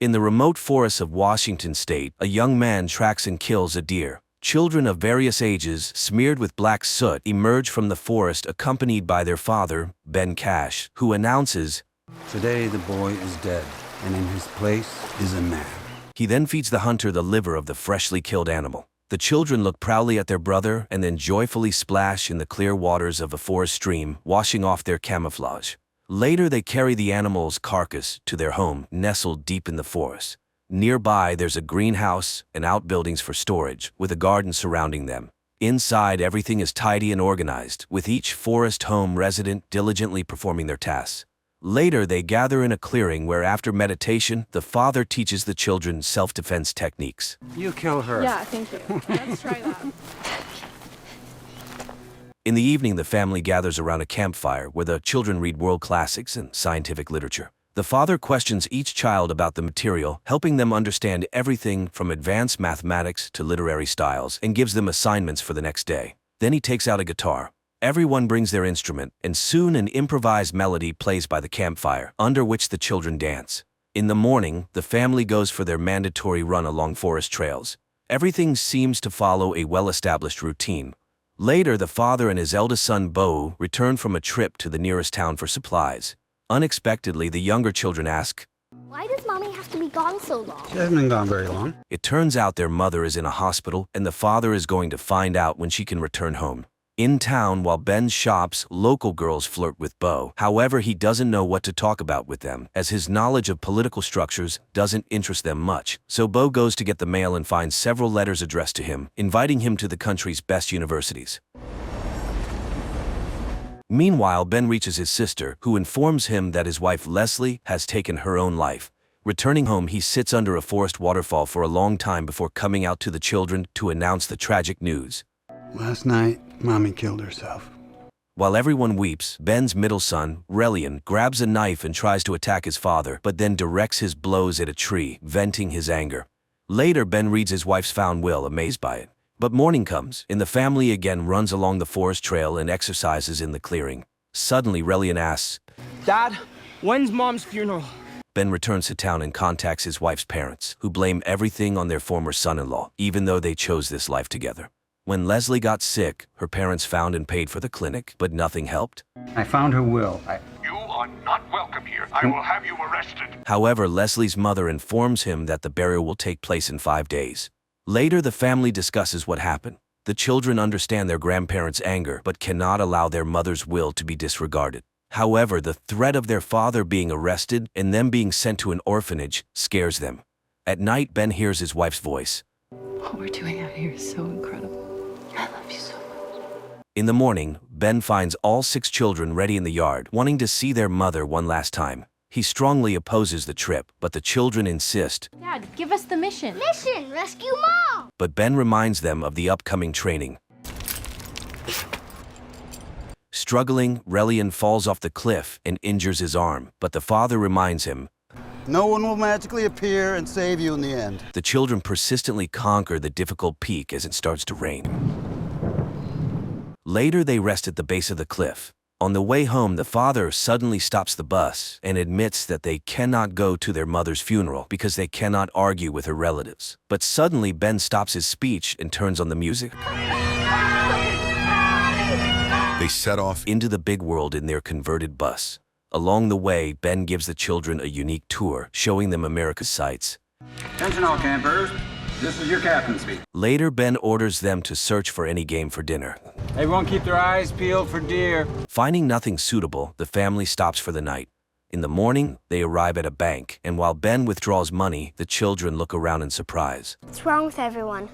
In the remote forests of Washington state, a young man tracks and kills a deer. Children of various ages, smeared with black soot, emerge from the forest accompanied by their father, Ben Cash, who announces, "Today the boy is dead, and in his place is a man." He then feeds the hunter the liver of the freshly killed animal. The children look proudly at their brother and then joyfully splash in the clear waters of a forest stream, washing off their camouflage. Later they carry the animal's carcass to their home, nestled deep in the forest. Nearby there's a greenhouse and outbuildings for storage, with a garden surrounding them. Inside everything is tidy and organized, with each forest home resident diligently performing their tasks. Later they gather in a clearing where, after meditation, the father teaches the children self-defense techniques. You kill her. Yeah, thank you. Let's try that. In the evening, the family gathers around a campfire where the children read world classics and scientific literature. The father questions each child about the material, helping them understand everything from advanced mathematics to literary styles, and gives them assignments for the next day. Then he takes out a guitar. Everyone brings their instrument, and soon an improvised melody plays by the campfire, under which the children dance. In the morning, the family goes for their mandatory run along forest trails. Everything seems to follow a well-established routine. Later, the father and his eldest son, Bo, return from a trip to the nearest town for supplies. Unexpectedly, the younger children ask, "Why does Mommy have to be gone so long?" She hasn't been gone very long. It turns out their mother is in a hospital, and the father is going to find out when she can return home. In town, while Ben shops, local girls flirt with Bo. However, he doesn't know what to talk about with them, as his knowledge of political structures doesn't interest them much. So Bo goes to get the mail and finds several letters addressed to him, inviting him to the country's best universities. Meanwhile, Ben reaches his sister, who informs him that his wife Leslie has taken her own life. Returning home, he sits under a forest waterfall for a long time before coming out to the children to announce the tragic news. Last night, Mommy killed herself. While everyone weeps, Ben's middle son, Relian, grabs a knife and tries to attack his father, but then directs his blows at a tree, venting his anger. Later, Ben reads his wife's found will, amazed by it. But morning comes, and the family again runs along the forest trail and exercises in the clearing. Suddenly, Relian asks, "Dad, when's Mom's funeral?" Ben returns to town and contacts his wife's parents, who blame everything on their former son-in-law, even though they chose this life together. When Leslie got sick, her parents found and paid for the clinic, but nothing helped. I found her will. You are not welcome here. I will have you arrested. However, Leslie's mother informs him that the burial will take place in 5 days. Later, the family discusses what happened. The children understand their grandparents' anger, but cannot allow their mother's will to be disregarded. However, the threat of their father being arrested and them being sent to an orphanage scares them. At night, Ben hears his wife's voice. What we're doing out here is so incredible. I love you so much. In the morning, Ben finds all 6 children ready in the yard, wanting to see their mother one last time. He strongly opposes the trip, but the children insist. Dad, give us the mission. Mission! Rescue Mom! But Ben reminds them of the upcoming training. Struggling, Relian falls off the cliff and injures his arm, but the father reminds him, "No one will magically appear and save you in the end." The children persistently conquer the difficult peak as it starts to rain. Later, they rest at the base of the cliff. On the way home, the father suddenly stops the bus and admits that they cannot go to their mother's funeral because they cannot argue with her relatives. But suddenly, Ben stops his speech and turns on the music. They set off into the big world in their converted bus. Along the way, Ben gives the children a unique tour, showing them America's sights. Attention all campers. This is your captain speak. Later, Ben orders them to search for any game for dinner. Everyone keep their eyes peeled for deer. Finding nothing suitable, the family stops for the night. In the morning, they arrive at a bank, and while Ben withdraws money, the children look around in surprise. What's wrong with everyone?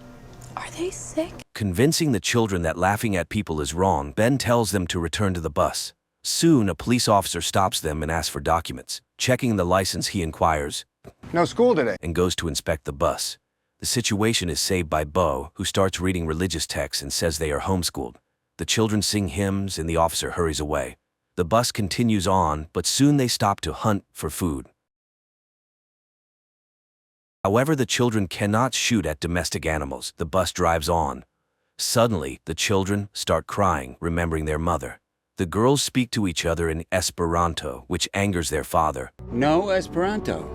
Are they sick? Convincing the children that laughing at people is wrong, Ben tells them to return to the bus. Soon, a police officer stops them and asks for documents. Checking the license, he inquires, "No school today." and goes to inspect the bus. The situation is saved by Bo, who starts reading religious texts and says they are homeschooled. The children sing hymns and the officer hurries away. The bus continues on, but soon they stop to hunt for food. However, the children cannot shoot at domestic animals. The bus drives on. Suddenly, the children start crying, remembering their mother. The girls speak to each other in Esperanto, which angers their father. No Esperanto.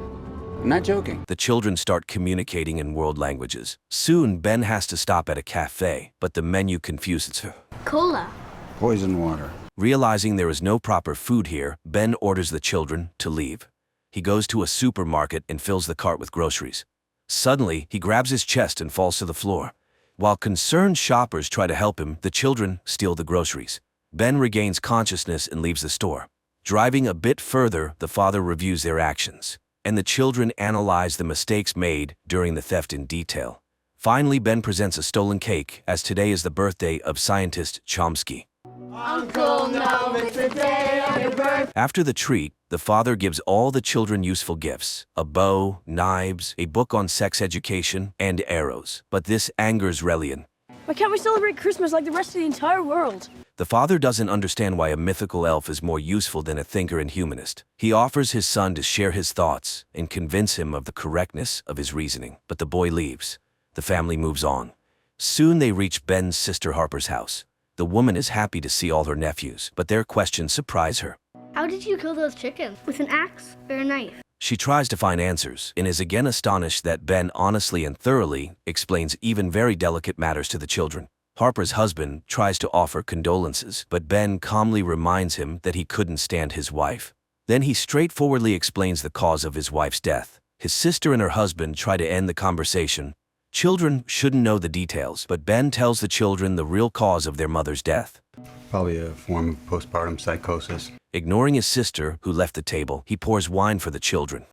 I'm not joking. The children start communicating in world languages. Soon, Ben has to stop at a cafe, but the menu confuses her. Cola. Poison water. Realizing there is no proper food here, Ben orders the children to leave. He goes to a supermarket and fills the cart with groceries. Suddenly, he grabs his chest and falls to the floor. While concerned shoppers try to help him, the children steal the groceries. Ben regains consciousness and leaves the store. Driving a bit further, the father reviews their actions, and the children analyze the mistakes made during the theft in detail. Finally, Ben presents a stolen cake, as today is the birthday of scientist Chomsky. Uncle, no, it's the day of your birthday. After the treat, the father gives all the children useful gifts: a bow, knives, a book on sex education, and arrows. But this angers Relian. Why can't we celebrate Christmas like the rest of the entire world? The father doesn't understand why a mythical elf is more useful than a thinker and humanist. He offers his son to share his thoughts and convince him of the correctness of his reasoning. But the boy leaves. The family moves on. Soon they reach Ben's sister Harper's house. The woman is happy to see all her nephews, but their questions surprise her. How did you kill those chickens? With an axe or a knife? She tries to find answers and is again astonished that Ben honestly and thoroughly explains even very delicate matters to the children. Harper's husband tries to offer condolences, but Ben calmly reminds him that he couldn't stand his wife. Then he straightforwardly explains the cause of his wife's death. His sister and her husband try to end the conversation. Children shouldn't know the details, but Ben tells the children the real cause of their mother's death. Probably a form of postpartum psychosis. Ignoring his sister, who left the table, he pours wine for the children.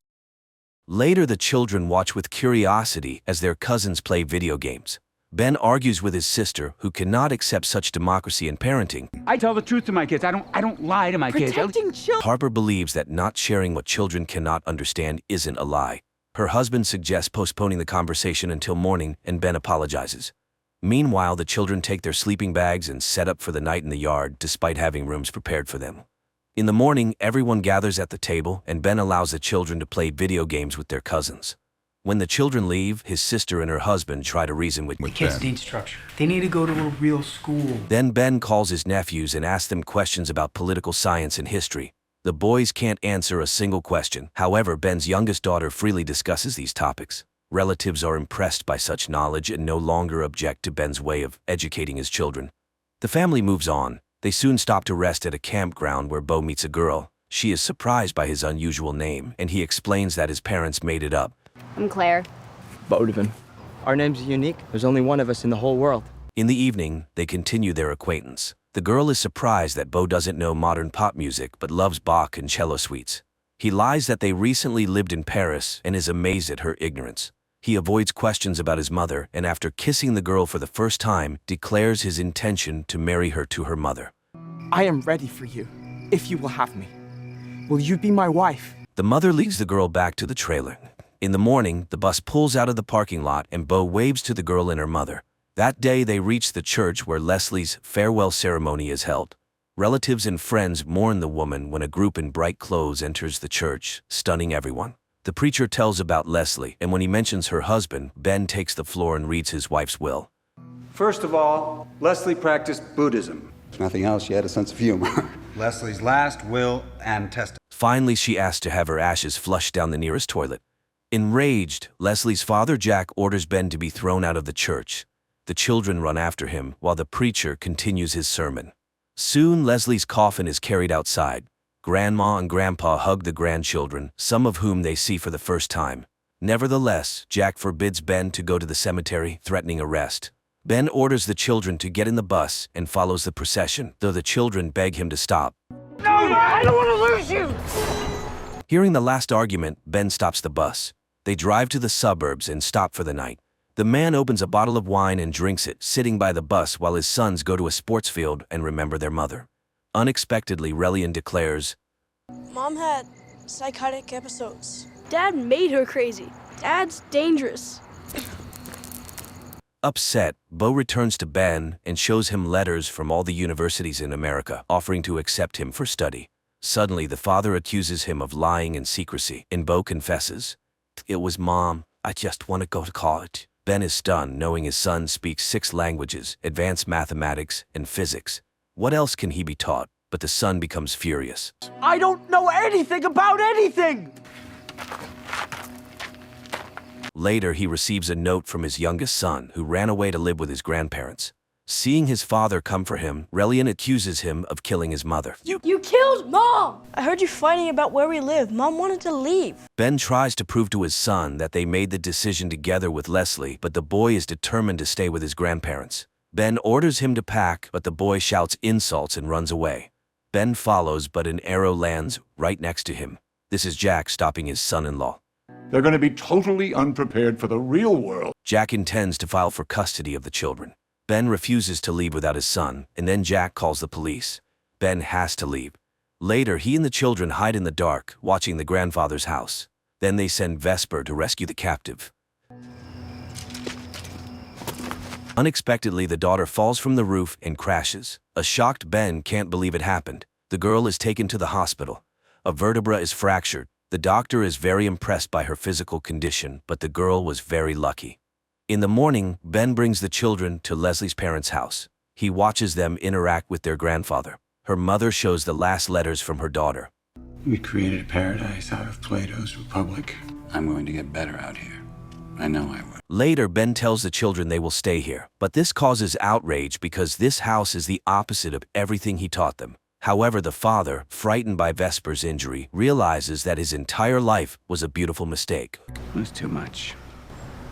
Later, the children watch with curiosity as their cousins play video games. Ben argues with his sister, who cannot accept such democracy in parenting. I tell the truth to my kids. I don't lie to my kids. Protecting children. Harper believes that not sharing what children cannot understand isn't a lie. Her husband suggests postponing the conversation until morning, and Ben apologizes. Meanwhile, the children take their sleeping bags and set up for the night in the yard, despite having rooms prepared for them. In the morning, everyone gathers at the table, and Ben allows the children to play video games with their cousins. When the children leave, his sister and her husband try to reason with Kids need structure. They need to go to a real school. Then Ben calls his nephews and asks them questions about political science and history. The boys can't answer a single question. However, Ben's youngest daughter freely discusses these topics. Relatives are impressed by such knowledge and no longer object to Ben's way of educating his children. The family moves on. They soon stop to rest at a campground where Bo meets a girl. She is surprised by his unusual name, and he explains that his parents made it up. I'm Claire. Bodovan. Our names are unique. There's only one of us in the whole world. In the evening, they continue their acquaintance. The girl is surprised that Bo doesn't know modern pop music but loves Bach and cello suites. He lies that they recently lived in Paris and is amazed at her ignorance. He avoids questions about his mother and, after kissing the girl for the first time, declares his intention to marry her to her mother. I am ready for you, if you will have me. Will you be my wife? The mother leads the girl back to the trailer. In the morning, the bus pulls out of the parking lot and Bo waves to the girl and her mother. That day, they reach the church where Leslie's farewell ceremony is held. Relatives and friends mourn the woman when a group in bright clothes enters the church, stunning everyone. The preacher tells about Leslie, and when he mentions her husband, Ben takes the floor and reads his wife's will. First of all, Leslie practiced Buddhism. If nothing else, she had a sense of humor. Leslie's last will and testament. Finally, she asks to have her ashes flushed down the nearest toilet. Enraged, Leslie's father Jack orders Ben to be thrown out of the church. The children run after him while the preacher continues his sermon. Soon, Leslie's coffin is carried outside. Grandma and Grandpa hug the grandchildren, some of whom they see for the first time. Nevertheless, Jack forbids Ben to go to the cemetery, threatening arrest. Ben orders the children to get in the bus and follows the procession, though the children beg him to stop. No, I don't want to lose you! Hearing the last argument, Ben stops the bus. They drive to the suburbs and stop for the night. The man opens a bottle of wine and drinks it, sitting by the bus while his sons go to a sports field and remember their mother. Unexpectedly, Relian declares, Mom had psychotic episodes. Dad made her crazy. Dad's dangerous. Upset, Bo returns to Ben and shows him letters from all the universities in America, offering to accept him for study. Suddenly, the father accuses him of lying and secrecy, and Bo confesses, "It was Mom. I just want to go to college." Ben is stunned, knowing his son speaks 6 languages, advanced mathematics, and physics. What else can he be taught? But the son becomes furious. I don't know anything about anything! Later, he receives a note from his youngest son, who ran away to live with his grandparents. Seeing his father come for him, Relian accuses him of killing his mother. You killed Mom! I heard you fighting about where we live. Mom wanted to leave. Ben tries to prove to his son that they made the decision together with Leslie, but the boy is determined to stay with his grandparents. Ben orders him to pack, but the boy shouts insults and runs away. Ben follows, but an arrow lands right next to him. This is Jack stopping his son-in-law. They're going to be totally unprepared for the real world. Jack intends to file for custody of the children. Ben refuses to leave without his son, and then Jack calls the police. Ben has to leave. Later, he and the children hide in the dark, watching the grandfather's house. Then they send Vesper to rescue the captive. Unexpectedly, the daughter falls from the roof and crashes. A shocked Ben can't believe it happened. The girl is taken to the hospital. A vertebra is fractured. The doctor is very impressed by her physical condition, but the girl was very lucky. In the morning, Ben brings the children to Leslie's parents' house. He watches them interact with their grandfather. Her mother shows the last letters from her daughter. We created a paradise out of Plato's Republic. I'm going to get better out here. I know I will. Later, Ben tells the children they will stay here, but this causes outrage because this house is the opposite of everything he taught them. However, the father, frightened by Vesper's injury, realizes that his entire life was a beautiful mistake. It was too much,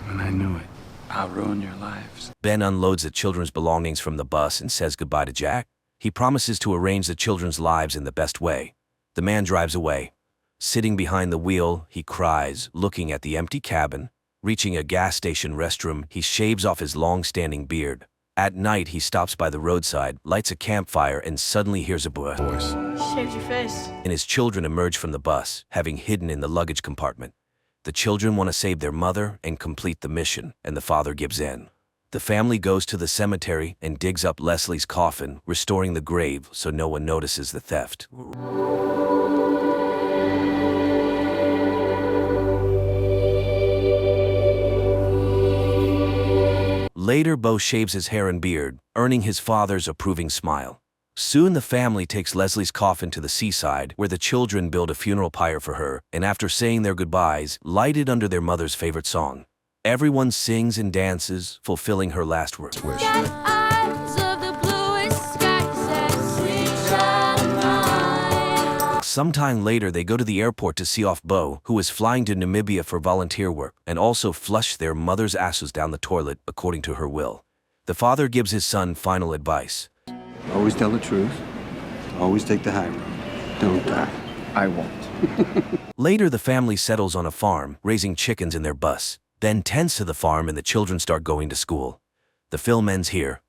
and I knew it. I'll ruin your lives. Ben unloads the children's belongings from the bus and says goodbye to Jack. He promises to arrange the children's lives in the best way. The man drives away. Sitting behind the wheel, he cries, looking at the empty cabin. Reaching a gas station restroom, he shaves off his long-standing beard. At night, he stops by the roadside, lights a campfire, and suddenly hears a voice. Shaved your face. And his children emerge from the bus, having hidden in the luggage compartment. The children want to save their mother and complete the mission, and the father gives in. The family goes to the cemetery and digs up Leslie's coffin, restoring the grave so no one notices the theft. Later, Bo shaves his hair and beard, earning his father's approving smile. Soon the family takes Leslie's coffin to the seaside, where the children build a funeral pyre for her, and after saying their goodbyes, light it under their mother's favorite song. Everyone sings and dances, fulfilling her last wish. Sometime later, they go to the airport to see off Bo, who is flying to Namibia for volunteer work, and also flush their mother's ashes down the toilet according to her will. The father gives his son final advice. Always tell the truth. Always take the high road. Don't die. I won't. Later, the family settles on a farm, raising chickens in their bus. Ben tends to the farm and the children start going to school. The film ends here.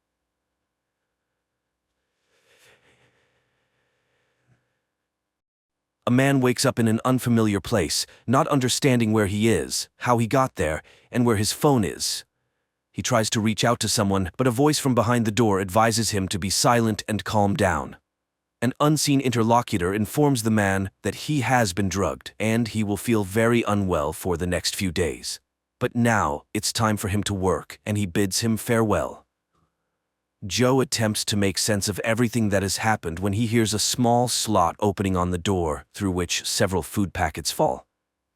A man wakes up in an unfamiliar place, not understanding where he is, how he got there, and where his phone is. He tries to reach out to someone, but a voice from behind the door advises him to be silent and calm down. An unseen interlocutor informs the man that he has been drugged, and he will feel very unwell for the next few days. But now, it's time for him to work, and he bids him farewell. Joe attempts to make sense of everything that has happened when he hears a small slot opening on the door, through which several food packets fall.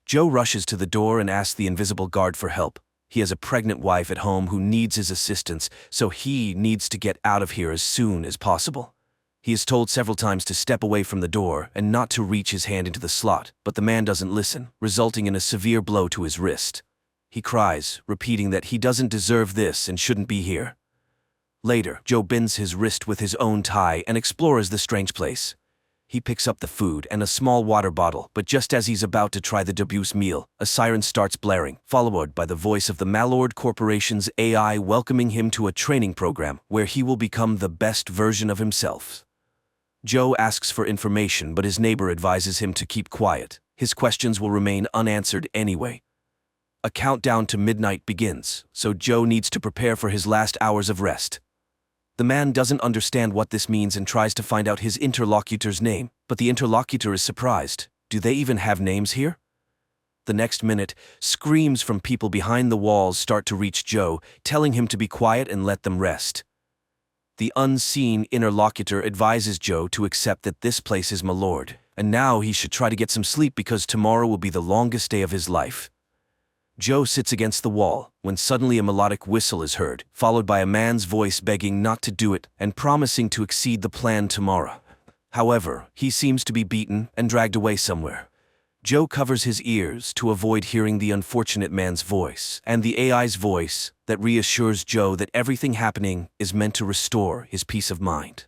Joe rushes to the door and asks the invisible guard for help. He has a pregnant wife at home who needs his assistance, so he needs to get out of here as soon as possible. He is told several times to step away from the door and not to reach his hand into the slot, but the man doesn't listen, resulting in a severe blow to his wrist. He cries, repeating that he doesn't deserve this and shouldn't be here. Later, Joe binds his wrist with his own tie and explores the strange place. He picks up the food and a small water bottle, but just as he's about to try the debut meal, a siren starts blaring, followed by the voice of the Malord Corporation's AI welcoming him to a training program where he will become the best version of himself. Joe asks for information, but his neighbor advises him to keep quiet. His questions will remain unanswered anyway. A countdown to midnight begins, so Joe needs to prepare for his last hours of rest. The man doesn't understand what this means and tries to find out his interlocutor's name, but the interlocutor is surprised. Do they even have names here? The next minute, screams from people behind the walls start to reach Joe, telling him to be quiet and let them rest. The unseen interlocutor advises Joe to accept that this place is Malord, and now he should try to get some sleep because tomorrow will be the longest day of his life. Joe sits against the wall when suddenly a melodic whistle is heard, followed by a man's voice begging not to do it and promising to exceed the plan tomorrow. However, he seems to be beaten and dragged away somewhere. Joe covers his ears to avoid hearing the unfortunate man's voice and the AI's voice that reassures Joe that everything happening is meant to restore his peace of mind.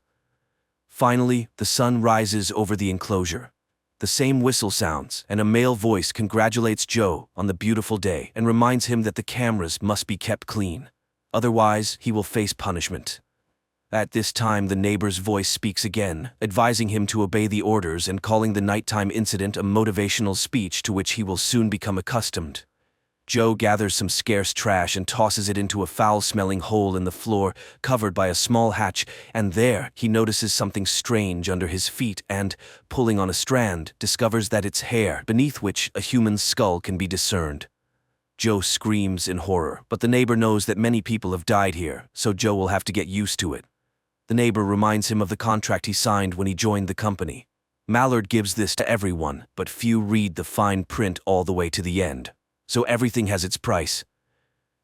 Finally, the sun rises over the enclosure. The same whistle sounds, and a male voice congratulates Joe on the beautiful day and reminds him that the cameras must be kept clean. Otherwise, he will face punishment. At this time, the neighbor's voice speaks again, advising him to obey the orders and calling the nighttime incident a motivational speech to which he will soon become accustomed. Joe gathers some scarce trash and tosses it into a foul-smelling hole in the floor, covered by a small hatch, and there he notices something strange under his feet and, pulling on a strand, discovers that it's hair, beneath which a human skull can be discerned. Joe screams in horror, but the neighbor knows that many people have died here, so Joe will have to get used to it. The neighbor reminds him of the contract he signed when he joined the company. Mallard gives this to everyone, but few read the fine print all the way to the end. So everything has its price.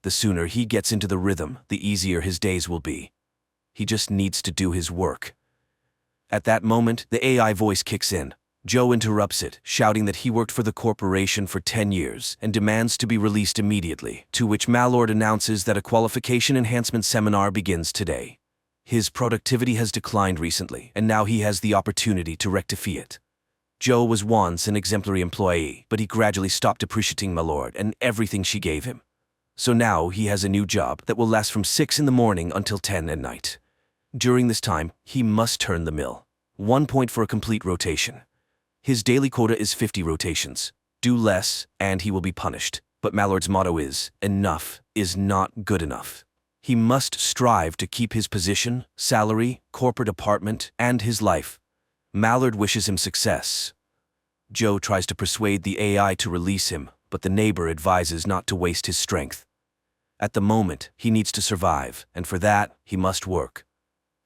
The sooner he gets into the rhythm, the easier his days will be. He just needs to do his work. At that moment, the AI voice kicks in. Joe interrupts it, shouting that he worked for the corporation for 10 years and demands to be released immediately, to which Mallard announces that a qualification enhancement seminar begins today. His productivity has declined recently, and now he has the opportunity to rectify it. Joe was once an exemplary employee, but he gradually stopped appreciating Mallard and everything she gave him. So now he has a new job that will last from 6 in the morning until 10 at night. During this time, he must turn the mill. 1 point for a complete rotation. His daily quota is 50 rotations. Do less, and he will be punished. But Mallard's motto is, enough is not good enough. He must strive to keep his position, salary, corporate apartment, and his life. Mallard wishes him success. Joe tries to persuade the AI to release him, but the neighbor advises not to waste his strength. At the moment, he needs to survive, and for that, he must work.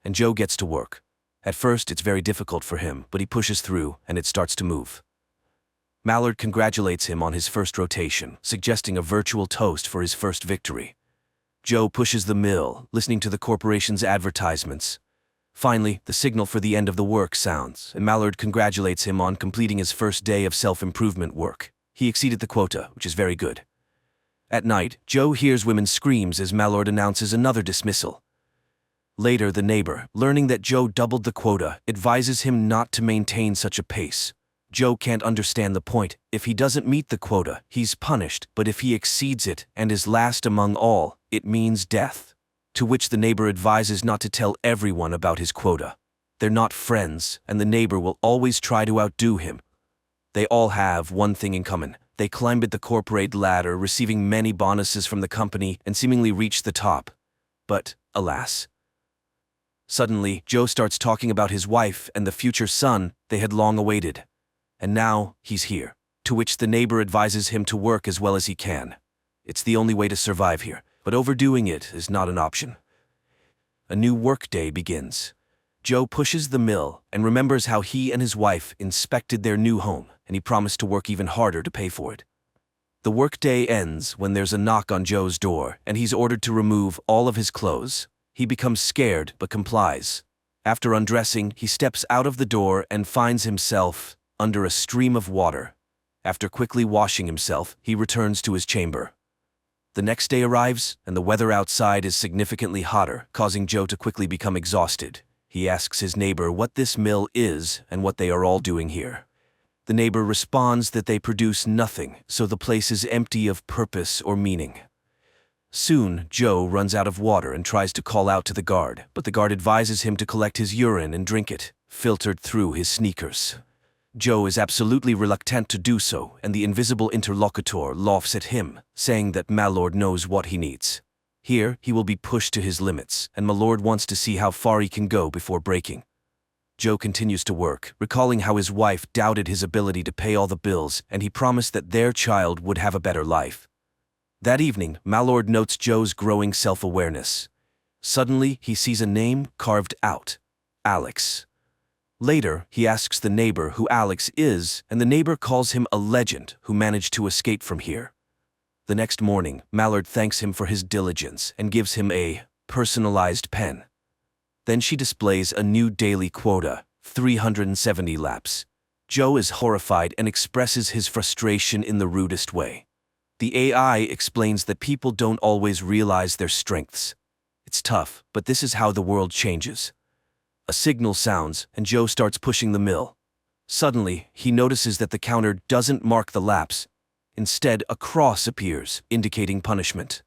And Joe gets to work. At first, it's very difficult for him, but he pushes through, and it starts to move. Mallard congratulates him on his first rotation, suggesting a virtual toast for his first victory. Joe pushes the mill, listening to the corporation's advertisements. Finally, the signal for the end of the work sounds, and Mallard congratulates him on completing his first day of self-improvement work. He exceeded the quota, which is very good. At night, Joe hears women's screams as Mallard announces another dismissal. Later, the neighbor, learning that Joe doubled the quota, advises him not to maintain such a pace. Joe can't understand the point. If he doesn't meet the quota, he's punished, but if he exceeds it and is last among all, it means death. To which the neighbor advises not to tell everyone about his quota. They're not friends, and the neighbor will always try to outdo him. They all have one thing in common. They climbed the corporate ladder, receiving many bonuses from the company, and seemingly reached the top. But, alas. Suddenly, Joe starts talking about his wife and the future son they had long awaited. And now, he's here. To which the neighbor advises him to work as well as he can. It's the only way to survive here, but overdoing it is not an option. A new workday begins. Joe pushes the mill and remembers how he and his wife inspected their new home, and he promised to work even harder to pay for it. The workday ends when there's a knock on Joe's door, and he's ordered to remove all of his clothes. He becomes scared but complies. After undressing, he steps out of the door and finds himself under a stream of water. After quickly washing himself, he returns to his chamber. The next day arrives, and the weather outside is significantly hotter, causing Joe to quickly become exhausted. He asks his neighbor what this mill is and what they are all doing here. The neighbor responds that they produce nothing, so the place is empty of purpose or meaning. Soon, Joe runs out of water and tries to call out to the guard, but the guard advises him to collect his urine and drink it, filtered through his sneakers. Joe is absolutely reluctant to do so, and the invisible interlocutor laughs at him, saying that Mallard knows what he needs. Here, he will be pushed to his limits, and Mallard wants to see how far he can go before breaking. Joe continues to work, recalling how his wife doubted his ability to pay all the bills, and he promised that their child would have a better life. That evening, Mallard notes Joe's growing self-awareness. Suddenly, he sees a name carved out: Alex. Later, he asks the neighbor who Alex is, and the neighbor calls him a legend who managed to escape from here. The next morning, Mallard thanks him for his diligence and gives him a personalized pen. Then she displays a new daily quota, 370 laps. Joe is horrified and expresses his frustration in the rudest way. The AI explains that people don't always realize their strengths. It's tough, but this is how the world changes. A signal sounds, and Joe starts pushing the mill. Suddenly, he notices that the counter doesn't mark the laps. Instead, a cross appears, indicating punishment.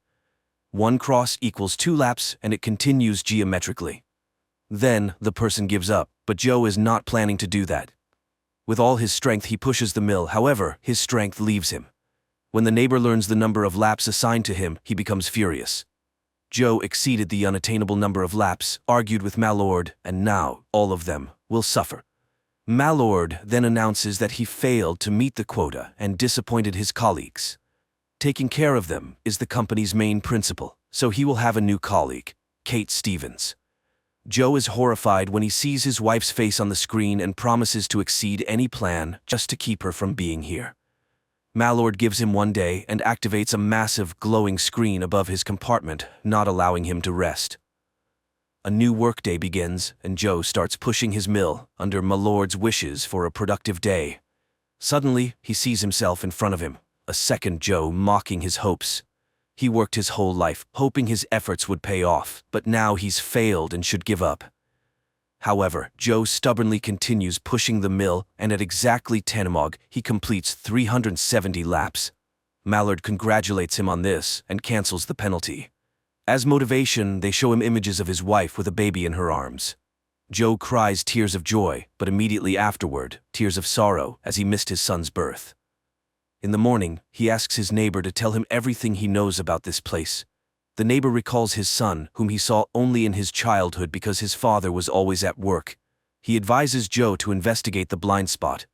1 cross equals 2 laps, and it continues geometrically. Then, the person gives up, but Joe is not planning to do that. With all his strength, he pushes the mill. However, his strength leaves him. When the neighbor learns the number of laps assigned to him, he becomes furious. Joe exceeded the unattainable number of laps, argued with Mallard, and now, all of them, will suffer. Mallard then announces that he failed to meet the quota and disappointed his colleagues. Taking care of them is the company's main principle, so he will have a new colleague, Kate Stevens. Joe is horrified when he sees his wife's face on the screen and promises to exceed any plan just to keep her from being here. Mallard gives him 1 day and activates a massive glowing screen above his compartment, not allowing him to rest. A new workday begins, and Joe starts pushing his mill under Mallard's wishes for a productive day. Suddenly, he sees himself in front of him, a second Joe mocking his hopes. He worked his whole life, hoping his efforts would pay off, but now he's failed and should give up. However, Joe stubbornly continues pushing the mill, and at exactly 10 he completes 370 laps. Mallard congratulates him on this and cancels the penalty. As motivation, they show him images of his wife with a baby in her arms. Joe cries tears of joy, but immediately afterward, tears of sorrow as he missed his son's birth. In the morning, he asks his neighbor to tell him everything he knows about this place. The neighbor recalls his son, whom he saw only in his childhood because his father was always at work. He advises Joe to investigate the blind spot.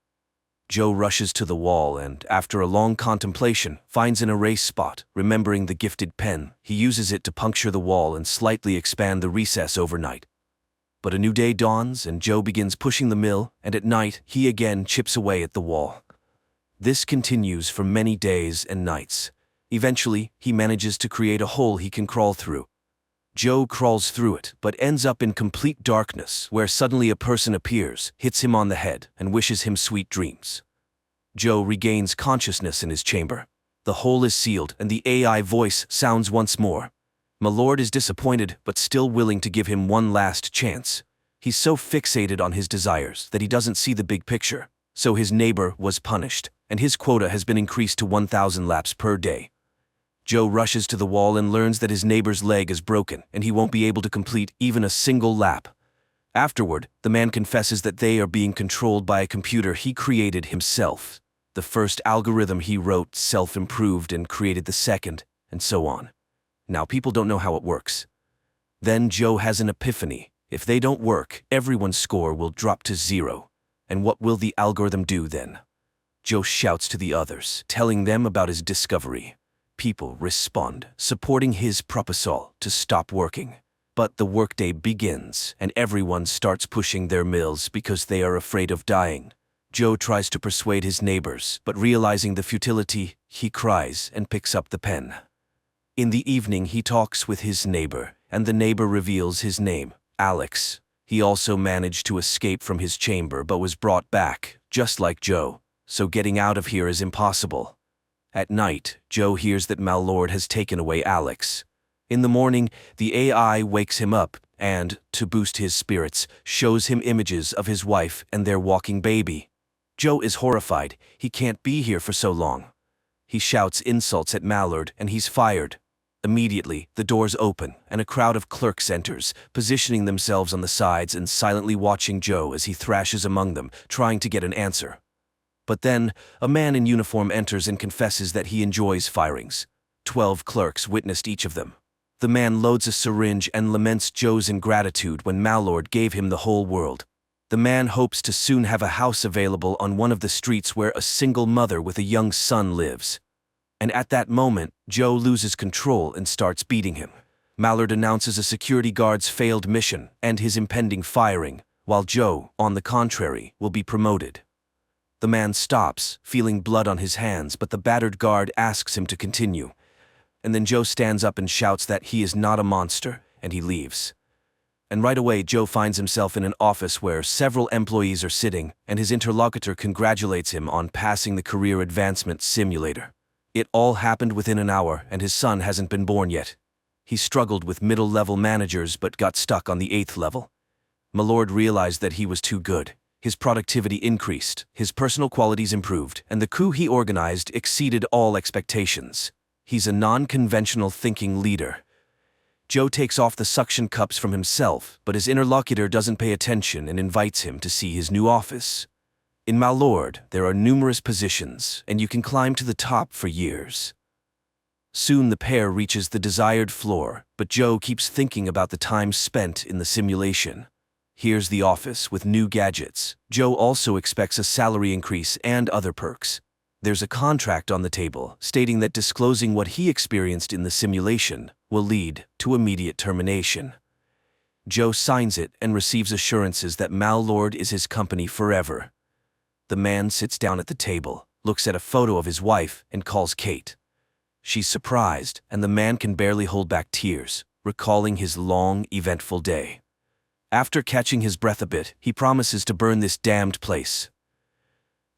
Joe rushes to the wall and, after a long contemplation, finds an erase spot. Remembering the gifted pen, he uses it to puncture the wall and slightly expand the recess overnight. But a new day dawns and Joe begins pushing the mill, and at night, he again chips away at the wall. This continues for many days and nights. Eventually, he manages to create a hole he can crawl through. Joe crawls through it, but ends up in complete darkness, where suddenly a person appears, hits him on the head, and wishes him sweet dreams. Joe regains consciousness in his chamber. The hole is sealed, and the AI voice sounds once more. Mallard is disappointed, but still willing to give him one last chance. He's so fixated on his desires that he doesn't see the big picture. So his neighbor was punished, and his quota has been increased to 1,000 laps per day. Joe rushes to the wall and learns that his neighbor's leg is broken, and he won't be able to complete even a single lap. Afterward, the man confesses that they are being controlled by a computer he created himself. The first algorithm he wrote self-improved and created the second, and so on. Now people don't know how it works. Then Joe has an epiphany. If they don't work, everyone's score will drop to 0. And what will the algorithm do then? Joe shouts to the others, telling them about his discovery. People respond, supporting his proposal to stop working. But the workday begins, and everyone starts pushing their mills because they are afraid of dying. Joe tries to persuade his neighbors, but realizing the futility, he cries and picks up the pen. In the evening, he talks with his neighbor, and the neighbor reveals his name, Alex. He also managed to escape from his chamber but was brought back, just like Joe, so getting out of here is impossible. At night, Joe hears that Mallard has taken away Alex. In the morning, the AI wakes him up and, to boost his spirits, shows him images of his wife and their walking baby. Joe is horrified. He can't be here for so long. He shouts insults at Mallard and he's fired. Immediately, the doors open and a crowd of clerks enters, positioning themselves on the sides and silently watching Joe as he thrashes among them, trying to get an answer. But then, a man in uniform enters and confesses that he enjoys firings. 12 clerks witnessed each of them. The man loads a syringe and laments Joe's ingratitude when Mallard gave him the whole world. The man hopes to soon have a house available on one of the streets where a single mother with a young son lives. And at that moment, Joe loses control and starts beating him. Mallard announces a security guard's failed mission and his impending firing, while Joe, on the contrary, will be promoted. The man stops, feeling blood on his hands, but the battered guard asks him to continue. And then Joe stands up and shouts that he is not a monster, and he leaves. And right away, Joe finds himself in an office where several employees are sitting, and his interlocutor congratulates him on passing the career advancement simulator. It all happened within an hour, and his son hasn't been born yet. He struggled with middle-level managers but got stuck on the 8th level. Milord realized that he was too good. His productivity increased, his personal qualities improved, and the coup he organized exceeded all expectations. He's a non-conventional thinking leader. Joe takes off the suction cups from himself, but his interlocutor doesn't pay attention and invites him to see his new office. In Milord, there are numerous positions, and you can climb to the top for years. Soon the pair reaches the desired floor, but Joe keeps thinking about the time spent in the simulation. Here's the office with new gadgets. Joe also expects a salary increase and other perks. There's a contract on the table stating that disclosing what he experienced in the simulation will lead to immediate termination. Joe signs it and receives assurances that Milord is his company forever. The man sits down at the table, looks at a photo of his wife, and calls Kate. She's surprised, and the man can barely hold back tears, recalling his long, eventful day. After catching his breath a bit, he promises to burn this damned place.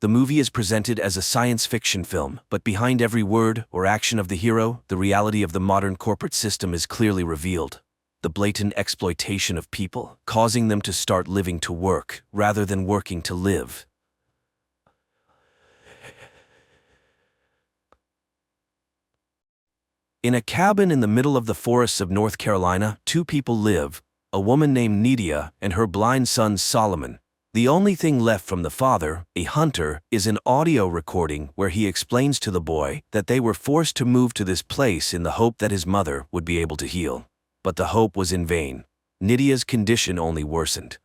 The movie is presented as a science fiction film, but behind every word or action of the hero, the reality of the modern corporate system is clearly revealed. The blatant exploitation of people, causing them to start living to work, rather than working to live. In a cabin in the middle of the forests of North Carolina, 2 people live, a woman named Nydia and her blind son Solomon. The only thing left from the father, a hunter, is an audio recording where he explains to the boy that they were forced to move to this place in the hope that his mother would be able to heal. But the hope was in vain. Nydia's condition only worsened.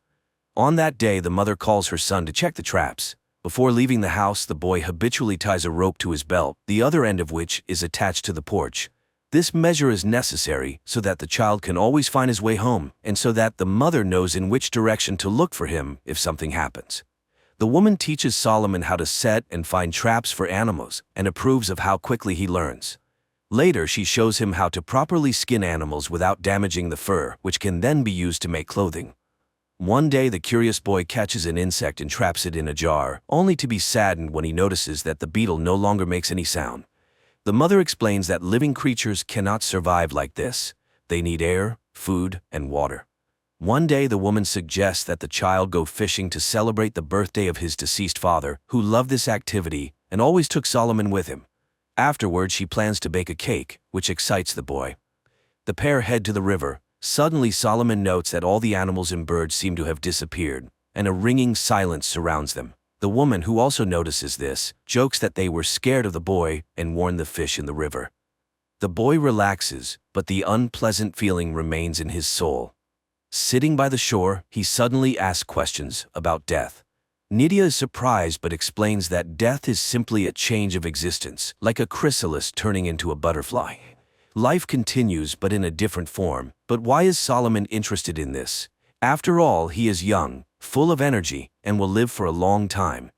On that day, the mother calls her son to check the traps. Before leaving the house, the boy habitually ties a rope to his belt, the other end of which is attached to the porch. This measure is necessary so that the child can always find his way home, and so that the mother knows in which direction to look for him if something happens. The woman teaches Solomon how to set and find traps for animals, and approves of how quickly he learns. Later, she shows him how to properly skin animals without damaging the fur, which can then be used to make clothing. One day, the curious boy catches an insect and traps it in a jar, only to be saddened when he notices that the beetle no longer makes any sound. The mother explains that living creatures cannot survive like this. They need air, food, and water. One day, the woman suggests that the child go fishing to celebrate the birthday of his deceased father, who loved this activity and always took Solomon with him. Afterward, she plans to bake a cake, which excites the boy. The pair head to the river. Suddenly, Solomon notes that all the animals and birds seem to have disappeared, and a ringing silence surrounds them. The woman, who also notices this, jokes that they were scared of the boy and warned the fish in the river. The boy relaxes, but the unpleasant feeling remains in his soul. Sitting by the shore, he suddenly asks questions about death. Nydia is surprised but explains that death is simply a change of existence, like a chrysalis turning into a butterfly. Life continues but in a different form. But why is Solomon interested in this? After all, he is young, full of energy, and will live for a long time.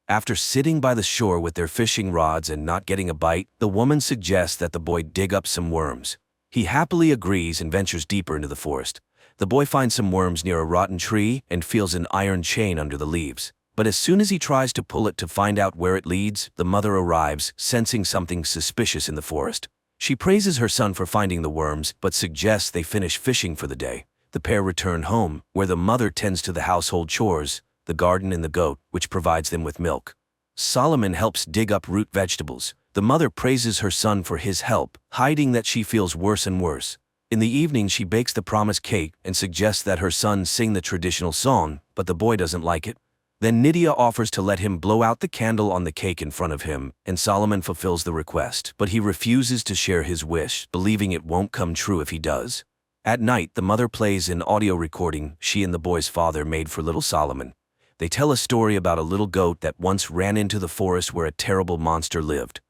After sitting by the shore with their fishing rods and not getting a bite, the woman suggests that the boy dig up some worms. He happily agrees and ventures deeper into the forest. The boy finds some worms near a rotten tree and feels an iron chain under the leaves. But as soon as he tries to pull it to find out where it leads, the mother arrives, sensing something suspicious in the forest. She praises her son for finding the worms, but suggests they finish fishing for the day. The pair return home, where the mother tends to the household chores, the garden and the goat, which provides them with milk. Solomon helps dig up root vegetables. The mother praises her son for his help, hiding that she feels worse and worse. In the evening, she bakes the promised cake and suggests that her son sing the traditional song, but the boy doesn't like it. Then Nydia offers to let him blow out the candle on the cake in front of him, and Solomon fulfills the request, but he refuses to share his wish, believing it won't come true if he does. At night, the mother plays an audio recording she and the boy's father made for little Solomon. They tell a story about a little goat that once ran into the forest where a terrible monster lived.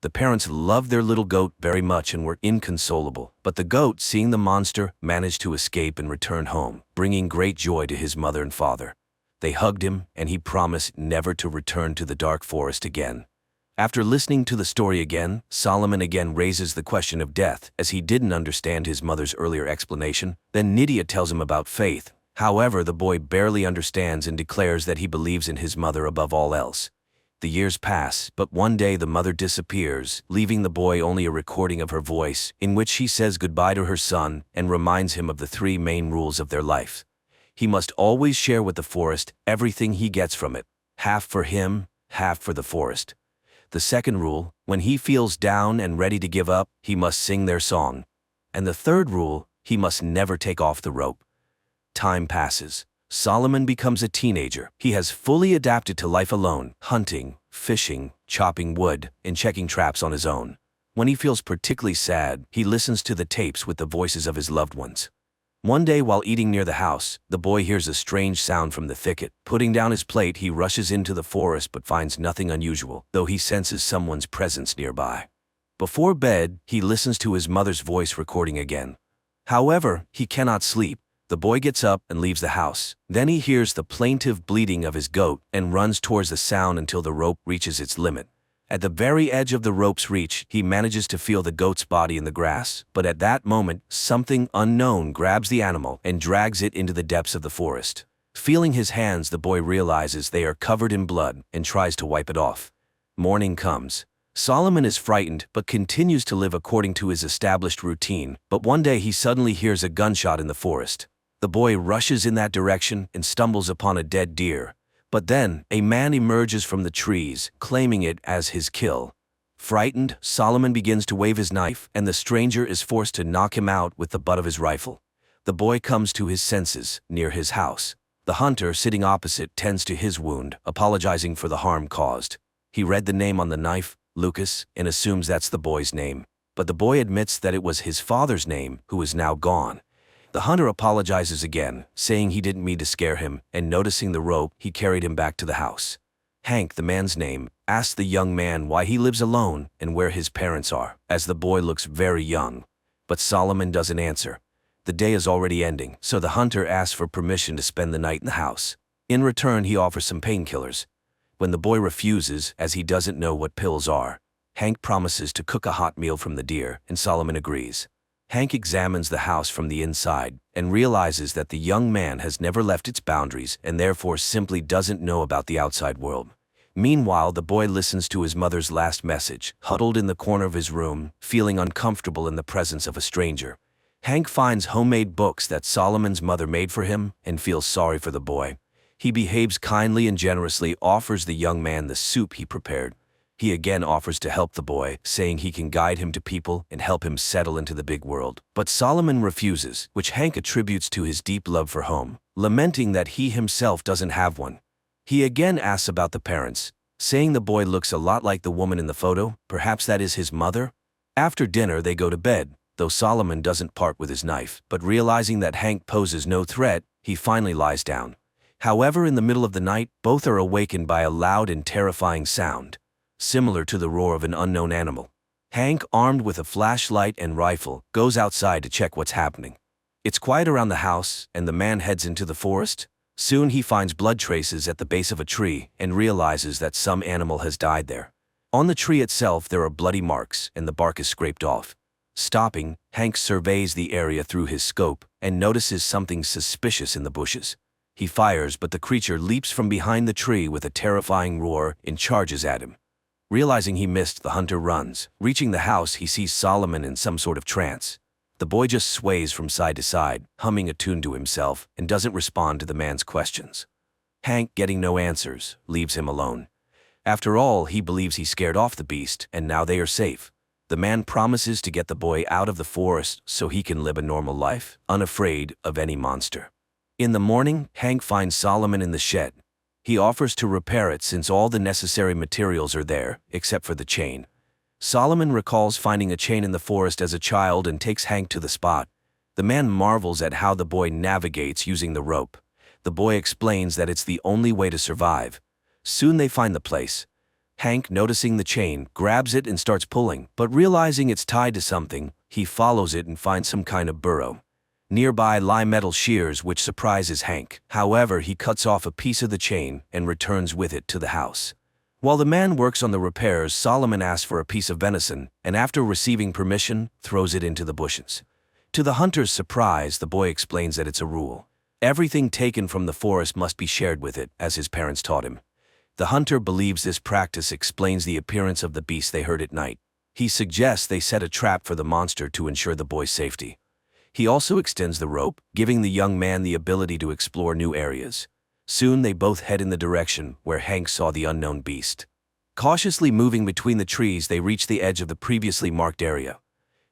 The parents loved their little goat very much and were inconsolable, but the goat, seeing the monster, managed to escape and return home, bringing great joy to his mother and father. They hugged him, and he promised never to return to the dark forest again. After listening to the story again, Solomon again raises the question of death, as he didn't understand his mother's earlier explanation. Then Nydia tells him about faith. However, the boy barely understands and declares that he believes in his mother above all else. The years pass, but one day the mother disappears, leaving the boy only a recording of her voice, in which she says goodbye to her son and reminds him of the 3 main rules of their life. He must always share with the forest everything he gets from it, half for him, half for the forest. The second rule, when he feels down and ready to give up, he must sing their song. And the third rule, he must never take off the rope. Time passes. Solomon becomes a teenager. He has fully adapted to life alone, hunting, fishing, chopping wood, and checking traps on his own. When he feels particularly sad, he listens to the tapes with the voices of his loved ones. One day while eating near the house, the boy hears a strange sound from the thicket. Putting down his plate, he rushes into the forest but finds nothing unusual, though he senses someone's presence nearby. Before bed, he listens to his mother's voice recording again. However, he cannot sleep. The boy gets up and leaves the house. Then he hears the plaintive bleating of his goat and runs towards the sound until the rope reaches its limit. At the very edge of the rope's reach, he manages to feel the goat's body in the grass, but at that moment, something unknown grabs the animal and drags it into the depths of the forest. Feeling his hands, the boy realizes they are covered in blood and tries to wipe it off. Morning comes. Solomon is frightened but continues to live according to his established routine, but one day he suddenly hears a gunshot in the forest. The boy rushes in that direction and stumbles upon a dead deer. But then, a man emerges from the trees, claiming it as his kill. Frightened, Solomon begins to wave his knife, and the stranger is forced to knock him out with the butt of his rifle. The boy comes to his senses, near his house. The hunter, sitting opposite, tends to his wound, apologizing for the harm caused. He read the name on the knife, Lucas, and assumes that's the boy's name. But the boy admits that it was his father's name, who is now gone. The hunter apologizes again, saying he didn't mean to scare him, and noticing the rope, he carried him back to the house. Hank, the man's name, asks the young man why he lives alone and where his parents are, as the boy looks very young. But Solomon doesn't answer. The day is already ending, so the hunter asks for permission to spend the night in the house. In return, he offers some painkillers. When the boy refuses, as he doesn't know what pills are, Hank promises to cook a hot meal from the deer, and Solomon agrees. Hank examines the house from the inside and realizes that the young man has never left its boundaries and therefore simply doesn't know about the outside world. Meanwhile, the boy listens to his mother's last message, huddled in the corner of his room, feeling uncomfortable in the presence of a stranger. Hank finds homemade books that Solomon's mother made for him and feels sorry for the boy. He behaves kindly and generously offers the young man the soup he prepared. He again offers to help the boy, saying he can guide him to people and help him settle into the big world. But Solomon refuses, which Hank attributes to his deep love for home, lamenting that he himself doesn't have one. He again asks about the parents, saying the boy looks a lot like the woman in the photo, perhaps that is his mother. After dinner, they go to bed, though Solomon doesn't part with his knife, but realizing that Hank poses no threat, he finally lies down. However, in the middle of the night, both are awakened by a loud and terrifying sound, similar to the roar of an unknown animal. Hank, armed with a flashlight and rifle, goes outside to check what's happening. It's quiet around the house, and the man heads into the forest. Soon he finds blood traces at the base of a tree and realizes that some animal has died there. On the tree itself there are bloody marks, and the bark is scraped off. Stopping, Hank surveys the area through his scope and notices something suspicious in the bushes. He fires, but the creature leaps from behind the tree with a terrifying roar and charges at him. Realizing he missed, the hunter runs. Reaching the house, he sees Solomon in some sort of trance. The boy just sways from side to side, humming a tune to himself, and doesn't respond to the man's questions. Hank, getting no answers, leaves him alone. After all, he believes he scared off the beast, and now they are safe. The man promises to get the boy out of the forest so he can live a normal life, unafraid of any monster. In the morning, Hank finds Solomon in the shed. He offers to repair it since all the necessary materials are there, except for the chain. Solomon recalls finding a chain in the forest as a child and takes Hank to the spot. The man marvels at how the boy navigates using the rope. The boy explains that it's the only way to survive. Soon they find the place. Hank, noticing the chain, grabs it and starts pulling, but realizing it's tied to something, he follows it and finds some kind of burrow. Nearby lie metal shears which surprises Hank. However, he cuts off a piece of the chain and returns with it to the house. While the man works on the repairs, Solomon asks for a piece of venison, and after receiving permission, throws it into the bushes. To the hunter's surprise, the boy explains that it's a rule. Everything taken from the forest must be shared with it, as his parents taught him. The hunter believes this practice explains the appearance of the beast they heard at night. He suggests they set a trap for the monster to ensure the boy's safety. He also extends the rope, giving the young man the ability to explore new areas. Soon they both head in the direction where Hank saw the unknown beast. Cautiously moving between the trees, they reach the edge of the previously marked area.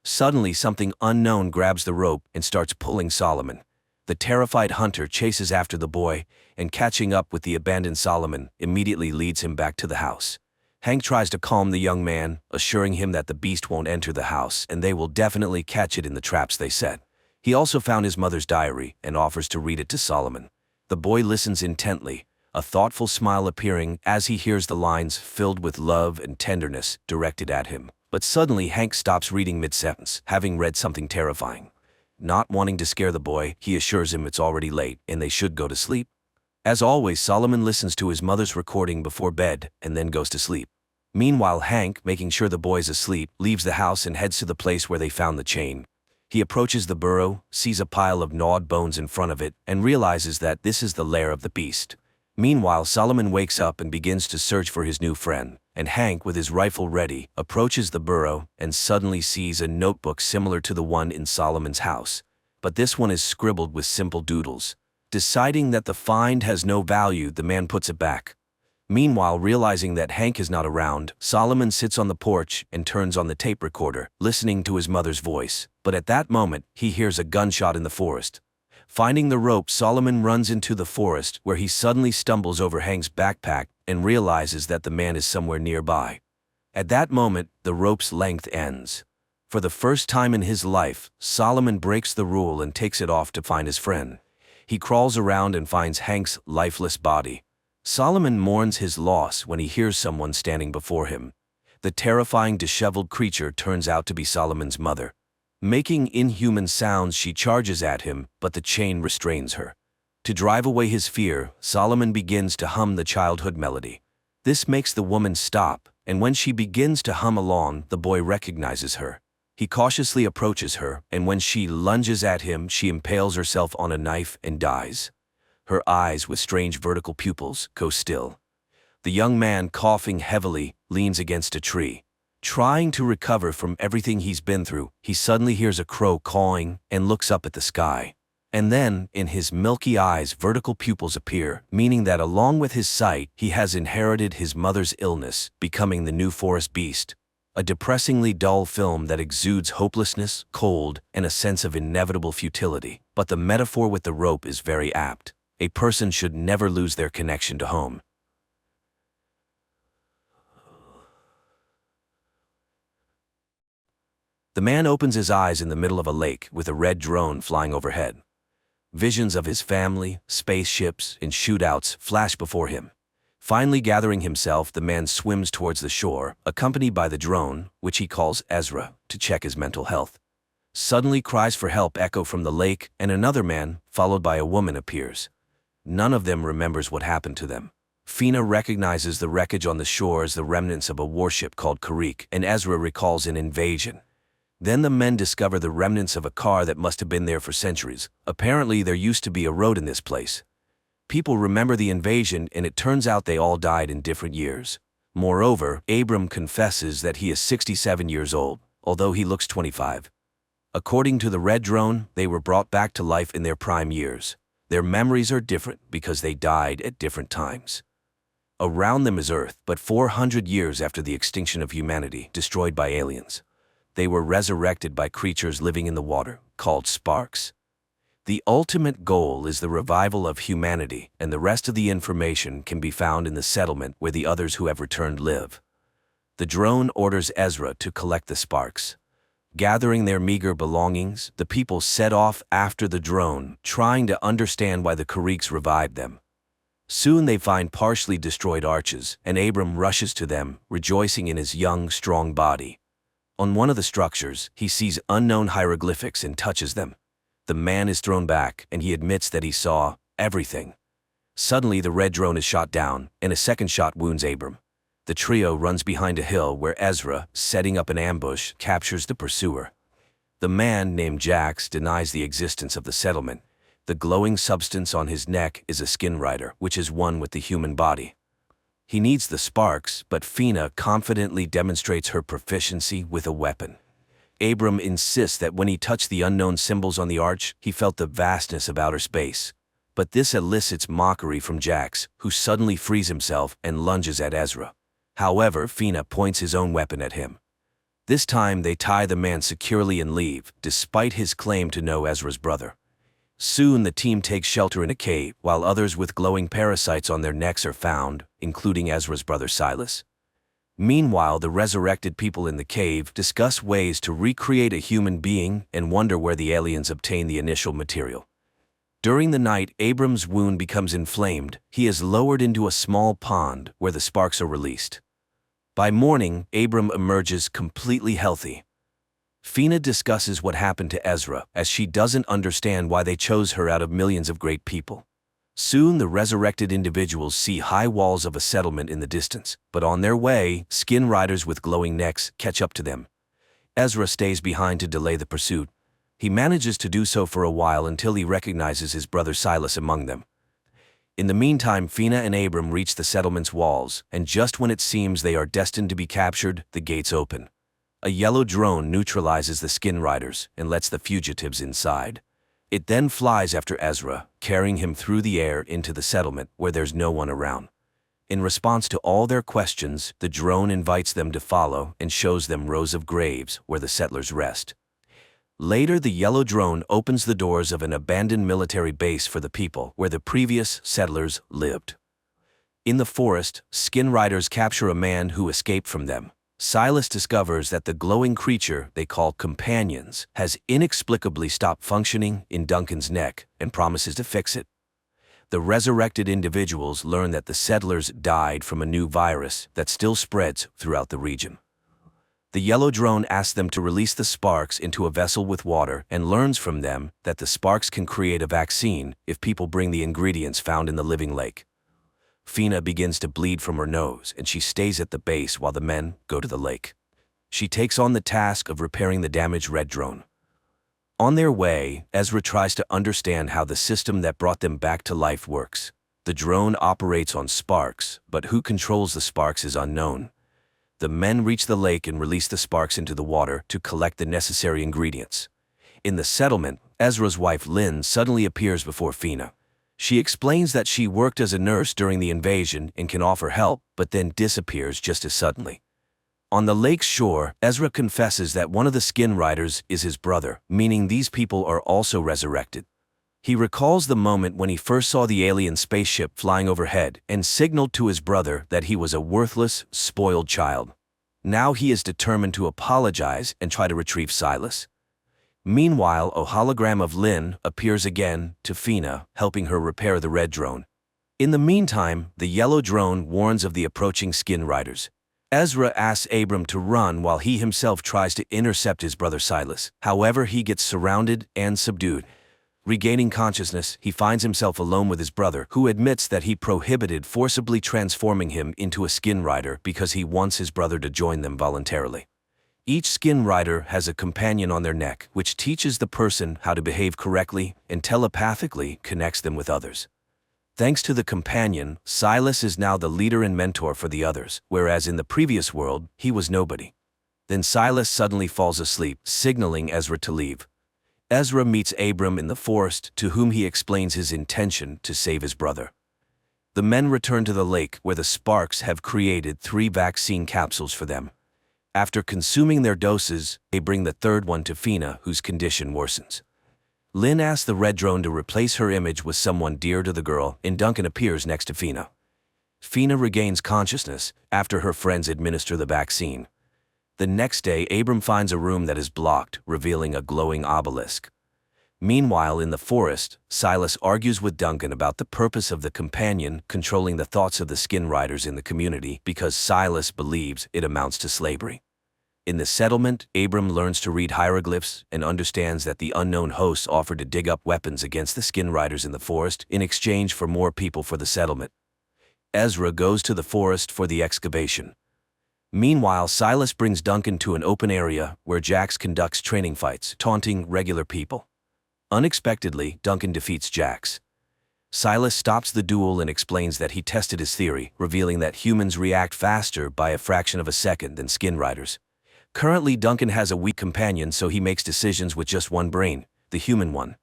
Suddenly, something unknown grabs the rope and starts pulling Solomon. The terrified hunter chases after the boy, and catching up with the abandoned Solomon, immediately leads him back to the house. Hank tries to calm the young man, assuring him that the beast won't enter the house and they will definitely catch it in the traps they set. He also found his mother's diary and offers to read it to Solomon. The boy listens intently, a thoughtful smile appearing as he hears the lines filled with love and tenderness directed at him. But suddenly Hank stops reading mid-sentence, having read something terrifying. Not wanting to scare the boy, he assures him it's already late and they should go to sleep. As always, Solomon listens to his mother's recording before bed and then goes to sleep. Meanwhile, Hank, making sure the boy's asleep, leaves the house and heads to the place where they found the chain. He approaches the burrow, sees a pile of gnawed bones in front of it, and realizes that this is the lair of the beast. Meanwhile, Solomon wakes up and begins to search for his new friend, and Hank, with his rifle ready, approaches the burrow and suddenly sees a notebook similar to the one in Solomon's house. But this one is scribbled with simple doodles. Deciding that the find has no value, the man puts it back. Meanwhile, realizing that Hank is not around, Solomon sits on the porch and turns on the tape recorder, listening to his mother's voice. But at that moment, he hears a gunshot in the forest. Finding the rope, Solomon runs into the forest, where he suddenly stumbles over Hank's backpack and realizes that the man is somewhere nearby. At that moment, the rope's length ends. For the first time in his life, Solomon breaks the rule and takes it off to find his friend. He crawls around and finds Hank's lifeless body. Solomon mourns his loss when he hears someone standing before him. The terrifying, disheveled creature turns out to be Solomon's mother. Making inhuman sounds, she charges at him, but the chain restrains her. To drive away his fear, Solomon begins to hum the childhood melody. This makes the woman stop, and when she begins to hum along, the boy recognizes her. He cautiously approaches her, and when she lunges at him, she impales herself on a knife and dies. Her eyes, with strange vertical pupils, go still. The young man, coughing heavily, leans against a tree. Trying to recover from everything he's been through, he suddenly hears a crow cawing and looks up at the sky. And then, in his milky eyes, vertical pupils appear, meaning that along with his sight, he has inherited his mother's illness, becoming the new forest beast. A depressingly dull film that exudes hopelessness, cold, and a sense of inevitable futility. But the metaphor with the rope is very apt. A person should never lose their connection to home. The man opens his eyes in the middle of a lake with a red drone flying overhead. Visions of his family, spaceships, and shootouts flash before him. Finally gathering himself, the man swims towards the shore, accompanied by the drone, which he calls Ezra, to check his mental health. Suddenly, cries for help echo from the lake, and another man, followed by a woman, appears. None of them remembers what happened to them. Fina recognizes the wreckage on the shore as the remnants of a warship called Karik, and Ezra recalls an invasion. Then the men discover the remnants of a car that must have been there for centuries. Apparently, there used to be a road in this place. People remember the invasion, and it turns out they all died in different years. Moreover, Abram confesses that he is 67 years old, although he looks 25. According to the red drone, they were brought back to life in their prime years. Their memories are different because they died at different times. Around them is Earth, but 400 years after the extinction of humanity, destroyed by aliens. They were resurrected by creatures living in the water, called sparks. The ultimate goal is the revival of humanity, and the rest of the information can be found in the settlement where the others who have returned live. The drone orders Ezra to collect the sparks. Gathering their meager belongings, the people set off after the drone, trying to understand why the Kariks revived them. Soon they find partially destroyed arches, and Abram rushes to them, rejoicing in his young, strong body. On one of the structures, he sees unknown hieroglyphics and touches them. The man is thrown back, and he admits that he saw everything. Suddenly, the red drone is shot down, and a second shot wounds Abram. The trio runs behind a hill where Ezra, setting up an ambush, captures the pursuer. The man, named Jax, denies the existence of the settlement. The glowing substance on his neck is a skin rider, which is one with the human body. He needs the sparks, but Fina confidently demonstrates her proficiency with a weapon. Abram insists that when he touched the unknown symbols on the arch, he felt the vastness of outer space. But this elicits mockery from Jax, who suddenly frees himself and lunges at Ezra. However, Fina points his own weapon at him. This time, they tie the man securely and leave, despite his claim to know Ezra's brother. Soon, the team takes shelter in a cave, while others with glowing parasites on their necks are found, including Ezra's brother Silas. Meanwhile, the resurrected people in the cave discuss ways to recreate a human being and wonder where the aliens obtained the initial material. During the night, Abram's wound becomes inflamed. He is lowered into a small pond where the sparks are released. By morning, Abram emerges completely healthy. Fina discusses what happened to Ezra, as she doesn't understand why they chose her out of millions of great people. Soon, the resurrected individuals see high walls of a settlement in the distance, but on their way, skin riders with glowing necks catch up to them. Ezra stays behind to delay the pursuit. He manages to do so for a while until he recognizes his brother Silas among them. In the meantime, Fina and Abram reach the settlement's walls, and just when it seems they are destined to be captured, the gates open. A yellow drone neutralizes the skin riders and lets the fugitives inside. It then flies after Ezra, carrying him through the air into the settlement where there's no one around. In response to all their questions, the drone invites them to follow and shows them rows of graves where the settlers rest. Later, the yellow drone opens the doors of an abandoned military base for the people where the previous settlers lived. In the forest, skin riders capture a man who escaped from them. Silas discovers that the glowing creature they call companions has inexplicably stopped functioning in Duncan's neck and promises to fix it. The resurrected individuals learn that the settlers died from a new virus that still spreads throughout the region. The yellow drone asks them to release the sparks into a vessel with water and learns from them that the sparks can create a vaccine if people bring the ingredients found in the living lake. Fina begins to bleed from her nose, and she stays at the base while the men go to the lake. She takes on the task of repairing the damaged red drone. On their way, Ezra tries to understand how the system that brought them back to life works. The drone operates on sparks, but who controls the sparks is unknown. The men reach the lake and release the sparks into the water to collect the necessary ingredients. In the settlement, Ezra's wife Lynn suddenly appears before Fina. She explains that she worked as a nurse during the invasion and can offer help, but then disappears just as suddenly. On the lake's shore, Ezra confesses that one of the skin riders is his brother, meaning these people are also resurrected. He recalls the moment when he first saw the alien spaceship flying overhead and signaled to his brother that he was a worthless, spoiled child. Now he is determined to apologize and try to retrieve Silas. Meanwhile, a hologram of Lynn appears again to Fina, helping her repair the red drone. In the meantime, the yellow drone warns of the approaching skin riders. Ezra asks Abram to run while he himself tries to intercept his brother Silas. However, he gets surrounded and subdued. Regaining consciousness, he finds himself alone with his brother, who admits that he prohibited forcibly transforming him into a skin rider because he wants his brother to join them voluntarily. Each skin rider has a companion on their neck, which teaches the person how to behave correctly and telepathically connects them with others. Thanks to the companion, Silas is now the leader and mentor for the others, whereas in the previous world, he was nobody. Then Silas suddenly falls asleep, signaling Ezra to leave. Ezra meets Abram in the forest, to whom he explains his intention to save his brother. The men return to the lake, where the sparks have created 3 vaccine capsules for them. After consuming their doses, they bring the third one to Fina, whose condition worsens. Lynn asks the red drone to replace her image with someone dear to the girl, and Duncan appears next to Fina. Fina regains consciousness after her friends administer the vaccine. The next day, Abram finds a room that is blocked, revealing a glowing obelisk. Meanwhile, in the forest, Silas argues with Duncan about the purpose of the companion controlling the thoughts of the skin riders in the community because Silas believes it amounts to slavery. In the settlement, Abram learns to read hieroglyphs and understands that the unknown hosts offered to dig up weapons against the skin riders in the forest in exchange for more people for the settlement. Ezra goes to the forest for the excavation. Meanwhile, Silas brings Duncan to an open area where Jax conducts training fights, taunting regular people. Unexpectedly, Duncan defeats Jax. Silas stops the duel and explains that he tested his theory, revealing that humans react faster by a fraction of a second than skin riders. Currently, Duncan has a weak companion, so he makes decisions with just one brain, the human one.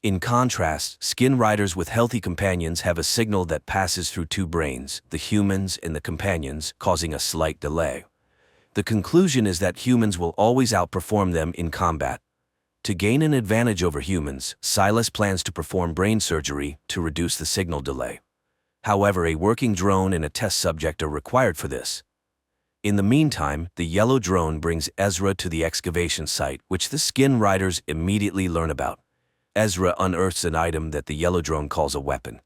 In contrast, skin riders with healthy companions have a signal that passes through two brains, the humans and the companions, causing a slight delay. The conclusion is that humans will always outperform them in combat. To gain an advantage over humans, Silas plans to perform brain surgery to reduce the signal delay. However, a working drone and a test subject are required for this. In the meantime, the yellow drone brings Ezra to the excavation site, which the skin riders immediately learn about. Ezra unearths an item that the yellow drone calls a weapon.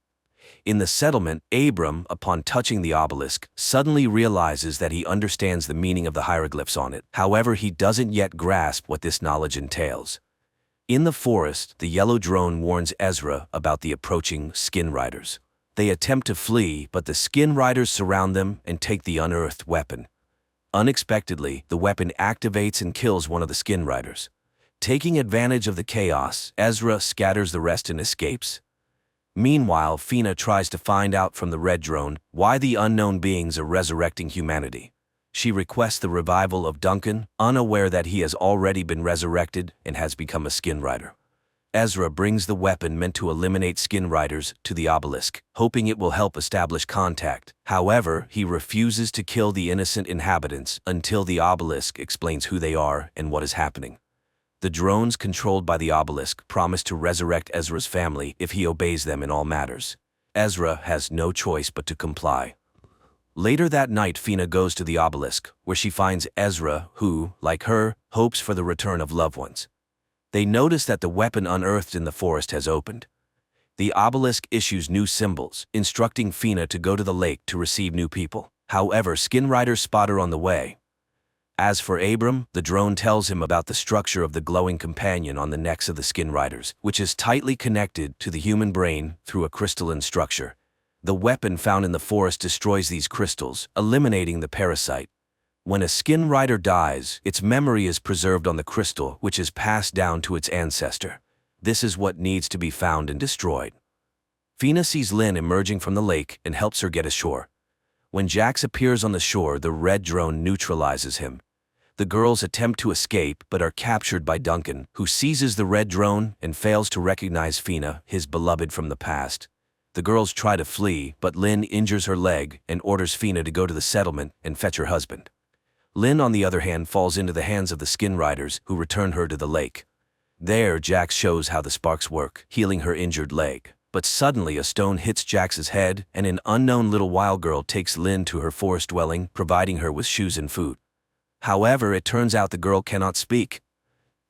In the settlement, Abram, upon touching the obelisk, suddenly realizes that he understands the meaning of the hieroglyphs on it. However, he doesn't yet grasp what this knowledge entails. In the forest, the yellow drone warns Ezra about the approaching skin riders. They attempt to flee, but the skin riders surround them and take the unearthed weapon. Unexpectedly, the weapon activates and kills one of the skin riders. Taking advantage of the chaos, Ezra scatters the rest and escapes. Meanwhile, Fina tries to find out from the red drone why the unknown beings are resurrecting humanity. She requests the revival of Duncan, unaware that he has already been resurrected and has become a skin rider. Ezra brings the weapon meant to eliminate skin riders to the obelisk, hoping it will help establish contact. However, he refuses to kill the innocent inhabitants until the obelisk explains who they are and what is happening. The drones controlled by the obelisk promise to resurrect Ezra's family if he obeys them in all matters. Ezra has no choice but to comply. Later that night, Fina goes to the obelisk, where she finds Ezra, who, like her, hopes for the return of loved ones. They notice that the weapon unearthed in the forest has opened. The obelisk issues new symbols, instructing Fina to go to the lake to receive new people. However, skin riders spot her on the way. As for Abram, the drone tells him about the structure of the glowing companion on the necks of the skin riders, which is tightly connected to the human brain through a crystalline structure. The weapon found in the forest destroys these crystals, eliminating the parasite. When a skin rider dies, its memory is preserved on the crystal, which is passed down to its ancestor. This is what needs to be found and destroyed. Fina sees Lynn emerging from the lake and helps her get ashore. When Jax appears on the shore, the red drone neutralizes him. The girls attempt to escape but are captured by Duncan, who seizes the red drone and fails to recognize Fina, his beloved from the past. The girls try to flee, but Lynn injures her leg and orders Fina to go to the settlement and fetch her husband. Lynn, on the other hand, falls into the hands of the skin riders, who return her to the lake. There, Jax shows how the sparks work, healing her injured leg. But suddenly a stone hits Jax's head, and an unknown little wild girl takes Lynn to her forest dwelling, providing her with shoes and food. However, it turns out the girl cannot speak.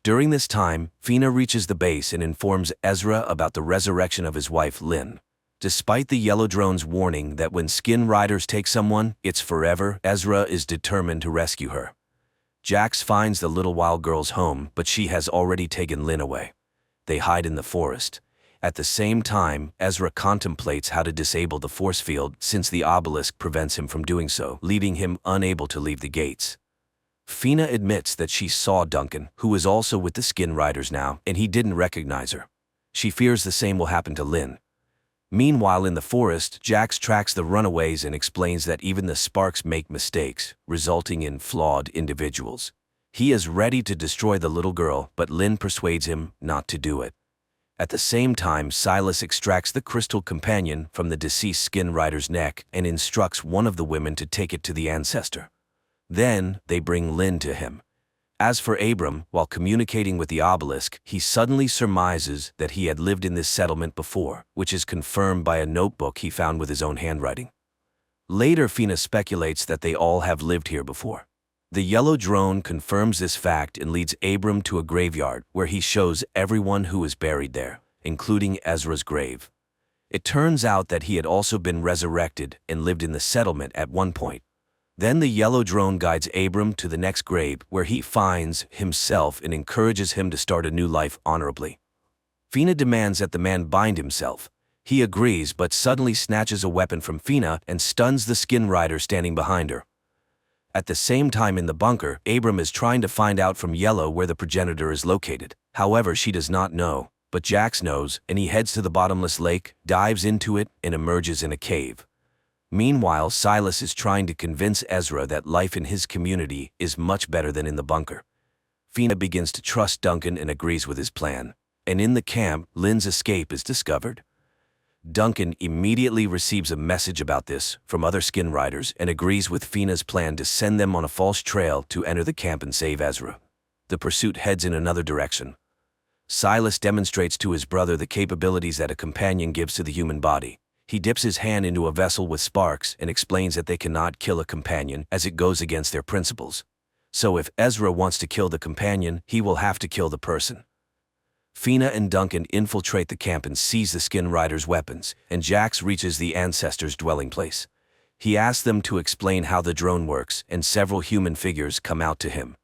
During this time, Fina reaches the base and informs Ezra about the resurrection of his wife, Lynn. Despite the yellow drone's warning that when skin riders take someone, it's forever, Ezra is determined to rescue her. Jax finds the little wild girl's home, but she has already taken Lynn away. They hide in the forest. At the same time, Ezra contemplates how to disable the force field since the obelisk prevents him from doing so, leaving him unable to leave the gates. Fina admits that she saw Duncan, who is also with the skin riders now, and he didn't recognize her. She fears the same will happen to Lynn. Meanwhile, in the forest, Jax tracks the runaways and explains that even the sparks make mistakes, resulting in flawed individuals. He is ready to destroy the little girl, but Lynn persuades him not to do it. At the same time, Silas extracts the crystal companion from the deceased skin rider's neck and instructs one of the women to take it to the ancestor. Then, they bring Lynn to him. As for Abram, while communicating with the obelisk, he suddenly surmises that he had lived in this settlement before, which is confirmed by a notebook he found with his own handwriting. Later, Fina speculates that they all have lived here before. The yellow drone confirms this fact and leads Abram to a graveyard where he shows everyone who is buried there, including Ezra's grave. It turns out that he had also been resurrected and lived in the settlement at one point. Then the yellow drone guides Abram to the next grave, where he finds himself and encourages him to start a new life honorably. Fina demands that the man bind himself. He agrees, but suddenly snatches a weapon from Fina and stuns the skin rider standing behind her. At the same time in the bunker, Abram is trying to find out from Yellow where the progenitor is located. However, she does not know, but Jax knows, and he heads to the bottomless lake, dives into it, and emerges in a cave. Meanwhile, Silas is trying to convince Ezra that life in his community is much better than in the bunker. Fina begins to trust Duncan and agrees with his plan. And in the camp, Lynn's escape is discovered. Duncan immediately receives a message about this from other skin riders and agrees with Fina's plan to send them on a false trail to enter the camp and save Ezra. The pursuit heads in another direction. Silas demonstrates to his brother the capabilities that a companion gives to the human body. He dips his hand into a vessel with sparks and explains that they cannot kill a companion as it goes against their principles. So if Ezra wants to kill the companion, he will have to kill the person. Fina and Duncan infiltrate the camp and seize the skin riders' weapons, and Jax reaches the ancestors' dwelling place. He asks them to explain how the drone works, and several human figures come out to him.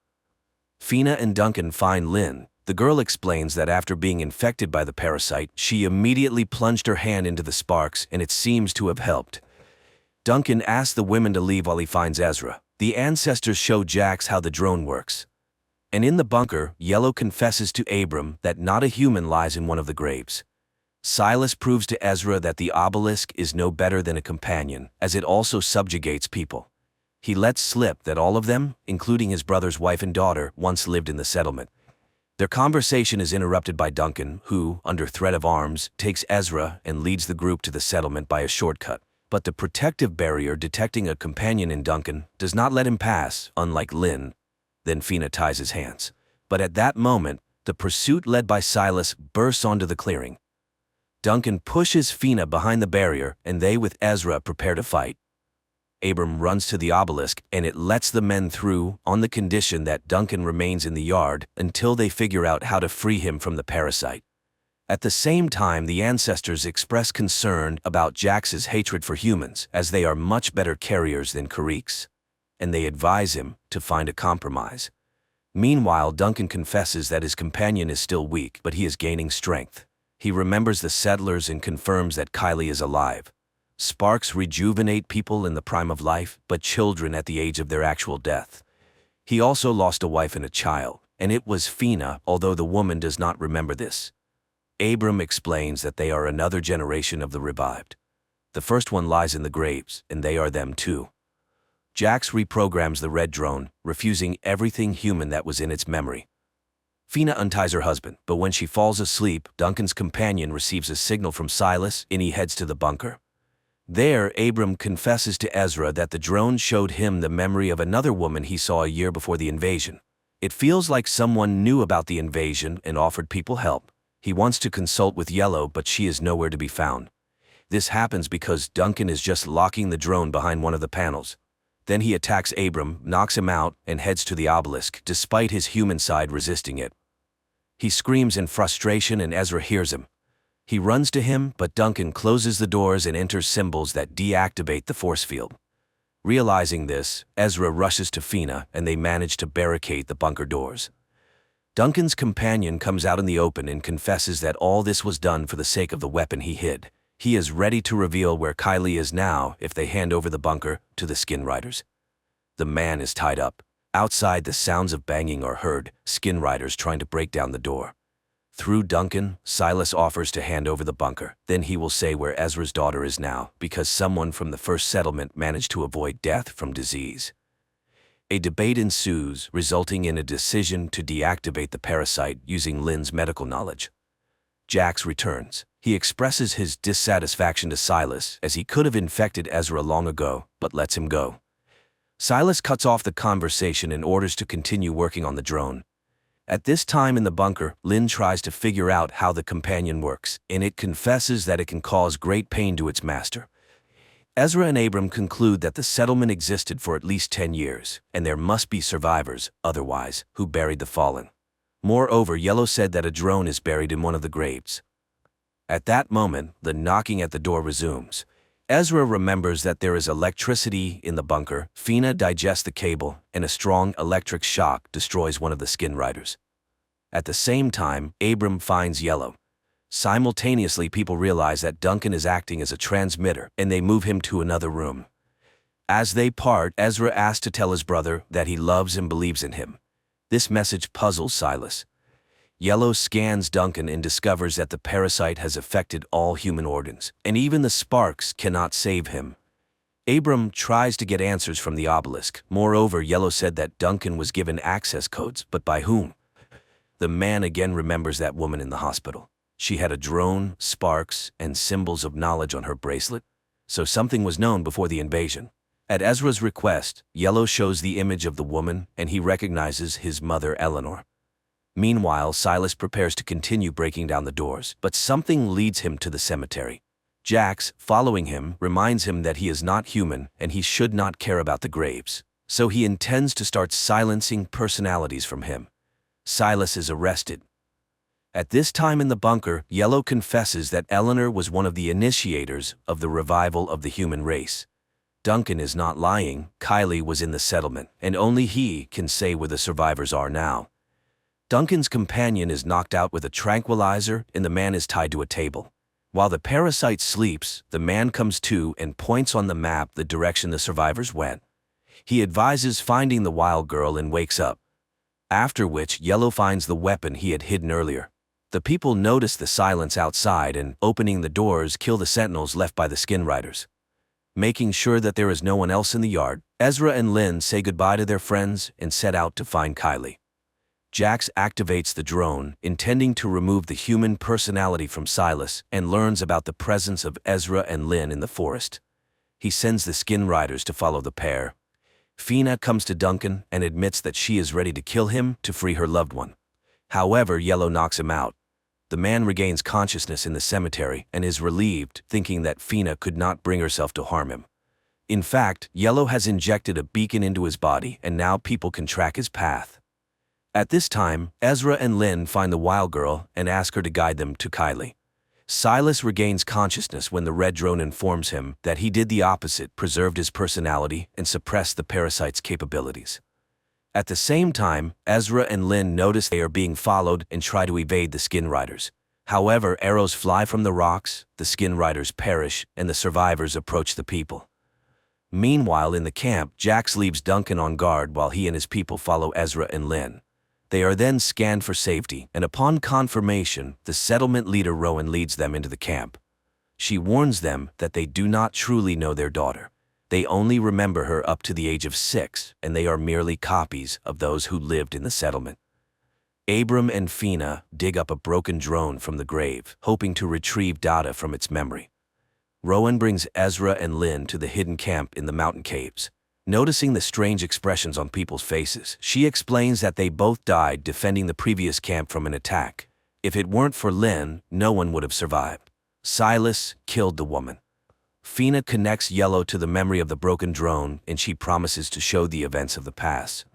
Fina and Duncan find Lynn. The girl explains that after being infected by the parasite, she immediately plunged her hand into the sparks, and it seems to have helped. Duncan asks the women to leave while he finds Ezra. The ancestors show Jax how the drone works. And in the bunker, Yellow confesses to Abram that not a human lies in one of the graves. Silas proves to Ezra that the obelisk is no better than a companion, as it also subjugates people. He lets slip that all of them, including his brother's wife and daughter, once lived in the settlement. Their conversation is interrupted by Duncan, who, under threat of arms, takes Ezra and leads the group to the settlement by a shortcut. But the protective barrier detecting a companion in Duncan does not let him pass, unlike Lynn. Then Fina ties his hands. But at that moment, the pursuit led by Silas bursts onto the clearing. Duncan pushes Fina behind the barrier, and they with Ezra prepare to fight. Abram runs to the obelisk, and it lets the men through on the condition that Duncan remains in the yard until they figure out how to free him from the parasite. At the same time, the ancestors express concern about Jax's hatred for humans, as they are much better carriers than Kariks, and they advise him to find a compromise. Meanwhile, Duncan confesses that his companion is still weak, but he is gaining strength. He remembers the settlers and confirms that Kylie is alive. Sparks rejuvenate people in the prime of life, but children at the age of their actual death. He also lost a wife and a child, and it was Fina, although the woman does not remember this. Abram explains that they are another generation of the revived. The first one lies in the graves, and they are them too. Jax reprograms the red drone, refusing everything human that was in its memory. Fina unties her husband, but when she falls asleep, Duncan's companion receives a signal from Silas, and he heads to the bunker. There, Abram confesses to Ezra that the drone showed him the memory of another woman he saw a year before the invasion. It feels like someone knew about the invasion and offered people help. He wants to consult with Yellow, but she is nowhere to be found. This happens because Duncan is just locking the drone behind one of the panels. Then he attacks Abram, knocks him out, and heads to the obelisk, despite his human side resisting it. He screams in frustration, and Ezra hears him. He runs to him, but Duncan closes the doors and enters symbols that deactivate the force field. Realizing this, Ezra rushes to Fina, and they manage to barricade the bunker doors. Duncan's companion comes out in the open and confesses that all this was done for the sake of the weapon he hid. He is ready to reveal where Kylie is now if they hand over the bunker to the skin riders. The man is tied up. Outside, the sounds of banging are heard, skin riders trying to break down the door. Through Duncan, Silas offers to hand over the bunker. Then he will say where Ezra's daughter is now, because someone from the first settlement managed to avoid death from disease. A debate ensues, resulting in a decision to deactivate the parasite using Lynn's medical knowledge. Jax returns. He expresses his dissatisfaction to Silas, as he could have infected Ezra long ago, but lets him go. Silas cuts off the conversation and orders to continue working on the drone. At this time in the bunker, Lynn tries to figure out how the companion works, and it confesses that it can cause great pain to its master. Ezra and Abram conclude that the settlement existed for at least 10 years, and there must be survivors, otherwise, who buried the fallen. Moreover, Yellow said that a drone is buried in one of the graves. At that moment, the knocking at the door resumes. Ezra remembers that there is electricity in the bunker. Fina digests the cable, and a strong electric shock destroys one of the skin riders. At the same time, Abram finds Yellow. Simultaneously, people realize that Duncan is acting as a transmitter, and they move him to another room. As they part, Ezra asks to tell his brother that he loves and believes in him. This message puzzles Silas. Yellow scans Duncan and discovers that the parasite has affected all human organs, and even the sparks cannot save him. Abram tries to get answers from the obelisk. Moreover, Yellow said that Duncan was given access codes, but by whom? The man again remembers that woman in the hospital. She had a drone, sparks, and symbols of knowledge on her bracelet, so something was known before the invasion. At Ezra's request, Yellow shows the image of the woman, and he recognizes his mother, Eleanor. Meanwhile, Silas prepares to continue breaking down the doors, but something leads him to the cemetery. Jax, following him, reminds him that he is not human and he should not care about the graves, so he intends to start silencing personalities from him. Silas is arrested. At this time in the bunker, Yellow confesses that Eleanor was one of the initiators of the revival of the human race. Duncan is not lying. Kylie was in the settlement, and only he can say where the survivors are now. Duncan's companion is knocked out with a tranquilizer, and the man is tied to a table. While the parasite sleeps, the man comes to and points on the map the direction the survivors went. He advises finding the wild girl and wakes up. After which, Yellow finds the weapon he had hidden earlier. The people notice the silence outside and, opening the doors, kill the sentinels left by the skin riders. Making sure that there is no one else in the yard, Ezra and Lynn say goodbye to their friends and set out to find Kylie. Jax activates the drone, intending to remove the human personality from Silas, and learns about the presence of Ezra and Lynn in the forest. He sends the skin riders to follow the pair. Fina comes to Duncan and admits that she is ready to kill him to free her loved one. However, Yellow knocks him out. The man regains consciousness in the cemetery and is relieved, thinking that Fina could not bring herself to harm him. In fact, Yellow has injected a beacon into his body, and now people can track his path. At this time, Ezra and Lynn find the wild girl and ask her to guide them to Kylie. Silas regains consciousness when the red drone informs him that he did the opposite, preserved his personality, and suppressed the parasite's capabilities. At the same time, Ezra and Lynn notice they are being followed and try to evade the skin riders. However, arrows fly from the rocks, the skin riders perish, and the survivors approach the people. Meanwhile, in the camp, Jax leaves Duncan on guard while he and his people follow Ezra and Lynn. They are then scanned for safety, and upon confirmation, the settlement leader Rowan leads them into the camp. She warns them that they do not truly know their daughter. They only remember her up to the age of 6, and they are merely copies of those who lived in the settlement. Abram and Fina dig up a broken drone from the grave, hoping to retrieve data from its memory. Rowan brings Ezra and Lynn to the hidden camp in the mountain caves. Noticing the strange expressions on people's faces, she explains that they both died defending the previous camp from an attack. If it weren't for Lynn, no one would have survived. Silas killed the woman. Fina connects Yellow to the memory of the broken drone, and she promises to show the events of the past.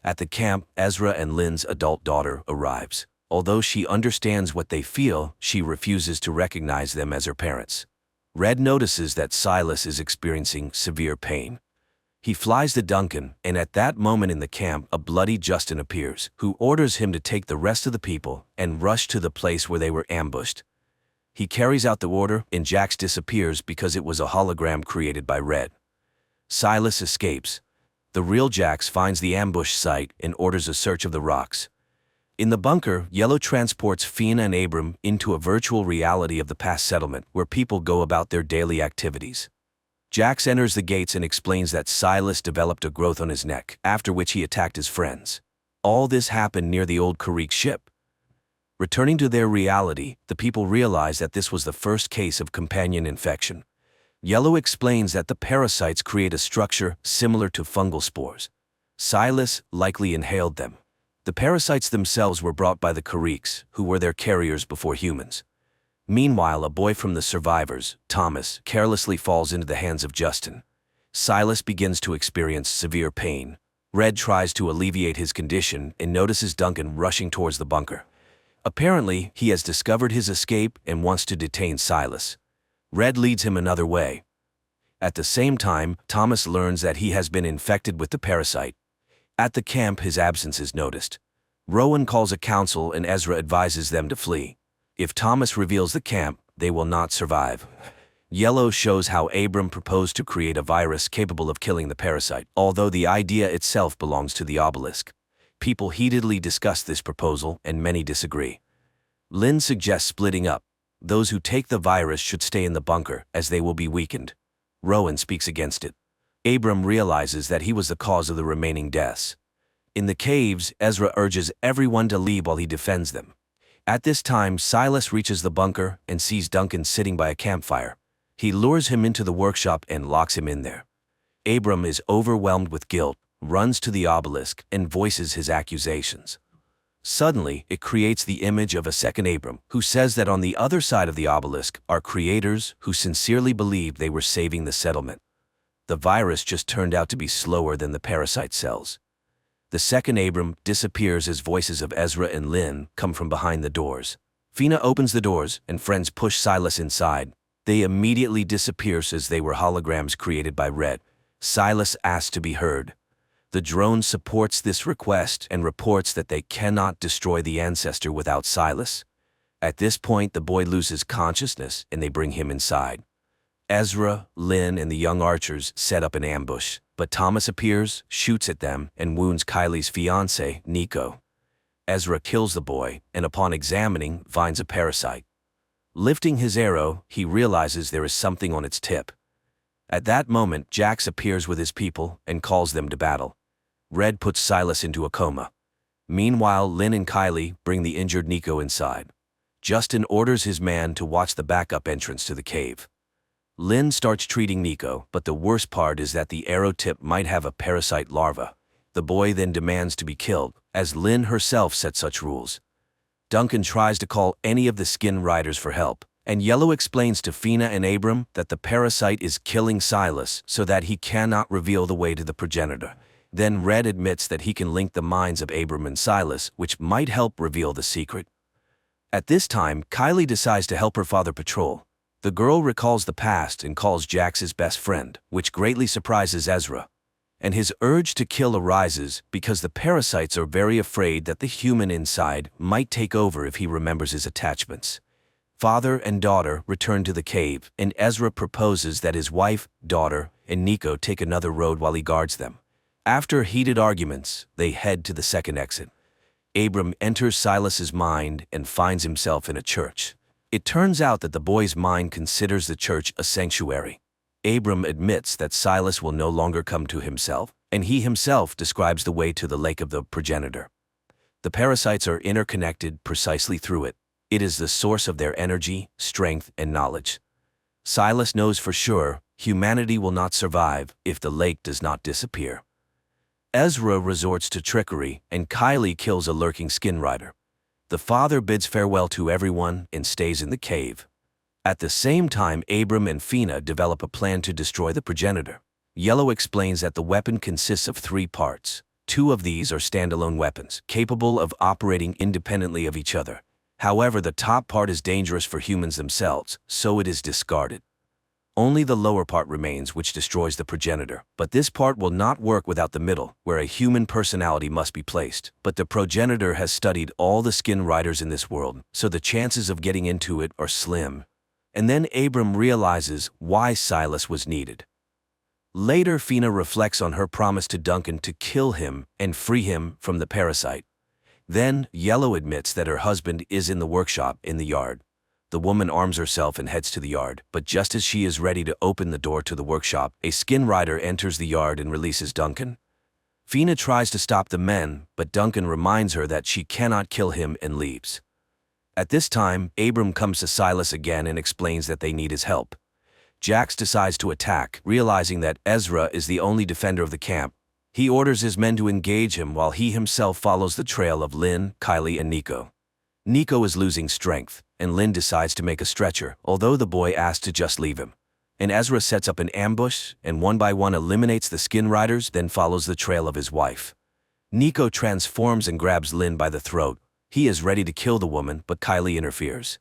At the camp, Ezra and Lynn's adult daughter arrives. Although she understands what they feel, she refuses to recognize them as her parents. Red notices that Silas is experiencing severe pain. He flies to Duncan, and at that moment in the camp, a bloody Justin appears, who orders him to take the rest of the people and rush to the place where they were ambushed. He carries out the order, and Jax disappears because it was a hologram created by Red. Silas escapes. The real Jax finds the ambush site and orders a search of the rocks. In the bunker, Yellow transports Fina and Abram into a virtual reality of the past settlement, where people go about their daily activities. Jax enters the gates and explains that Silas developed a growth on his neck, after which he attacked his friends. All this happened near the old Karrick ship. Returning to their reality, the people realize that this was the first case of companion infection. Yellow explains that the parasites create a structure similar to fungal spores. Silas likely inhaled them. The parasites themselves were brought by the Karricks, who were their carriers before humans. Meanwhile, a boy from the survivors, Thomas, carelessly falls into the hands of Justin. Silas begins to experience severe pain. Red tries to alleviate his condition and notices Duncan rushing towards the bunker. Apparently, he has discovered his escape and wants to detain Silas. Red leads him another way. At the same time, Thomas learns that he has been infected with the parasite. At the camp, his absence is noticed. Rowan calls a council and Ezra advises them to flee. If Thomas reveals the camp, they will not survive. Yellow shows how Abram proposed to create a virus capable of killing the parasite, although the idea itself belongs to the obelisk. People heatedly discuss this proposal, and many disagree. Lynn suggests splitting up. Those who take the virus should stay in the bunker, as they will be weakened. Rowan speaks against it. Abram realizes that he was the cause of the remaining deaths. In the caves, Ezra urges everyone to leave while he defends them. At this time, Silas reaches the bunker and sees Duncan sitting by a campfire. He lures him into the workshop and locks him in there. Abram is overwhelmed with guilt, runs to the obelisk, and voices his accusations. Suddenly, it creates the image of a second Abram, who says that on the other side of the obelisk are creators who sincerely believed they were saving the settlement. The virus just turned out to be slower than the parasite cells. The second Abram disappears as voices of Ezra and Lynn come from behind the doors. Fina opens the doors, and friends push Silas inside. They immediately disappear as they were holograms created by Red. Silas asks to be heard. The drone supports this request and reports that they cannot destroy the ancestor without Silas. At this point, the boy loses consciousness and they bring him inside. Ezra, Lynn, and the young archers set up an ambush, but Thomas appears, shoots at them, and wounds Kylie's fiancé, Nico. Ezra kills the boy, and upon examining, finds a parasite. Lifting his arrow, he realizes there is something on its tip. At that moment, Jax appears with his people and calls them to battle. Red puts Silas into a coma. Meanwhile, Lynn and Kylie bring the injured Nico inside. Justin orders his man to watch the backup entrance to the cave. Lynn starts treating Nico, but the worst part is that the arrow tip might have a parasite larva. The boy then demands to be killed, as Lynn herself set such rules. Duncan tries to call any of the skin riders for help, and Yellow explains to Fina and Abram that the parasite is killing Silas so that he cannot reveal the way to the progenitor. Then Red admits that he can link the minds of Abram and Silas, which might help reveal the secret. At this time, Kylie decides to help her father patrol. The girl recalls the past and calls Jax his best friend, which greatly surprises Ezra. And his urge to kill arises because the parasites are very afraid that the human inside might take over if he remembers his attachments. Father and daughter return to the cave, and Ezra proposes that his wife, daughter, and Nico take another road while he guards them. After heated arguments, they head to the second exit. Abram enters Silas's mind and finds himself in a church. It turns out that the boy's mind considers the church a sanctuary. Abram admits that Silas will no longer come to himself, and he himself describes the way to the lake of the progenitor. The parasites are interconnected precisely through it. It is the source of their energy, strength, and knowledge. Silas knows for sure humanity will not survive if the lake does not disappear. Ezra resorts to trickery, and Kylie kills a lurking skin rider. The father bids farewell to everyone and stays in the cave. At the same time, Abram and Fina develop a plan to destroy the progenitor. Yellow explains that the weapon consists of 3 parts. 2 of these are standalone weapons, capable of operating independently of each other. However, the top part is dangerous for humans themselves, so it is discarded. Only the lower part remains, which destroys the progenitor. But this part will not work without the middle, where a human personality must be placed. But the progenitor has studied all the skin riders in this world, so the chances of getting into it are slim. And then Abram realizes why Silas was needed. Later, Fina reflects on her promise to Duncan to kill him and free him from the parasite. Then, Yellow admits that her husband is in the workshop in the yard. The woman arms herself and heads to the yard, but just as she is ready to open the door to the workshop, a skin rider enters the yard and releases Duncan. Fina tries to stop the men, but Duncan reminds her that she cannot kill him and leaves. At this time, Abram comes to Silas again and explains that they need his help. Jax decides to attack, realizing that Ezra is the only defender of the camp. He orders his men to engage him while he himself follows the trail of Lynn, Kylie, and Nico. Nico is losing strength, and Lynn decides to make a stretcher, although the boy asks to just leave him. And Ezra sets up an ambush, and one by one eliminates the skin riders, then follows the trail of his wife. Nico transforms and grabs Lynn by the throat. He is ready to kill the woman, but Kylie interferes.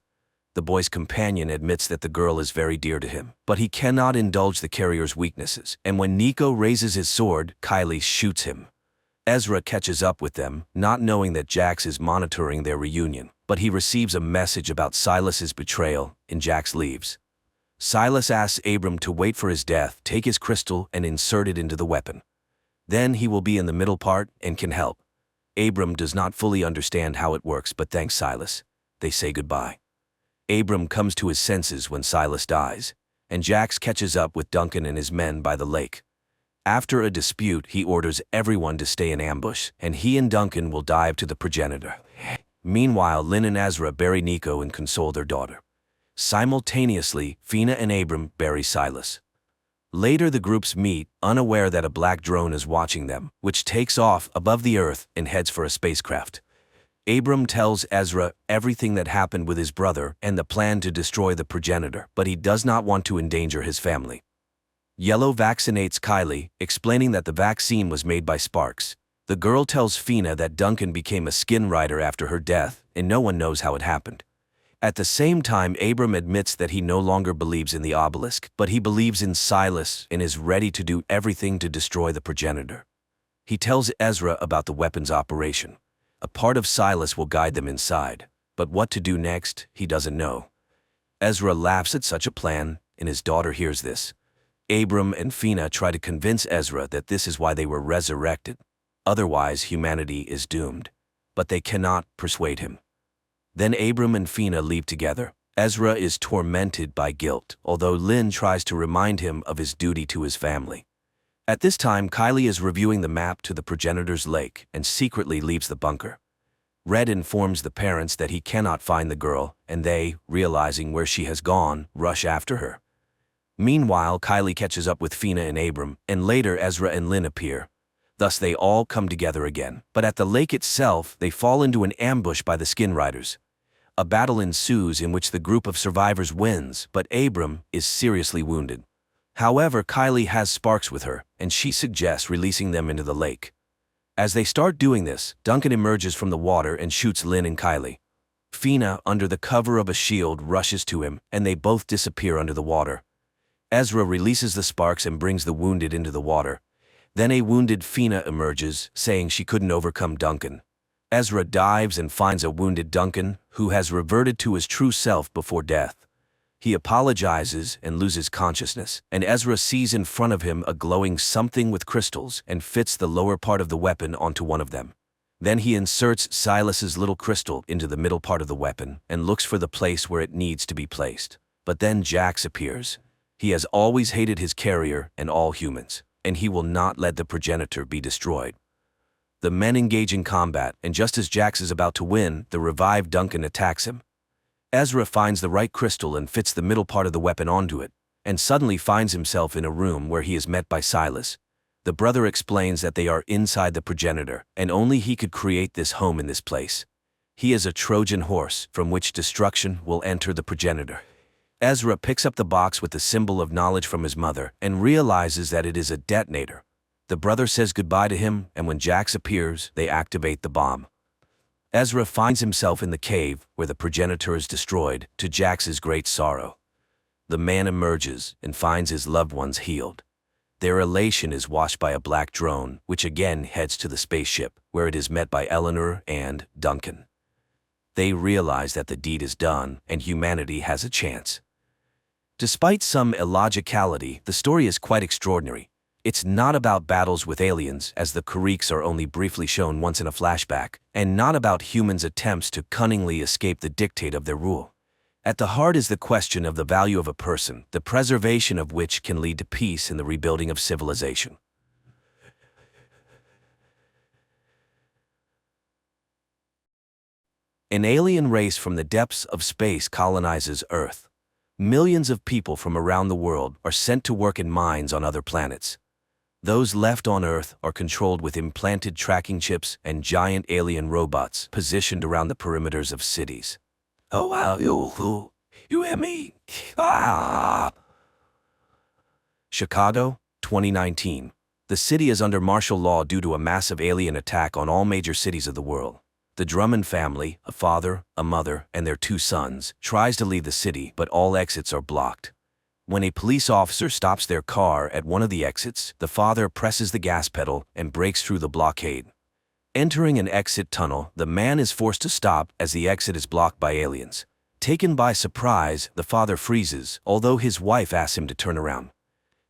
The boy's companion admits that the girl is very dear to him, but he cannot indulge the carrier's weaknesses, and when Nico raises his sword, Kylie shoots him. Ezra catches up with them, not knowing that Jax is monitoring their reunion, but he receives a message about Silas's betrayal, and Jax leaves. Silas asks Abram to wait for his death, take his crystal, and insert it into the weapon. Then he will be in the middle part and can help. Abram does not fully understand how it works, but thanks Silas. They say goodbye. Abram comes to his senses when Silas dies, and Jax catches up with Duncan and his men by the lake. After a dispute, he orders everyone to stay in ambush, and he and Duncan will dive to the progenitor. Meanwhile, Lynn and Ezra bury Nico and console their daughter. Simultaneously, Fina and Abram bury Silas. Later the groups meet, unaware that a black drone is watching them, which takes off above the earth and heads for a spacecraft. Abram tells Ezra everything that happened with his brother and the plan to destroy the progenitor, but he does not want to endanger his family. Yellow vaccinates Kylie, explaining that the vaccine was made by Sparks. The girl tells Fina that Duncan became a skin rider after her death, and no one knows how it happened. At the same time, Abram admits that he no longer believes in the obelisk, but he believes in Silas and is ready to do everything to destroy the progenitor. He tells Ezra about the weapons operation. A part of Silas will guide them inside, but what to do next, he doesn't know. Ezra laughs at such a plan, and his daughter hears this. Abram and Fina try to convince Ezra that this is why they were resurrected. Otherwise, humanity is doomed. But they cannot persuade him. Then Abram and Fina leave together. Ezra is tormented by guilt, although Lynn tries to remind him of his duty to his family. At this time, Kylie is reviewing the map to the progenitor's lake and secretly leaves the bunker. Red informs the parents that he cannot find the girl, and they, realizing where she has gone, rush after her. Meanwhile, Kylie catches up with Fina and Abram, and later Ezra and Lynn appear. Thus they all come together again, but at the lake itself, they fall into an ambush by the Skin Riders. A battle ensues in which the group of survivors wins, but Abram is seriously wounded. However, Kylie has Sparks with her, and she suggests releasing them into the lake. As they start doing this, Duncan emerges from the water and shoots Lynn and Kylie. Fina, under the cover of a shield, rushes to him, and they both disappear under the water. Ezra releases the Sparks and brings the wounded into the water. Then a wounded Fina emerges, saying she couldn't overcome Duncan. Ezra dives and finds a wounded Duncan, who has reverted to his true self before death. He apologizes and loses consciousness, and Ezra sees in front of him a glowing something with crystals and fits the lower part of the weapon onto one of them. Then he inserts Silas's little crystal into the middle part of the weapon and looks for the place where it needs to be placed. But then Jax appears. He has always hated his carrier and all humans, and he will not let the progenitor be destroyed. The men engage in combat, and just as Jax is about to win, the revived Duncan attacks him. Ezra finds the right crystal and fits the middle part of the weapon onto it, and suddenly finds himself in a room where he is met by Silas. The brother explains that they are inside the progenitor, and only he could create this home in this place. He is a Trojan horse from which destruction will enter the progenitor. Ezra picks up the box with the symbol of knowledge from his mother and realizes that it is a detonator. The brother says goodbye to him, and when Jax appears, they activate the bomb. Ezra finds himself in the cave where the progenitor is destroyed, to Jax's great sorrow. The man emerges and finds his loved ones healed. Their elation is washed by a black drone, which again heads to the spaceship, where it is met by Eleanor and Duncan. They realize that the deed is done and humanity has a chance. Despite some illogicality, the story is quite extraordinary. It's not about battles with aliens, as the Kariks are only briefly shown once in a flashback, and not about humans' attempts to cunningly escape the dictate of their rule. At the heart is the question of the value of a person, the preservation of which can lead to peace and the rebuilding of civilization. An alien race from the depths of space colonizes Earth. Millions of people from around the world are sent to work in mines on other planets. Those left on Earth are controlled with implanted tracking chips and giant alien robots positioned around the perimeters of cities. Oh wow, you hear me? Ah! Chicago, 2019. The city is under martial law due to a massive alien attack on all major cities of the world. The Drummond family, a father, a mother, and their 2 sons, tries to leave the city, but all exits are blocked. When a police officer stops their car at one of the exits, the father presses the gas pedal and breaks through the blockade. Entering an exit tunnel, the man is forced to stop as the exit is blocked by aliens. Taken by surprise, the father freezes, although his wife asks him to turn around.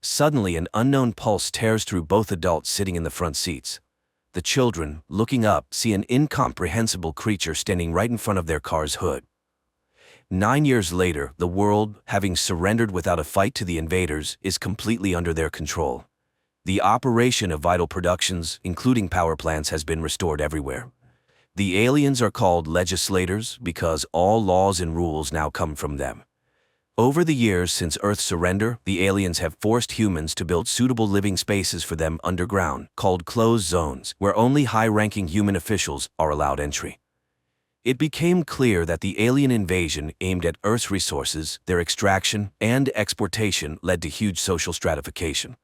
Suddenly, an unknown pulse tears through both adults sitting in the front seats. The children, looking up, see an incomprehensible creature standing right in front of their car's hood. 9 years later, the world, having surrendered without a fight to the invaders, is completely under their control. The operation of vital productions, including power plants, has been restored everywhere. The aliens are called legislators because all laws and rules now come from them. Over the years since Earth's surrender, the aliens have forced humans to build suitable living spaces for them underground, called closed zones, where only high-ranking human officials are allowed entry. It became clear that the alien invasion aimed at Earth's resources, their extraction, and exportation led to huge social stratification.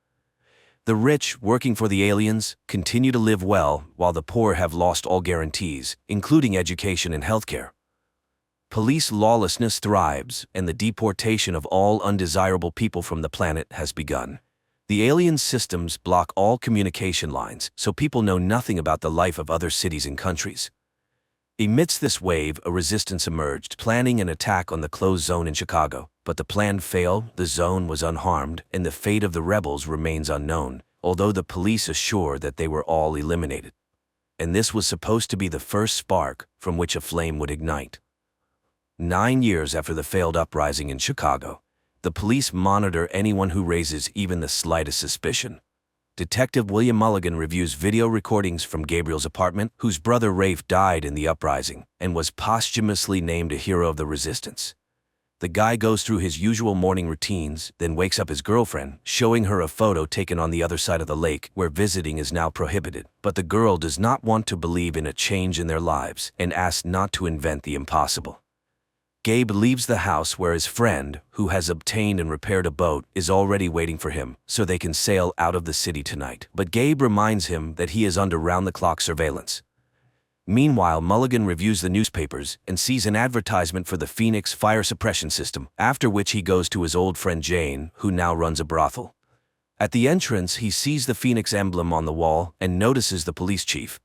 The rich, working for the aliens, continue to live well, while the poor have lost all guarantees, including education and healthcare. Police lawlessness thrives, and the deportation of all undesirable people from the planet has begun. The alien systems block all communication lines, so people know nothing about the life of other cities and countries. Amidst this wave, a resistance emerged, planning an attack on the closed zone in Chicago. But the plan failed, the zone was unharmed, and the fate of the rebels remains unknown, although the police assure that they were all eliminated. And this was supposed to be the first spark from which a flame would ignite. 9 years after the failed uprising in Chicago, the police monitor anyone who raises even the slightest suspicion. Detective William Mulligan reviews video recordings from Gabriel's apartment, whose brother Rafe died in the uprising and was posthumously named a hero of the resistance. The guy goes through his usual morning routines, then wakes up his girlfriend, showing her a photo taken on the other side of the lake, where visiting is now prohibited. But the girl does not want to believe in a change in their lives and asks not to invent the impossible. Gabe leaves the house where his friend, who has obtained and repaired a boat, is already waiting for him, so they can sail out of the city tonight. But Gabe reminds him that he is under round-the-clock surveillance. Meanwhile, Mulligan reviews the newspapers and sees an advertisement for the Phoenix fire suppression system, after which he goes to his old friend Jane, who now runs a brothel. At the entrance, he sees the Phoenix emblem on the wall and notices the police chief.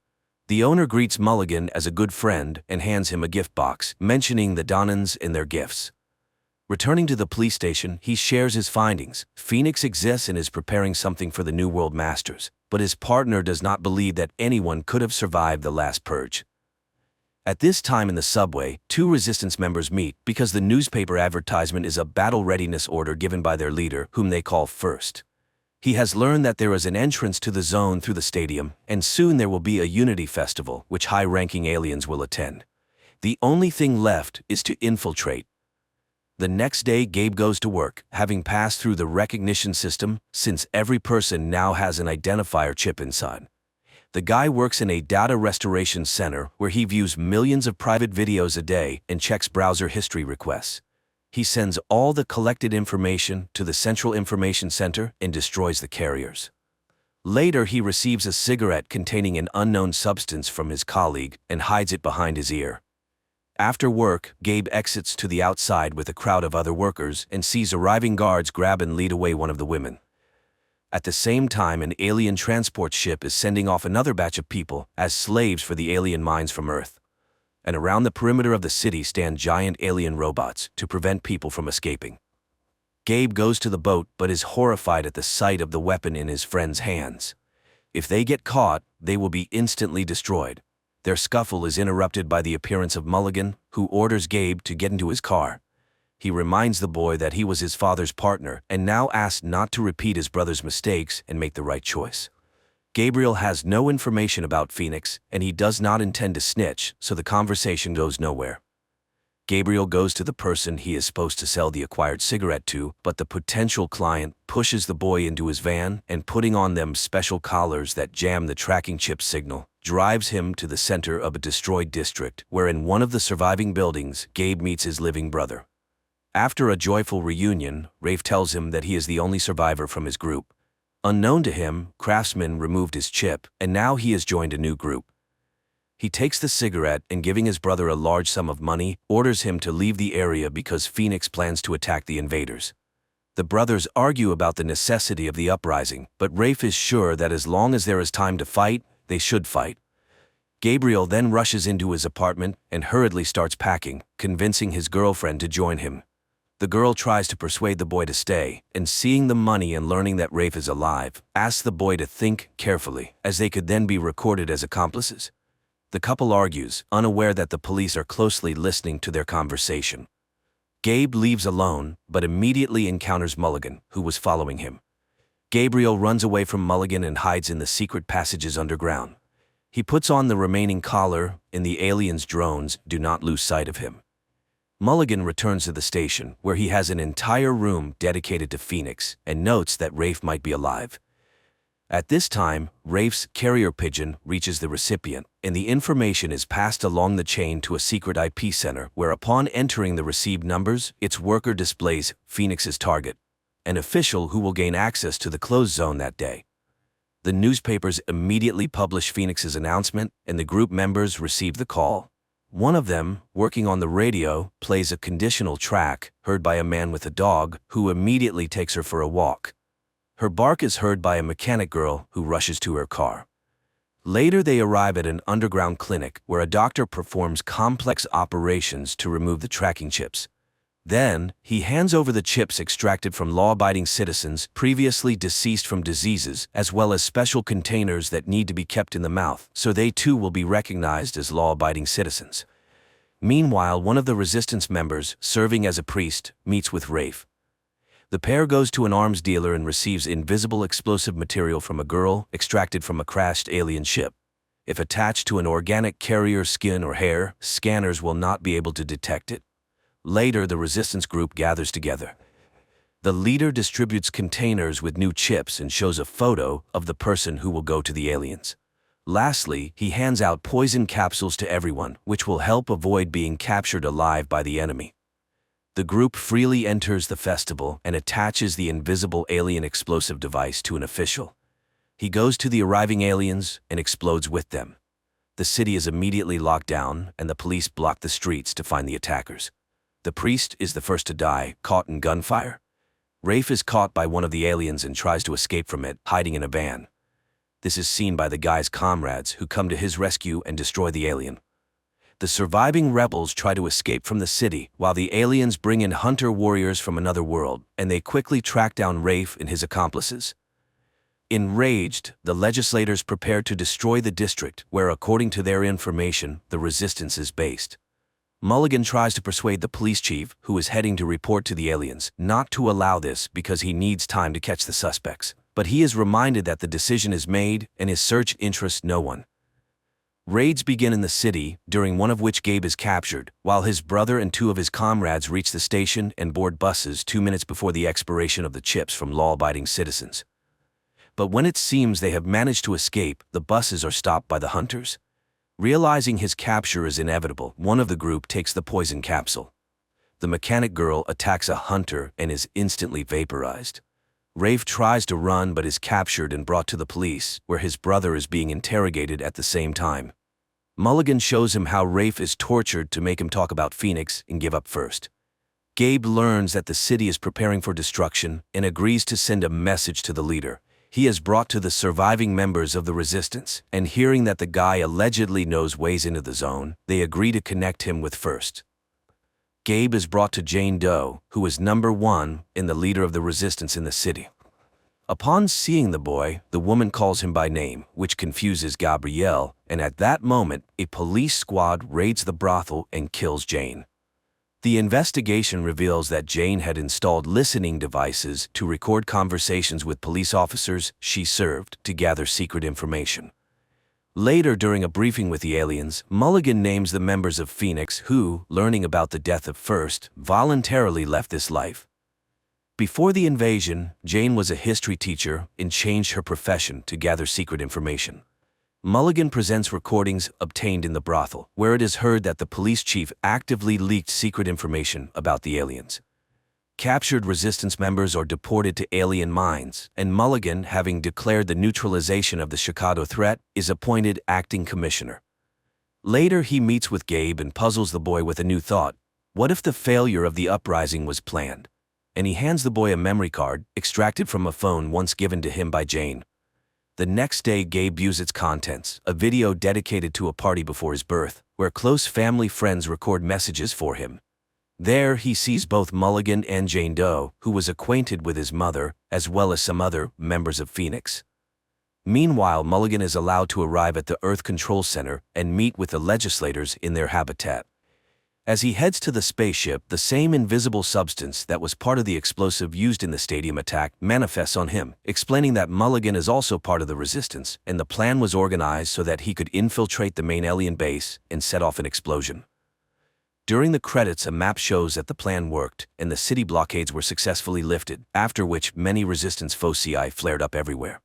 The owner greets Mulligan as a good friend and hands him a gift box, mentioning the Donnans and their gifts. Returning to the police station, he shares his findings. Phoenix exists and is preparing something for the New World Masters, but his partner does not believe that anyone could have survived the last purge. At this time in the subway, 2 resistance members meet because the newspaper advertisement is a battle readiness order given by their leader, whom they call First. He has learned that there is an entrance to the zone through the stadium, and soon there will be a unity festival, which high-ranking aliens will attend. The only thing left is to infiltrate. The next day, Gabe goes to work, having passed through the recognition system, since every person now has an identifier chip inside. The guy works in a data restoration center where he views millions of private videos a day and checks browser history requests. He sends all the collected information to the Central Information Center and destroys the carriers. Later, he receives a cigarette containing an unknown substance from his colleague and hides it behind his ear. After work, Gabe exits to the outside with a crowd of other workers and sees arriving guards grab and lead away one of the women. At the same time, an alien transport ship is sending off another batch of people as slaves for the alien mines from Earth. And around the perimeter of the city stand giant alien robots to prevent people from escaping. Gabe goes to the boat but is horrified at the sight of the weapon in his friend's hands. If they get caught, they will be instantly destroyed. Their scuffle is interrupted by the appearance of Mulligan, who orders Gabe to get into his car. He reminds the boy that he was his father's partner and now asks not to repeat his brother's mistakes and make the right choice. Gabriel has no information about Phoenix, and he does not intend to snitch, so the conversation goes nowhere. Gabriel goes to the person he is supposed to sell the acquired cigarette to, but the potential client pushes the boy into his van and, putting on them special collars that jam the tracking chip signal, drives him to the center of a destroyed district, where in one of the surviving buildings, Gabe meets his living brother. After a joyful reunion, Rafe tells him that he is the only survivor from his group. Unknown to him, Craftsman removed his chip, and now he has joined a new group. He takes the cigarette and, giving his brother a large sum of money, orders him to leave the area because Phoenix plans to attack the invaders. The brothers argue about the necessity of the uprising, but Rafe is sure that as long as there is time to fight, they should fight. Gabriel then rushes into his apartment and hurriedly starts packing, convincing his girlfriend to join him. The girl tries to persuade the boy to stay, and seeing the money and learning that Rafe is alive, asks the boy to think carefully, as they could then be recorded as accomplices. The couple argues, unaware that the police are closely listening to their conversation. Gabe leaves alone, but immediately encounters Mulligan, who was following him. Gabriel runs away from Mulligan and hides in the secret passages underground. He puts on the remaining collar, and the aliens' drones do not lose sight of him. Mulligan returns to the station, where he has an entire room dedicated to Phoenix, and notes that Rafe might be alive. At this time, Rafe's carrier pigeon reaches the recipient, and the information is passed along the chain to a secret IP center, where upon entering the received numbers, its worker displays Phoenix's target, an official who will gain access to the closed zone that day. The newspapers immediately publish Phoenix's announcement, and the group members receive the call. One of them, working on the radio, plays a conditional track heard by a man with a dog, who immediately takes her for a walk. Her bark is heard by a mechanic girl who rushes to her car. Later they arrive at an underground clinic where a doctor performs complex operations to remove the tracking chips. Then, he hands over the chips extracted from law-abiding citizens previously deceased from diseases, as well as special containers that need to be kept in the mouth, so they too will be recognized as law-abiding citizens. Meanwhile, one of the resistance members, serving as a priest, meets with Rafe. The pair goes to an arms dealer and receives invisible explosive material from a girl extracted from a crashed alien ship. If attached to an organic carrier skin or hair, scanners will not be able to detect it. Later, the resistance group gathers together. The leader distributes containers with new chips and shows a photo of the person who will go to the aliens. Lastly, he hands out poison capsules to everyone, which will help avoid being captured alive by the enemy. The group freely enters the festival and attaches the invisible alien explosive device to an official. He goes to the arriving aliens and explodes with them. The city is immediately locked down, and the police block the streets to find the attackers. The priest is the first to die, caught in gunfire. Rafe is caught by one of the aliens and tries to escape from it, hiding in a van. This is seen by the guy's comrades, who come to his rescue and destroy the alien. The surviving rebels try to escape from the city, while the aliens bring in hunter warriors from another world, and they quickly track down Rafe and his accomplices. Enraged, the legislators prepare to destroy the district where, according to their information, the resistance is based. Mulligan tries to persuade the police chief, who is heading to report to the aliens, not to allow this because he needs time to catch the suspects, but he is reminded that the decision is made and his search interests no one. Raids begin in the city, during one of which Gabe is captured, while his brother and two of his comrades reach the station and board buses 2 minutes before the expiration of the chips from law-abiding citizens. But when it seems they have managed to escape, the buses are stopped by the hunters. Realizing his capture is inevitable, one of the group takes the poison capsule. The mechanic girl attacks a hunter and is instantly vaporized. Rafe tries to run but is captured and brought to the police, where his brother is being interrogated at the same time. Mulligan shows him how Rafe is tortured to make him talk about Phoenix and give up first. Gabe learns that the city is preparing for destruction and agrees to send a message to the leader. He is brought to the surviving members of the resistance, and hearing that the guy allegedly knows ways into the zone, they agree to connect him with First. Gabe is brought to Jane Doe, who is number 1 in the leader of the resistance in the city. Upon seeing the boy, the woman calls him by name, which confuses Gabrielle, and at that moment, a police squad raids the brothel and kills Jane. The investigation reveals that Jane had installed listening devices to record conversations with police officers she served to gather secret information. Later, during a briefing with the aliens, Mulligan names the members of Phoenix who, learning about the death of First, voluntarily left this life. Before the invasion, Jane was a history teacher and changed her profession to gather secret information. Mulligan presents recordings obtained in the brothel, where it is heard that the police chief actively leaked secret information about the aliens. Captured resistance members are deported to alien mines, and Mulligan, having declared the neutralization of the Chicago threat, is appointed acting commissioner. Later, he meets with Gabe and puzzles the boy with a new thought. What if the failure of the uprising was planned? And he hands the boy a memory card, extracted from a phone once given to him by Jane. The next day, Gabe views its contents, a video dedicated to a party before his birth, where close family friends record messages for him. There, he sees both Mulligan and Jane Doe, who was acquainted with his mother, as well as some other members of Phoenix. Meanwhile, Mulligan is allowed to arrive at the Earth Control Center and meet with the legislators in their habitat. As he heads to the spaceship, the same invisible substance that was part of the explosive used in the stadium attack manifests on him, explaining that Mulligan is also part of the resistance, and the plan was organized so that he could infiltrate the main alien base and set off an explosion. During the credits, a map shows that the plan worked, and the city blockades were successfully lifted, after which many resistance foci flared up everywhere.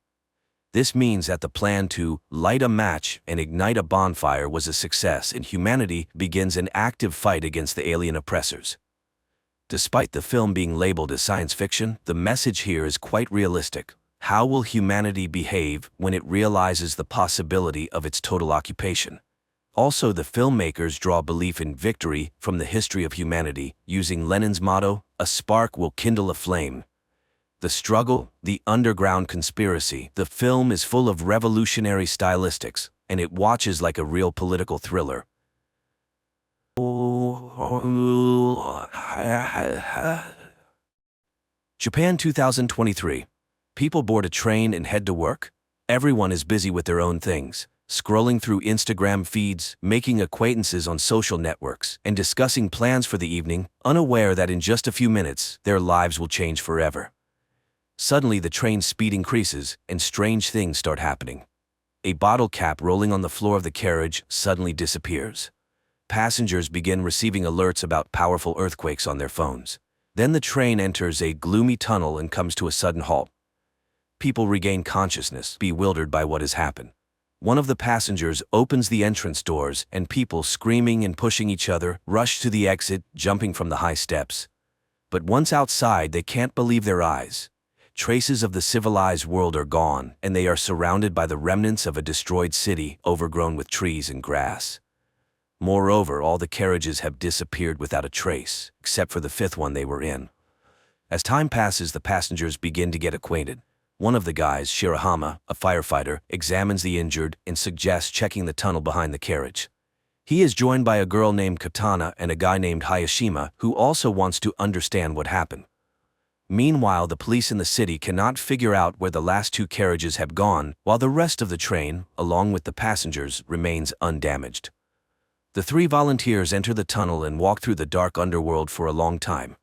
This means that the plan to light a match and ignite a bonfire was a success, and humanity begins an active fight against the alien oppressors. Despite the film being labeled as science fiction, the message here is quite realistic. How will humanity behave when it realizes the possibility of its total occupation? Also, the filmmakers draw belief in victory from the history of humanity, using Lenin's motto, "A spark will kindle a flame." The struggle, the underground conspiracy. The film is full of revolutionary stylistics, and it watches like a real political thriller. Japan 2023. People board a train and head to work. Everyone is busy with their own things, scrolling through Instagram feeds, making acquaintances on social networks, and discussing plans for the evening, unaware that in just a few minutes, their lives will change forever. Suddenly, the train's speed increases, and strange things start happening. A bottle cap rolling on the floor of the carriage suddenly disappears. Passengers begin receiving alerts about powerful earthquakes on their phones. Then the train enters a gloomy tunnel and comes to a sudden halt. People regain consciousness, bewildered by what has happened. One of the passengers opens the entrance doors, and people, screaming and pushing each other, rush to the exit, jumping from the high steps. But once outside, they can't believe their eyes. Traces of the civilized world are gone, and they are surrounded by the remnants of a destroyed city, overgrown with trees and grass. Moreover, all the carriages have disappeared without a trace, except for the fifth one they were in. As time passes, the passengers begin to get acquainted. One of the guys, Shirahama, a firefighter, examines the injured and suggests checking the tunnel behind the carriage. He is joined by a girl named Katana and a guy named Hayashima, who also wants to understand what happened. Meanwhile, the police in the city cannot figure out where the last two carriages have gone, while the rest of the train, along with the passengers, remains undamaged. The three volunteers enter the tunnel and walk through the dark underworld for a long time.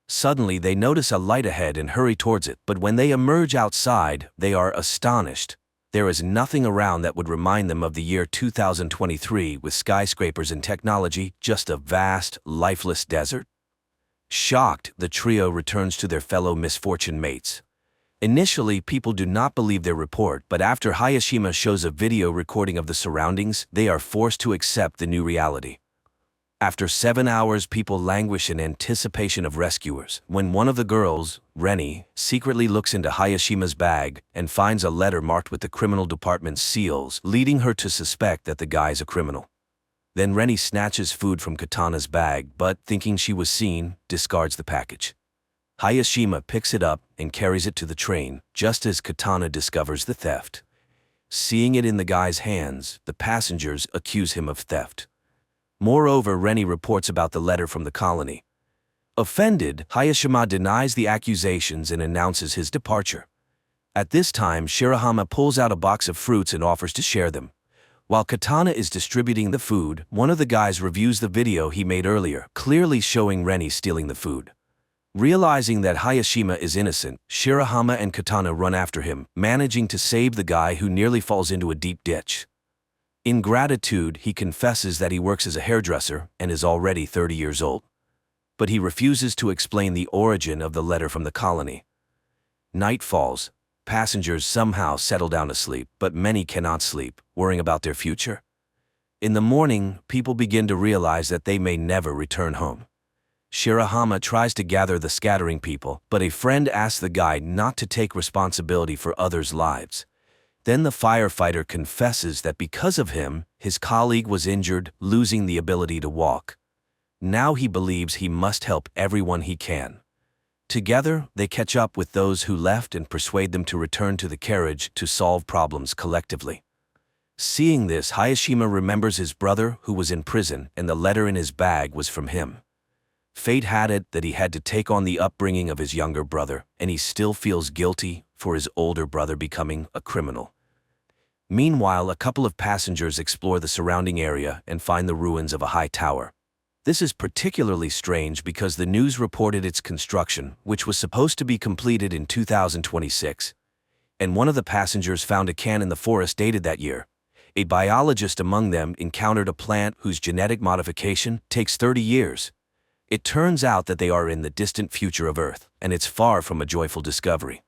Suddenly, they notice a light ahead and hurry towards it, but when they emerge outside, they are astonished. There is nothing around that would remind them of the year 2023 with skyscrapers and technology, just a vast, lifeless desert. Shocked, the trio returns to their fellow misfortune mates. Initially, people do not believe their report, but after Hayashima shows a video recording of the surroundings, they are forced to accept the new reality. After 7 hours, people languish in anticipation of rescuers, when one of the girls, Reni, secretly looks into Hayashima's bag and finds a letter marked with the criminal department's seals, leading her to suspect that the guy's a criminal. Then Reni snatches food from Katana's bag, but, thinking she was seen, discards the package. Hayashima picks it up and carries it to the train, just as Katana discovers the theft. Seeing it in the guy's hands, the passengers accuse him of theft. Moreover, Reni reports about the letter from the colony. Offended, Hayashima denies the accusations and announces his departure. At this time, Shirahama pulls out a box of fruits and offers to share them. While Katana is distributing the food, one of the guys reviews the video he made earlier, clearly showing Reni stealing the food. Realizing that Hayashima is innocent, Shirahama and Katana run after him, managing to save the guy who nearly falls into a deep ditch. In gratitude, he confesses that he works as a hairdresser and is already 30 years old. But he refuses to explain the origin of the letter from the colony. Night falls. Passengers somehow settle down to sleep, but many cannot sleep, worrying about their future. In the morning, people begin to realize that they may never return home. Shirahama tries to gather the scattering people, but a friend asks the guide not to take responsibility for others' lives. Then the firefighter confesses that because of him, His colleague was injured, losing the ability to walk. Now he believes he must help everyone he can. Together, they catch up with those who left and persuade them to return to the carriage to solve problems collectively. Seeing this, Hayashima remembers his brother who was in prison, and the letter in his bag was from him. Fate had it that he had to take on the upbringing of his younger brother, and he still feels guilty for his older brother becoming a criminal. Meanwhile, a couple of passengers explore the surrounding area and find the ruins of a high tower. This is particularly strange because the news reported its construction, which was supposed to be completed in 2026. And one of the passengers found a can in the forest dated that year. A biologist among them encountered a plant whose genetic modification takes 30 years. It turns out that they are in the distant future of Earth, and it's far from a joyful discovery.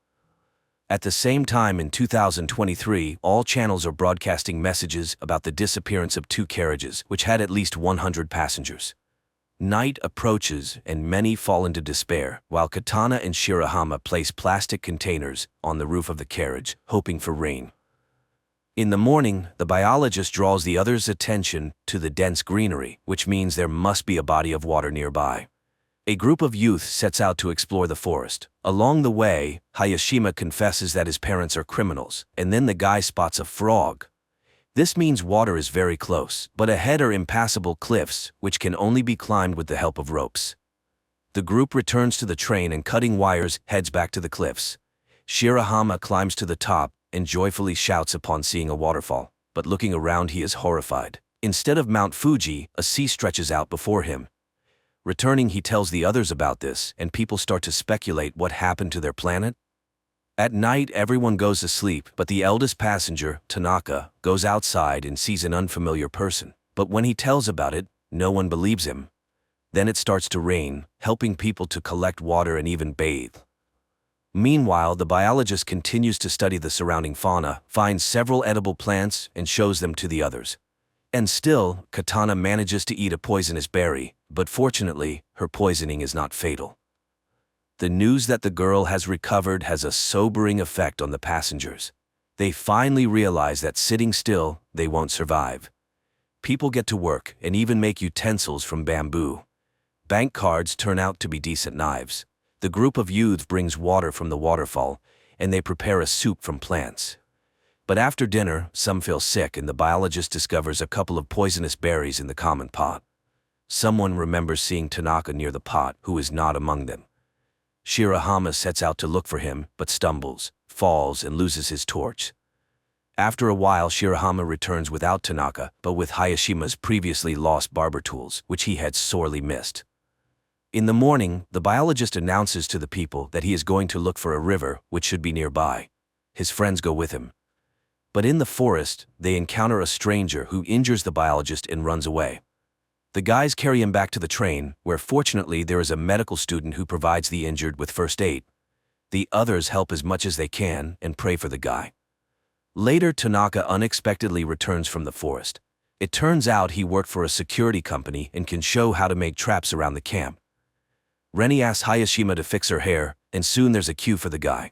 At the same time in 2023, all channels are broadcasting messages about the disappearance of 2 carriages, which had at least 100 passengers. Night approaches and many fall into despair, while Katana and Shirahama place plastic containers on the roof of the carriage, hoping for rain. In the morning, the biologist draws the others' attention to the dense greenery, which means there must be a body of water nearby. A group of youth sets out to explore the forest. Along the way, Hayashima confesses that his parents are criminals, and then the guy spots a frog. This means water is very close, but ahead are impassable cliffs, which can only be climbed with the help of ropes. The group returns to the train and cutting wires heads back to the cliffs. Shirahama climbs to the top and joyfully shouts upon seeing a waterfall, but looking around he is horrified. Instead of Mount Fuji, a sea stretches out before him. Returning, he tells the others about this, and people start to speculate what happened to their planet. At night, everyone goes to sleep, but the eldest passenger, Tanaka, goes outside and sees an unfamiliar person. But when he tells about it, no one believes him. Then it starts to rain, helping people to collect water and even bathe. Meanwhile, the biologist continues to study the surrounding fauna, finds several edible plants, and shows them to the others. And still, Katana manages to eat a poisonous berry, but fortunately, her poisoning is not fatal. The news that the girl has recovered has a sobering effect on the passengers. They finally realize that sitting still, they won't survive. People get to work and even make utensils from bamboo. Bank cards turn out to be decent knives. The group of youths brings water from the waterfall, and they prepare a soup from plants. But after dinner, some feel sick and the biologist discovers a couple of poisonous berries in the common pot. Someone remembers seeing Tanaka near the pot, who is not among them. Shirahama sets out to look for him, but stumbles, falls, and loses his torch. After a while, Shirahama returns without Tanaka, but with Hayashima's previously lost barber tools, which he had sorely missed. In the morning, the biologist announces to the people that he is going to look for a river, which should be nearby. His friends go with him. But in the forest, they encounter a stranger who injures the biologist and runs away. The guys carry him back to the train, where fortunately there is a medical student who provides the injured with first aid. The others help as much as they can and pray for the guy. Later, Tanaka unexpectedly returns from the forest. It turns out he worked for a security company and can show how to make traps around the camp. Reni asks Hayashima to fix her hair, and soon there's a cue for the guy.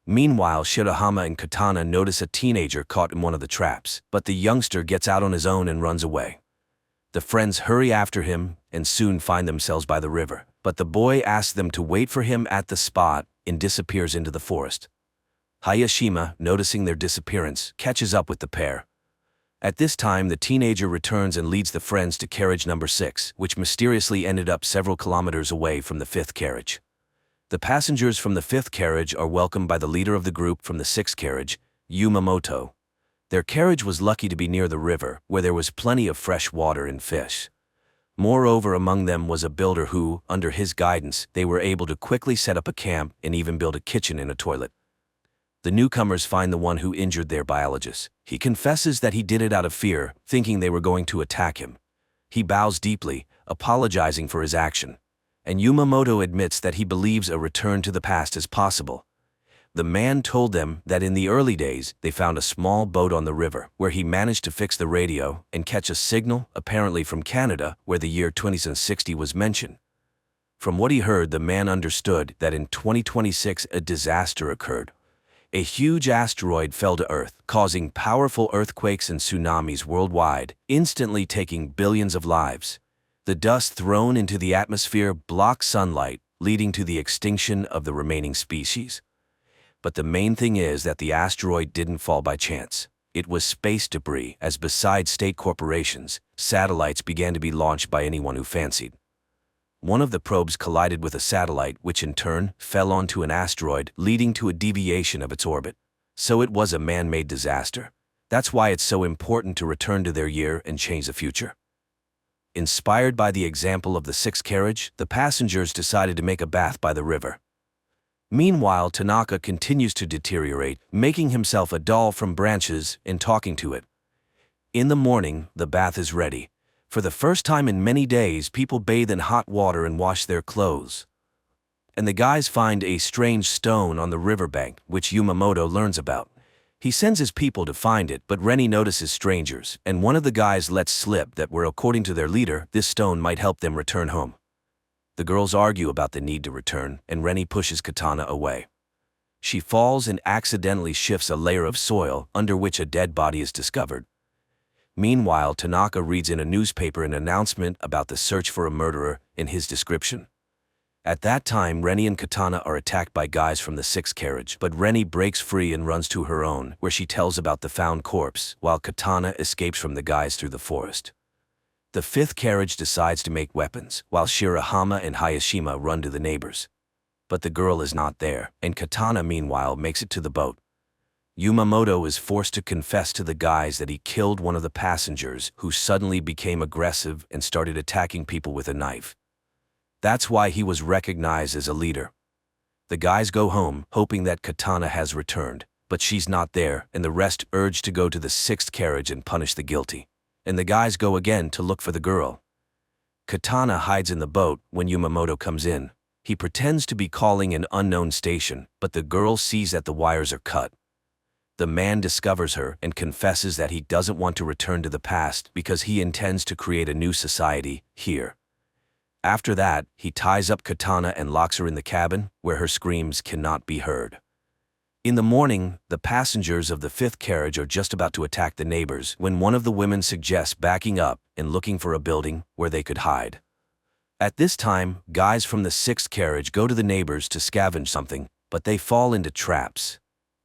Meanwhile, Shirahama and Katana notice a teenager caught in one of the traps, but the youngster gets out on his own and runs away. The friends hurry after him and soon find themselves by the river, but the boy asks them to wait for him at the spot and disappears into the forest. Hayashima, noticing their disappearance, catches up with the pair. At this time, the teenager returns and leads the friends to carriage number 6, which mysteriously ended up several kilometers away from the 5th carriage. The passengers from the 5th carriage are welcomed by the leader of the group from the 6th carriage, Yumamoto. Their carriage was lucky to be near the river, where there was plenty of fresh water and fish. Moreover, among them was a builder who, under his guidance, they were able to quickly set up a camp and even build a kitchen and a toilet. The newcomers find the one who injured their biologist. He confesses that he did it out of fear, thinking they were going to attack him. He bows deeply, apologizing for his action. And Yumamoto admits that he believes a return to the past is possible. The man told them that in the early days, they found a small boat on the river, where he managed to fix the radio and catch a signal, apparently from Canada, where the year 2060 was mentioned. From what he heard, the man understood that in 2026 a disaster occurred. A huge asteroid fell to Earth, causing powerful earthquakes and tsunamis worldwide, instantly taking billions of lives. The dust thrown into the atmosphere blocked sunlight, leading to the extinction of the remaining species. But the main thing is that the asteroid didn't fall by chance. It was space debris, as besides state corporations, satellites began to be launched by anyone who fancied. One of the probes collided with a satellite, which in turn fell onto an asteroid, leading to a deviation of its orbit. So it was a man-made disaster. That's why it's so important to return to their year and change the future. Inspired by the example of the sixth carriage, the passengers decided to make a bath by the river. Meanwhile, Tanaka continues to deteriorate, making himself a doll from branches and talking to it. In the morning, the bath is ready. For the first time in many days, people bathe in hot water and wash their clothes. And the guys find a strange stone on the riverbank, which Yamamoto learns about. He sends his people to find it, but Rennie notices strangers, and one of the guys lets slip that according to their leader, this stone might help them return home. The girls argue about the need to return, and Rennie pushes Katana away. She falls and accidentally shifts a layer of soil under which a dead body is discovered. Meanwhile, Tanaka reads in a newspaper an announcement about the search for a murderer in his description. At that time, Rennie and Katana are attacked by guys from the sixth carriage, but Rennie breaks free and runs to her own, where she tells about the found corpse, while Katana escapes from the guys through the forest. The fifth carriage decides to make weapons, while Shirahama and Hayashima run to the neighbors. But the girl is not there, and Katana meanwhile makes it to the boat. Yamamoto is forced to confess to the guys that he killed one of the passengers, who suddenly became aggressive and started attacking people with a knife. That's why he was recognized as a leader. The guys go home, hoping that Katana has returned, but she's not there, and the rest urge to go to the sixth carriage and punish the guilty. And the guys go again to look for the girl. Katana hides in the boat when Yamamoto comes in. He pretends to be calling an unknown station, but the girl sees that the wires are cut. The man discovers her and confesses that he doesn't want to return to the past because he intends to create a new society here. After that, he ties up Katana and locks her in the cabin, where her screams cannot be heard. In the morning, the passengers of the fifth carriage are just about to attack the neighbors when one of the women suggests backing up and looking for a building where they could hide. At this time, guys from the sixth carriage go to the neighbors to scavenge something, but they fall into traps.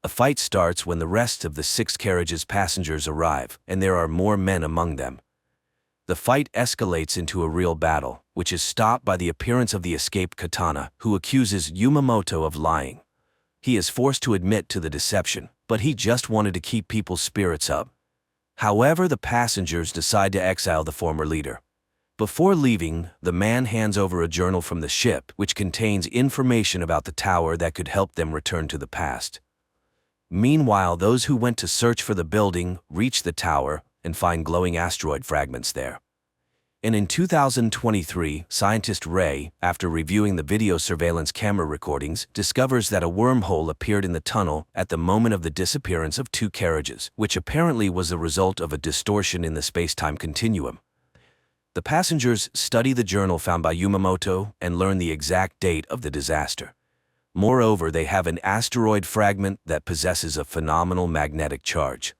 A fight starts when the rest of the sixth carriage's passengers arrive, and there are more men among them. The fight escalates into a real battle, which is stopped by the appearance of the escaped Katana, who accuses Yamamoto of lying. He is forced to admit to the deception, but he just wanted to keep people's spirits up. However, the passengers decide to exile the former leader. Before leaving, the man hands over a journal from the ship, which contains information about the tower that could help them return to the past. Meanwhile, those who went to search for the building reach the tower and find glowing asteroid fragments there. And in 2023, scientist Ray, after reviewing the video surveillance camera recordings, discovers that a wormhole appeared in the tunnel at the moment of the disappearance of two carriages, which apparently was the result of a distortion in the space-time continuum. The passengers study the journal found by Yamamoto and learn the exact date of the disaster. Moreover, they have an asteroid fragment that possesses a phenomenal magnetic charge.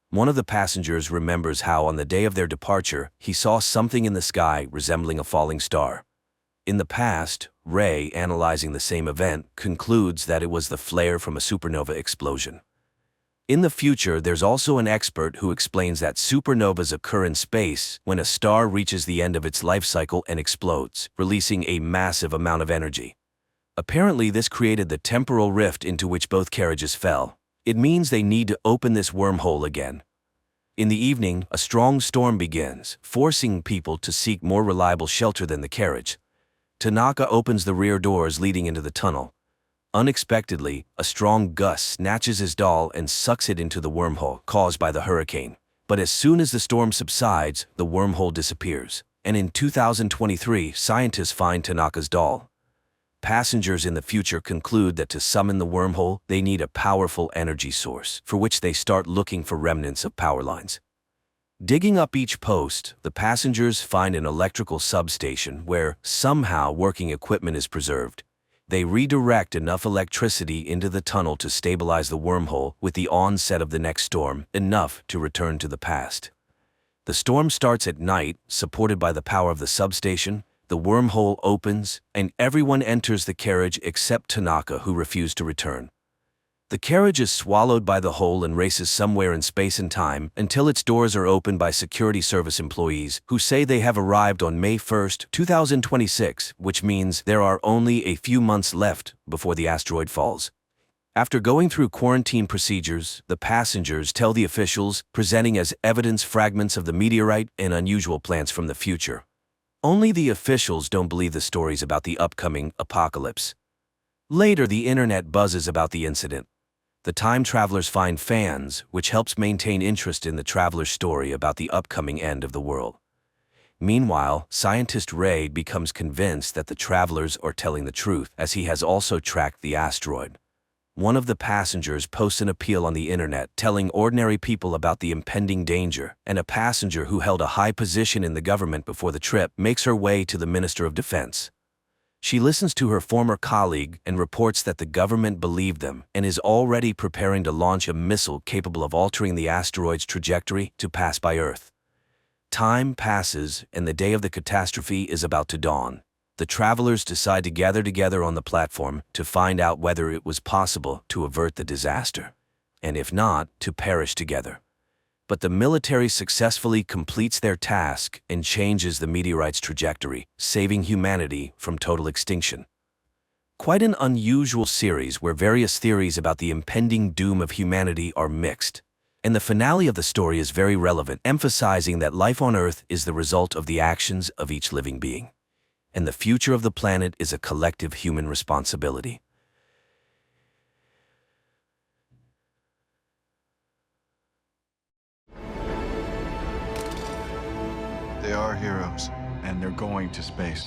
One of the passengers remembers how on the day of their departure, he saw something in the sky resembling a falling star. In the past, Ray, analyzing the same event, concludes that it was the flare from a supernova explosion. In the future, there's also an expert who explains that supernovas occur in space when a star reaches the end of its life cycle and explodes, releasing a massive amount of energy. Apparently, this created the temporal rift into which both carriages fell. It means they need to open this wormhole again. In the evening, a strong storm begins, forcing people to seek more reliable shelter than the carriage. Tanaka opens the rear doors leading into the tunnel. Unexpectedly, a strong gust snatches his doll and sucks it into the wormhole caused by the hurricane. But as soon as the storm subsides, the wormhole disappears. And in 2023, scientists find Tanaka's doll. Passengers in the future conclude that to summon the wormhole, they need a powerful energy source, for which they start looking for remnants of power lines. Digging up each post, the passengers find an electrical substation where, somehow, working equipment is preserved. They redirect enough electricity into the tunnel to stabilize the wormhole with the onset of the next storm, enough to return to the past. The storm starts at night, supported by the power of the substation. The wormhole opens, and everyone enters the carriage except Tanaka, who refused to return. The carriage is swallowed by the hole and races somewhere in space and time until its doors are opened by security service employees who say they have arrived on May 1, 2026, which means there are only a few months left before the asteroid falls. After going through quarantine procedures, the passengers tell the officials, presenting as evidence fragments of the meteorite and unusual plants from the future. Only the officials don't believe the stories about the upcoming apocalypse. Later, the internet buzzes about the incident. The time travelers find fans, which helps maintain interest in the traveler's story about the upcoming end of the world. Meanwhile, scientist Ray becomes convinced that the travelers are telling the truth, as he has also tracked the asteroid. One of the passengers posts an appeal on the internet telling ordinary people about the impending danger, and a passenger who held a high position in the government before the trip makes her way to the Minister of Defense. She listens to her former colleague and reports that the government believed them and is already preparing to launch a missile capable of altering the asteroid's trajectory to pass by Earth. Time passes, and the day of the catastrophe is about to dawn. The travelers decide to gather together on the platform to find out whether it was possible to avert the disaster, and if not, to perish together. But the military successfully completes their task and changes the meteorite's trajectory, saving humanity from total extinction. Quite an unusual series where various theories about the impending doom of humanity are mixed. And the finale of the story is very relevant, emphasizing that life on Earth is the result of the actions of each living being, and the future of the planet is a collective human responsibility. They are heroes, and they're going to space.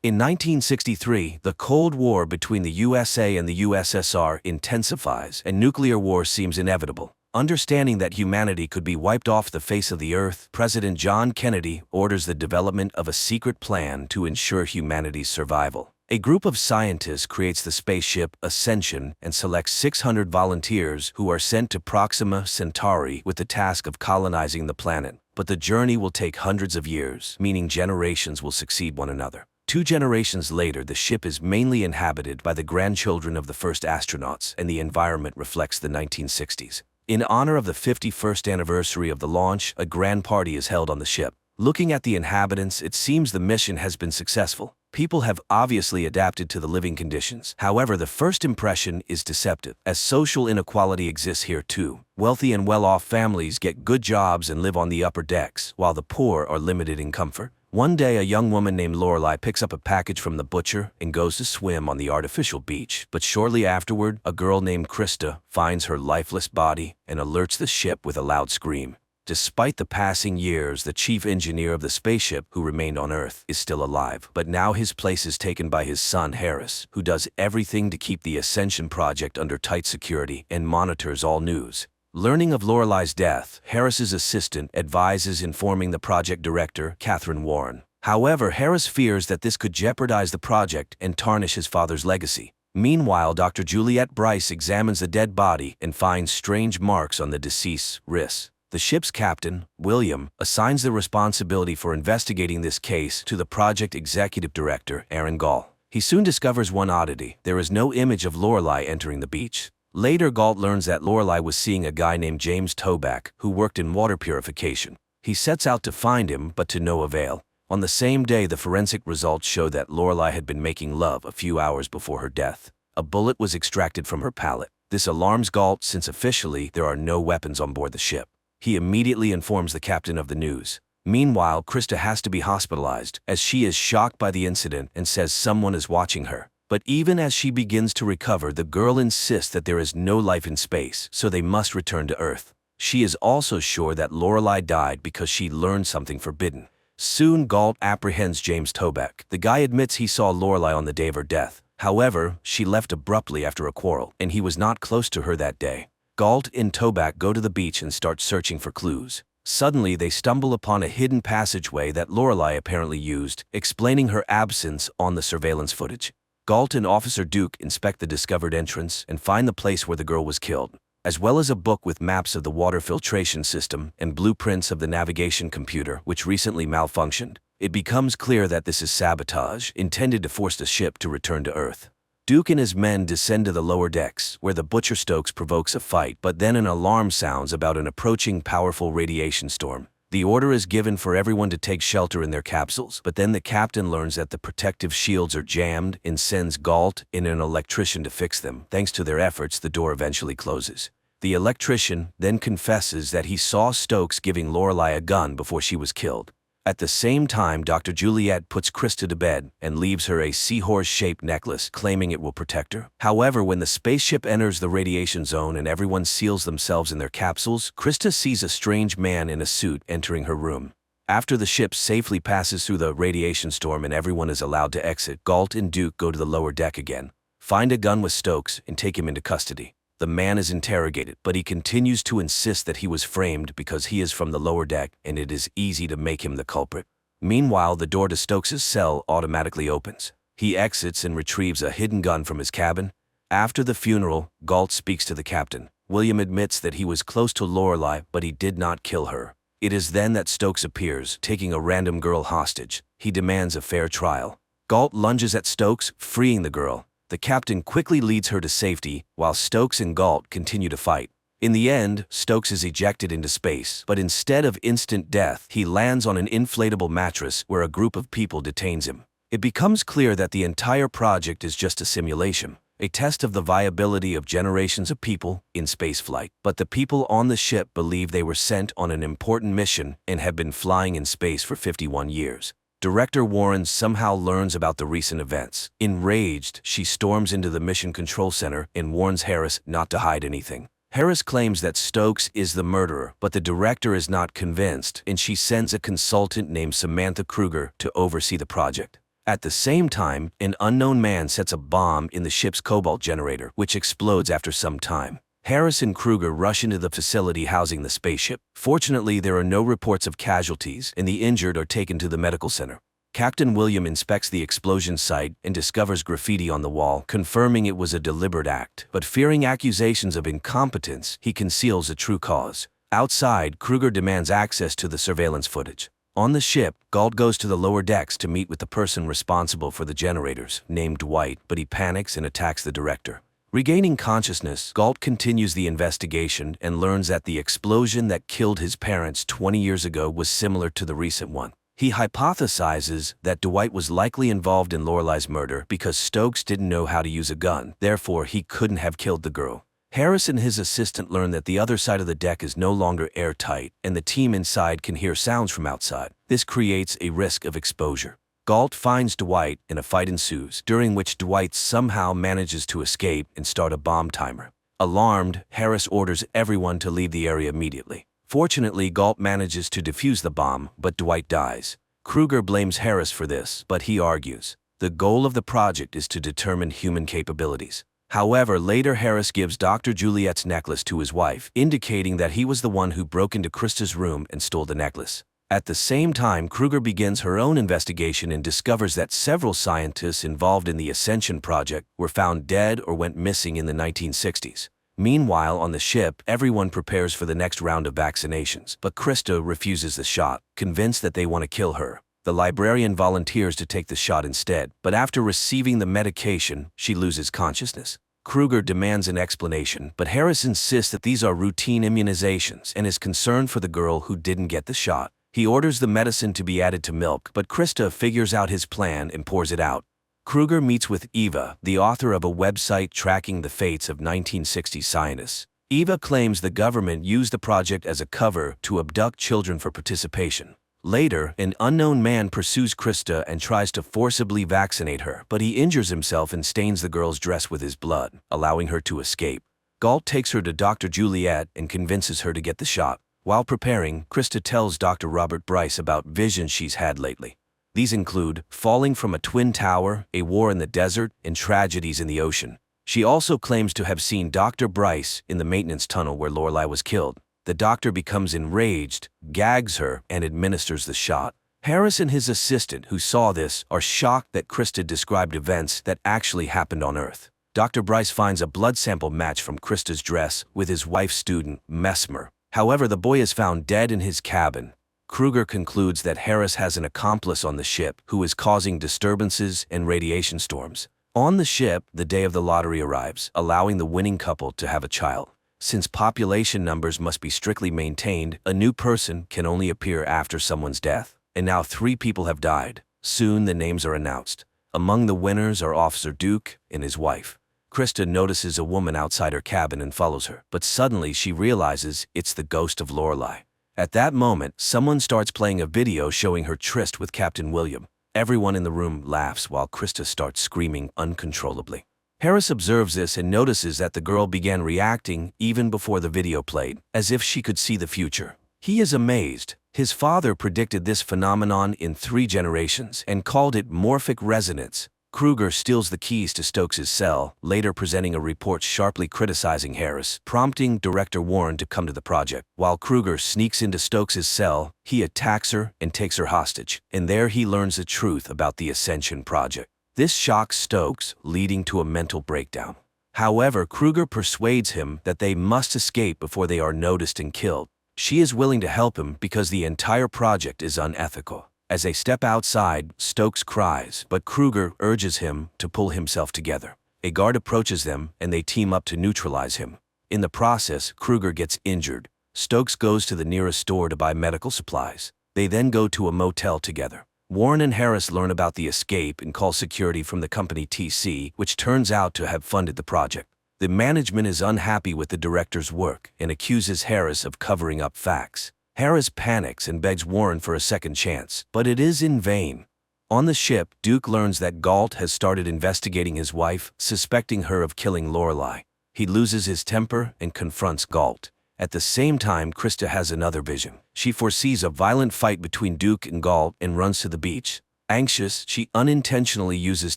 In 1963, the Cold War between the USA and the USSR intensifies, and nuclear war seems inevitable. Understanding that humanity could be wiped off the face of the Earth, President John Kennedy orders the development of a secret plan to ensure humanity's survival. A group of scientists creates the spaceship Ascension and selects 600 volunteers who are sent to Proxima Centauri with the task of colonizing the planet. But the journey will take hundreds of years, meaning generations will succeed one another. 2 generations later, the ship is mainly inhabited by the grandchildren of the first astronauts, and the environment reflects the 1960s. In honor of the 51st anniversary of the launch, a grand party is held on the ship. Looking at the inhabitants, it seems the mission has been successful. People have obviously adapted to the living conditions. However, the first impression is deceptive, as social inequality exists here too. Wealthy and well-off families get good jobs and live on the upper decks, while the poor are limited in comfort. One day, a young woman named Lorelei picks up a package from the butcher and goes to swim on the artificial beach. But shortly afterward, a girl named Krista finds her lifeless body and alerts the ship with a loud scream. Despite the passing years, the chief engineer of the spaceship, who remained on Earth, is still alive. But now his place is taken by his son, Harris, who does everything to keep the Ascension project under tight security and monitors all news. Learning of Lorelei's death, Harris's assistant advises informing the project director, Catherine Warren. However, Harris fears that this could jeopardize the project and tarnish his father's legacy. Meanwhile, Dr. Juliette Bryce examines the dead body and finds strange marks on the deceased's wrists. The ship's captain, William, assigns the responsibility for investigating this case to the project executive director, Aaron Gall. He soon discovers one oddity: there is no image of Lorelei entering the beach. Later, Galt learns that Lorelei was seeing a guy named James Toback, who worked in water purification. He sets out to find him, but to no avail. On the same day, the forensic results show that Lorelei had been making love a few hours before her death. A bullet was extracted from her palate. This alarms Galt, since officially there are no weapons on board the ship. He immediately informs the captain of the news. Meanwhile, Krista has to be hospitalized, as she is shocked by the incident and says someone is watching her. But even as she begins to recover, the girl insists that there is no life in space, so they must return to Earth. She is also sure that Lorelei died because she learned something forbidden. Soon, Galt apprehends James Toback. The guy admits he saw Lorelei on the day of her death. However, she left abruptly after a quarrel, and he was not close to her that day. Galt and Toback go to the beach and start searching for clues. Suddenly, they stumble upon a hidden passageway that Lorelai apparently used, explaining her absence on the surveillance footage. Galt and Officer Duke inspect the discovered entrance and find the place where the girl was killed, as well as a book with maps of the water filtration system and blueprints of the navigation computer, which recently malfunctioned. It becomes clear that this is sabotage, intended to force the ship to return to Earth. Duke and his men descend to the lower decks, where the Butcher Stokes provokes a fight, but then an alarm sounds about an approaching powerful radiation storm. The order is given for everyone to take shelter in their capsules, but then the captain learns that the protective shields are jammed and sends Galt and an electrician to fix them. Thanks to their efforts, the door eventually closes. The electrician then confesses that he saw Stokes giving Lorelai a gun before she was killed. At the same time, Dr. Juliet puts Krista to bed and leaves her a seahorse-shaped necklace, claiming it will protect her. However, when the spaceship enters the radiation zone and everyone seals themselves in their capsules, Krista sees a strange man in a suit entering her room. After the ship safely passes through the radiation storm and everyone is allowed to exit, Galt and Duke go to the lower deck again, find a gun with Stokes, and take him into custody. The man is interrogated, but he continues to insist that he was framed because he is from the lower deck and it is easy to make him the culprit. Meanwhile, the door to Stokes' cell automatically opens. He exits and retrieves a hidden gun from his cabin. After the funeral, Galt speaks to the captain. William admits that he was close to Lorelai, but he did not kill her. It is then that Stokes appears, taking a random girl hostage. He demands a fair trial. Galt lunges at Stokes, freeing the girl. The captain quickly leads her to safety, while Stokes and Galt continue to fight. In the end, Stokes is ejected into space, but instead of instant death, he lands on an inflatable mattress where a group of people detains him. It becomes clear that the entire project is just a simulation, a test of the viability of generations of people in spaceflight. But the people on the ship believe they were sent on an important mission and have been flying in space for 51 years. Director Warren somehow learns about the recent events. Enraged, she storms into the Mission Control Center and warns Harris not to hide anything. Harris claims that Stokes is the murderer, but the director is not convinced, and she sends a consultant named Samantha Kruger to oversee the project. At the same time, an unknown man sets a bomb in the ship's cobalt generator, which explodes after some time. Harris and Kruger rush into the facility housing the spaceship. Fortunately, there are no reports of casualties, and the injured are taken to the medical center. Captain William inspects the explosion site and discovers graffiti on the wall, confirming it was a deliberate act. But fearing accusations of incompetence, he conceals the true cause. Outside, Kruger demands access to the surveillance footage. On the ship, Galt goes to the lower decks to meet with the person responsible for the generators, named Dwight, but he panics and attacks the director. Regaining consciousness, Galt continues the investigation and learns that the explosion that killed his parents 20 years ago was similar to the recent one. He hypothesizes that Dwight was likely involved in Lorelai's murder because Stokes didn't know how to use a gun, therefore he couldn't have killed the girl. Harris and his assistant learn that the other side of the deck is no longer airtight, and the team inside can hear sounds from outside. This creates a risk of exposure. Galt finds Dwight and a fight ensues, during which Dwight somehow manages to escape and start a bomb timer. Alarmed, Harris orders everyone to leave the area immediately. Fortunately, Galt manages to defuse the bomb, but Dwight dies. Kruger blames Harris for this, but he argues the goal of the project is to determine human capabilities. However, later Harris gives Dr. Juliet's necklace to his wife, indicating that he was the one who broke into Krista's room and stole the necklace. At the same time, Kruger begins her own investigation and discovers that several scientists involved in the Ascension project were found dead or went missing in the 1960s. Meanwhile, on the ship, everyone prepares for the next round of vaccinations, but Krista refuses the shot, convinced that they want to kill her. The librarian volunteers to take the shot instead, but after receiving the medication, she loses consciousness. Kruger demands an explanation, but Harris insists that these are routine immunizations and is concerned for the girl who didn't get the shot. He orders the medicine to be added to milk, but Krista figures out his plan and pours it out. Kruger meets with Eva, the author of a website tracking the fates of 1960s scientists. Eva claims the government used the project as a cover to abduct children for participation. Later, an unknown man pursues Krista and tries to forcibly vaccinate her, but he injures himself and stains the girl's dress with his blood, allowing her to escape. Galt takes her to Dr. Juliet and convinces her to get the shot. While preparing, Krista tells Dr. Robert Bryce about visions she's had lately. These include falling from a twin tower, a war in the desert, and tragedies in the ocean. She also claims to have seen Dr. Bryce in the maintenance tunnel where Lorelai was killed. The doctor becomes enraged, gags her, and administers the shot. Harris and his assistant who saw this are shocked that Krista described events that actually happened on Earth. Dr. Bryce finds a blood sample match from Krista's dress with his wife's student, Mesmer. However, the boy is found dead in his cabin. Kruger concludes that Harris has an accomplice on the ship who is causing disturbances and radiation storms. On the ship, the day of the lottery arrives, allowing the winning couple to have a child. Since population numbers must be strictly maintained, a new person can only appear after someone's death. And now 3 people have died. Soon the names are announced. Among the winners are Officer Duke and his wife. Krista notices a woman outside her cabin and follows her, but suddenly she realizes it's the ghost of Lorelei. At that moment, someone starts playing a video showing her tryst with Captain William. Everyone in the room laughs while Krista starts screaming uncontrollably. Harris observes this and notices that the girl began reacting even before the video played, as if she could see the future. He is amazed. His father predicted this phenomenon in 3 generations and called it morphic resonance. Kruger steals the keys to Stokes' cell, later presenting a report sharply criticizing Harris, prompting director Warren to come to the project. While Kruger sneaks into Stokes' cell, he attacks her and takes her hostage, and there he learns the truth about the Ascension project. This shocks Stokes, leading to a mental breakdown. However, Kruger persuades him that they must escape before they are noticed and killed. She is willing to help him because the entire project is unethical. As they step outside, Stokes cries, but Kruger urges him to pull himself together. A guard approaches them, and they team up to neutralize him. In the process, Kruger gets injured. Stokes goes to the nearest store to buy medical supplies. They then go to a motel together. Warren and Harris learn about the escape and call security from the company TC, which turns out to have funded the project. The management is unhappy with the director's work and accuses Harris of covering up facts. Harris panics and begs Warren for a second chance, but it is in vain. On the ship, Duke learns that Galt has started investigating his wife, suspecting her of killing Lorelei. He loses his temper and confronts Galt. At the same time, Krista has another vision. She foresees a violent fight between Duke and Galt and runs to the beach. Anxious, she unintentionally uses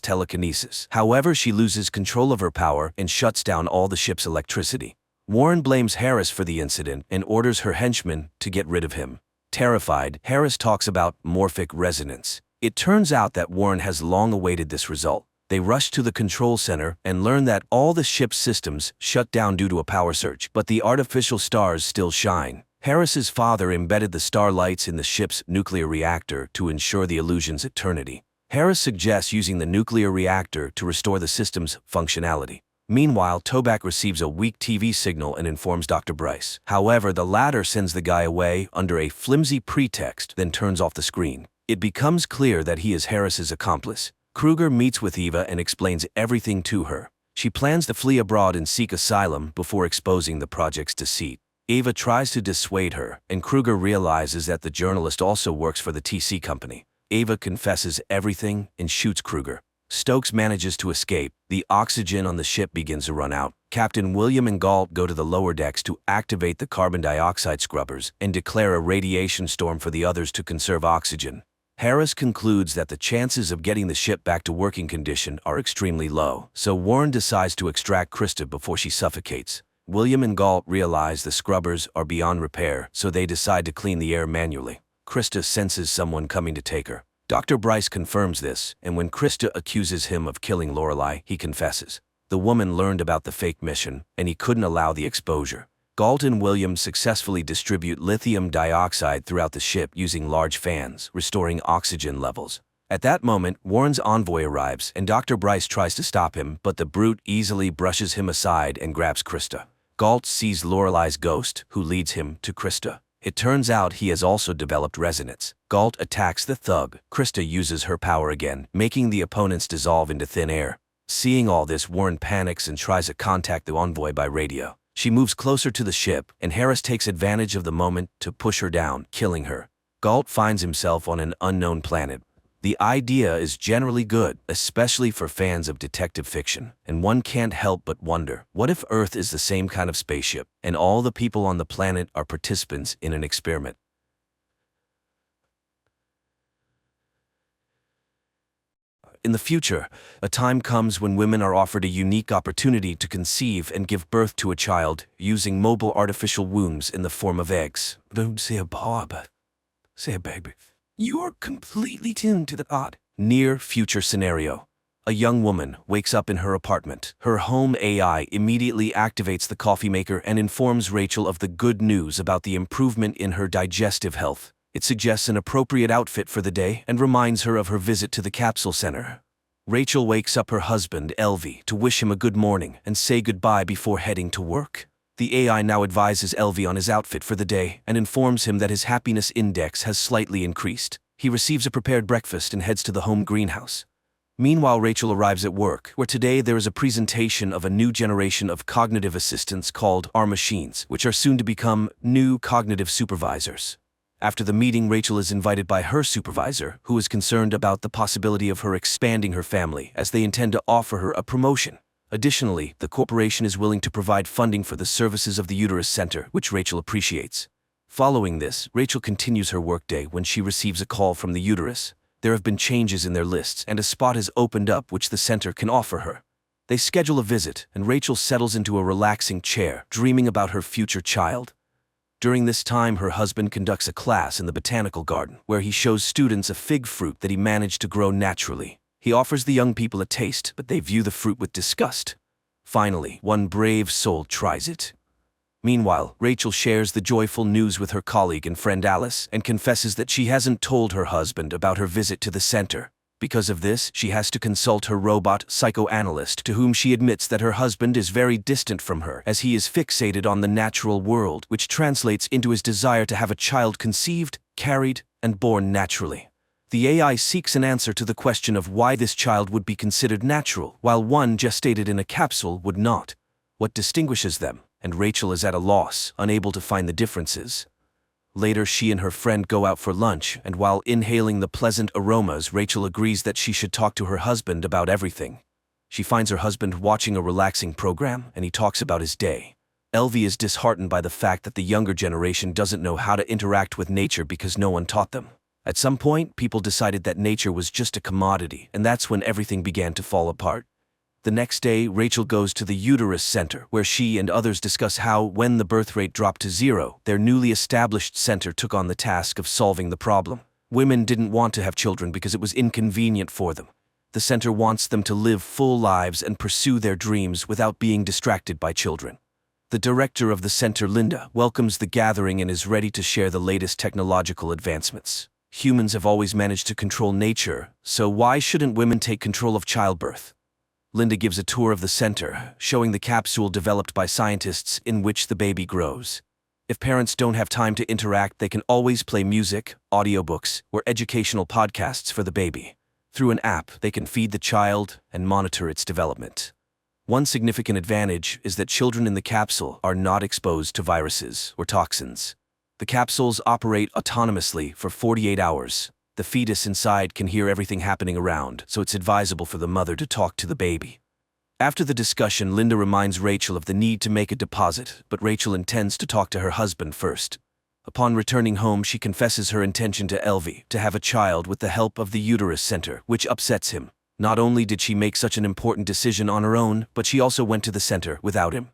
telekinesis. However, she loses control of her power and shuts down all the ship's electricity. Warren blames Harris for the incident and orders her henchmen to get rid of him. Terrified, Harris talks about morphic resonance. It turns out that Warren has long awaited this result. They rush to the control center and learn that all the ship's systems shut down due to a power surge, but the artificial stars still shine. Harris's father embedded the starlights in the ship's nuclear reactor to ensure the illusion's eternity. Harris suggests using the nuclear reactor to restore the system's functionality. Meanwhile, Toback receives a weak TV signal and informs Dr. Bryce. However, the latter sends the guy away under a flimsy pretext, then turns off the screen. It becomes clear that he is Harris's accomplice. Kruger meets with Eva and explains everything to her. She plans to flee abroad and seek asylum before exposing the project's deceit. Eva tries to dissuade her, and Kruger realizes that the journalist also works for the TC company. Eva confesses everything and shoots Kruger. Stokes manages to escape. The oxygen on the ship begins to run out. Captain William and Galt go to the lower decks to activate the carbon dioxide scrubbers and declare a radiation storm for the others to conserve oxygen. Harris concludes that the chances of getting the ship back to working condition are extremely low, so Warren decides to extract Krista before she suffocates. William and Galt realize the scrubbers are beyond repair, so they decide to clean the air manually. Krista senses someone coming to take her. Dr. Bryce confirms this, and when Krista accuses him of killing Lorelei, he confesses. The woman learned about the fake mission, and he couldn't allow the exposure. Galt and William successfully distribute lithium dioxide throughout the ship using large fans, restoring oxygen levels. At that moment, Warren's envoy arrives, and Dr. Bryce tries to stop him, but the brute easily brushes him aside and grabs Krista. Galt sees Lorelei's ghost, who leads him to Krista. It turns out he has also developed resonance. Galt attacks the thug. Krista uses her power again, making the opponents dissolve into thin air. Seeing all this, Warren panics and tries to contact the envoy by radio. She moves closer to the ship, and Harris takes advantage of the moment to push her down, killing her. Galt finds himself on an unknown planet. The idea is generally good, especially for fans of detective fiction, and one can't help but wonder, what if Earth is the same kind of spaceship, and all the people on the planet are participants in an experiment? In the future, a time comes when women are offered a unique opportunity to conceive and give birth to a child using mobile artificial wombs in the form of eggs. Don't say a bob. Say a baby. You're completely tuned to the odd, near future scenario. A young woman wakes up in her apartment. Her home AI immediately activates the coffee maker and informs Rachel of the good news about the improvement in her digestive health. It suggests an appropriate outfit for the day and reminds her of her visit to the capsule center. Rachel wakes up her husband, Elvie, to wish him a good morning and say goodbye before heading to work. The AI now advises Elvie on his outfit for the day and informs him that his happiness index has slightly increased. He receives a prepared breakfast and heads to the home greenhouse. Meanwhile, Rachel arrives at work, where today there is a presentation of a new generation of cognitive assistants called our machines, which are soon to become new cognitive supervisors. After the meeting, Rachel is invited by her supervisor, who is concerned about the possibility of her expanding her family, as they intend to offer her a promotion. Additionally, the corporation is willing to provide funding for the services of the Uterus Center, which Rachel appreciates. Following this, Rachel continues her workday when she receives a call from the uterus. There have been changes in their lists, and a spot has opened up which the center can offer her. They schedule a visit, and Rachel settles into a relaxing chair, dreaming about her future child. During this time, her husband conducts a class in the botanical garden, where he shows students a fig fruit that he managed to grow naturally. He offers the young people a taste, but they view the fruit with disgust. Finally, one brave soul tries it. Meanwhile, Rachel shares the joyful news with her colleague and friend Alice and confesses that she hasn't told her husband about her visit to the center. Because of this, she has to consult her robot psychoanalyst, to whom she admits that her husband is very distant from her, as he is fixated on the natural world, which translates into his desire to have a child conceived, carried, and born naturally. The AI seeks an answer to the question of why this child would be considered natural, while one gestated in a capsule would not. What distinguishes them? And Rachel is at a loss, unable to find the differences. Later, she and her friend go out for lunch, and while inhaling the pleasant aromas, Rachel agrees that she should talk to her husband about everything. She finds her husband watching a relaxing program, and he talks about his day. Elvie is disheartened by the fact that the younger generation doesn't know how to interact with nature because no one taught them. At some point, people decided that nature was just a commodity, and that's when everything began to fall apart. The next day, Rachel goes to the Uterus Center, where she and others discuss how, when the birth rate dropped to 0, their newly established center took on the task of solving the problem. Women didn't want to have children because it was inconvenient for them. The center wants them to live full lives and pursue their dreams without being distracted by children. The director of the center, Linda, welcomes the gathering and is ready to share the latest technological advancements. Humans have always managed to control nature, so why shouldn't women take control of childbirth? Linda gives a tour of the center, showing the capsule developed by scientists in which the baby grows. If parents don't have time to interact, they can always play music, audiobooks, or educational podcasts for the baby. Through an app, they can feed the child and monitor its development. One significant advantage is that children in the capsule are not exposed to viruses or toxins. The capsules operate autonomously for 48 hours. The fetus inside can hear everything happening around, so it's advisable for the mother to talk to the baby. After the discussion, Linda reminds Rachel of the need to make a deposit, but Rachel intends to talk to her husband first. Upon returning home, she confesses her intention to Elvie to have a child with the help of the Uterus Center, which upsets him. Not only did she make such an important decision on her own, but she also went to the center without him.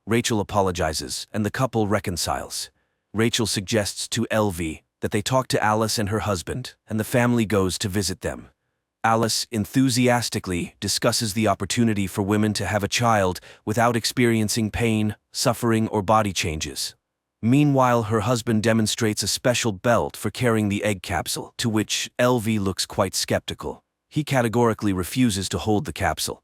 Rachel apologizes, and the couple reconciles. Rachel suggests to Elvie that they talk to Alice and her husband, and the family goes to visit them. Alice enthusiastically discusses the opportunity for women to have a child without experiencing pain, suffering, or body changes. Meanwhile, her husband demonstrates a special belt for carrying the egg capsule, to which Elvie looks quite skeptical. He categorically refuses to hold the capsule.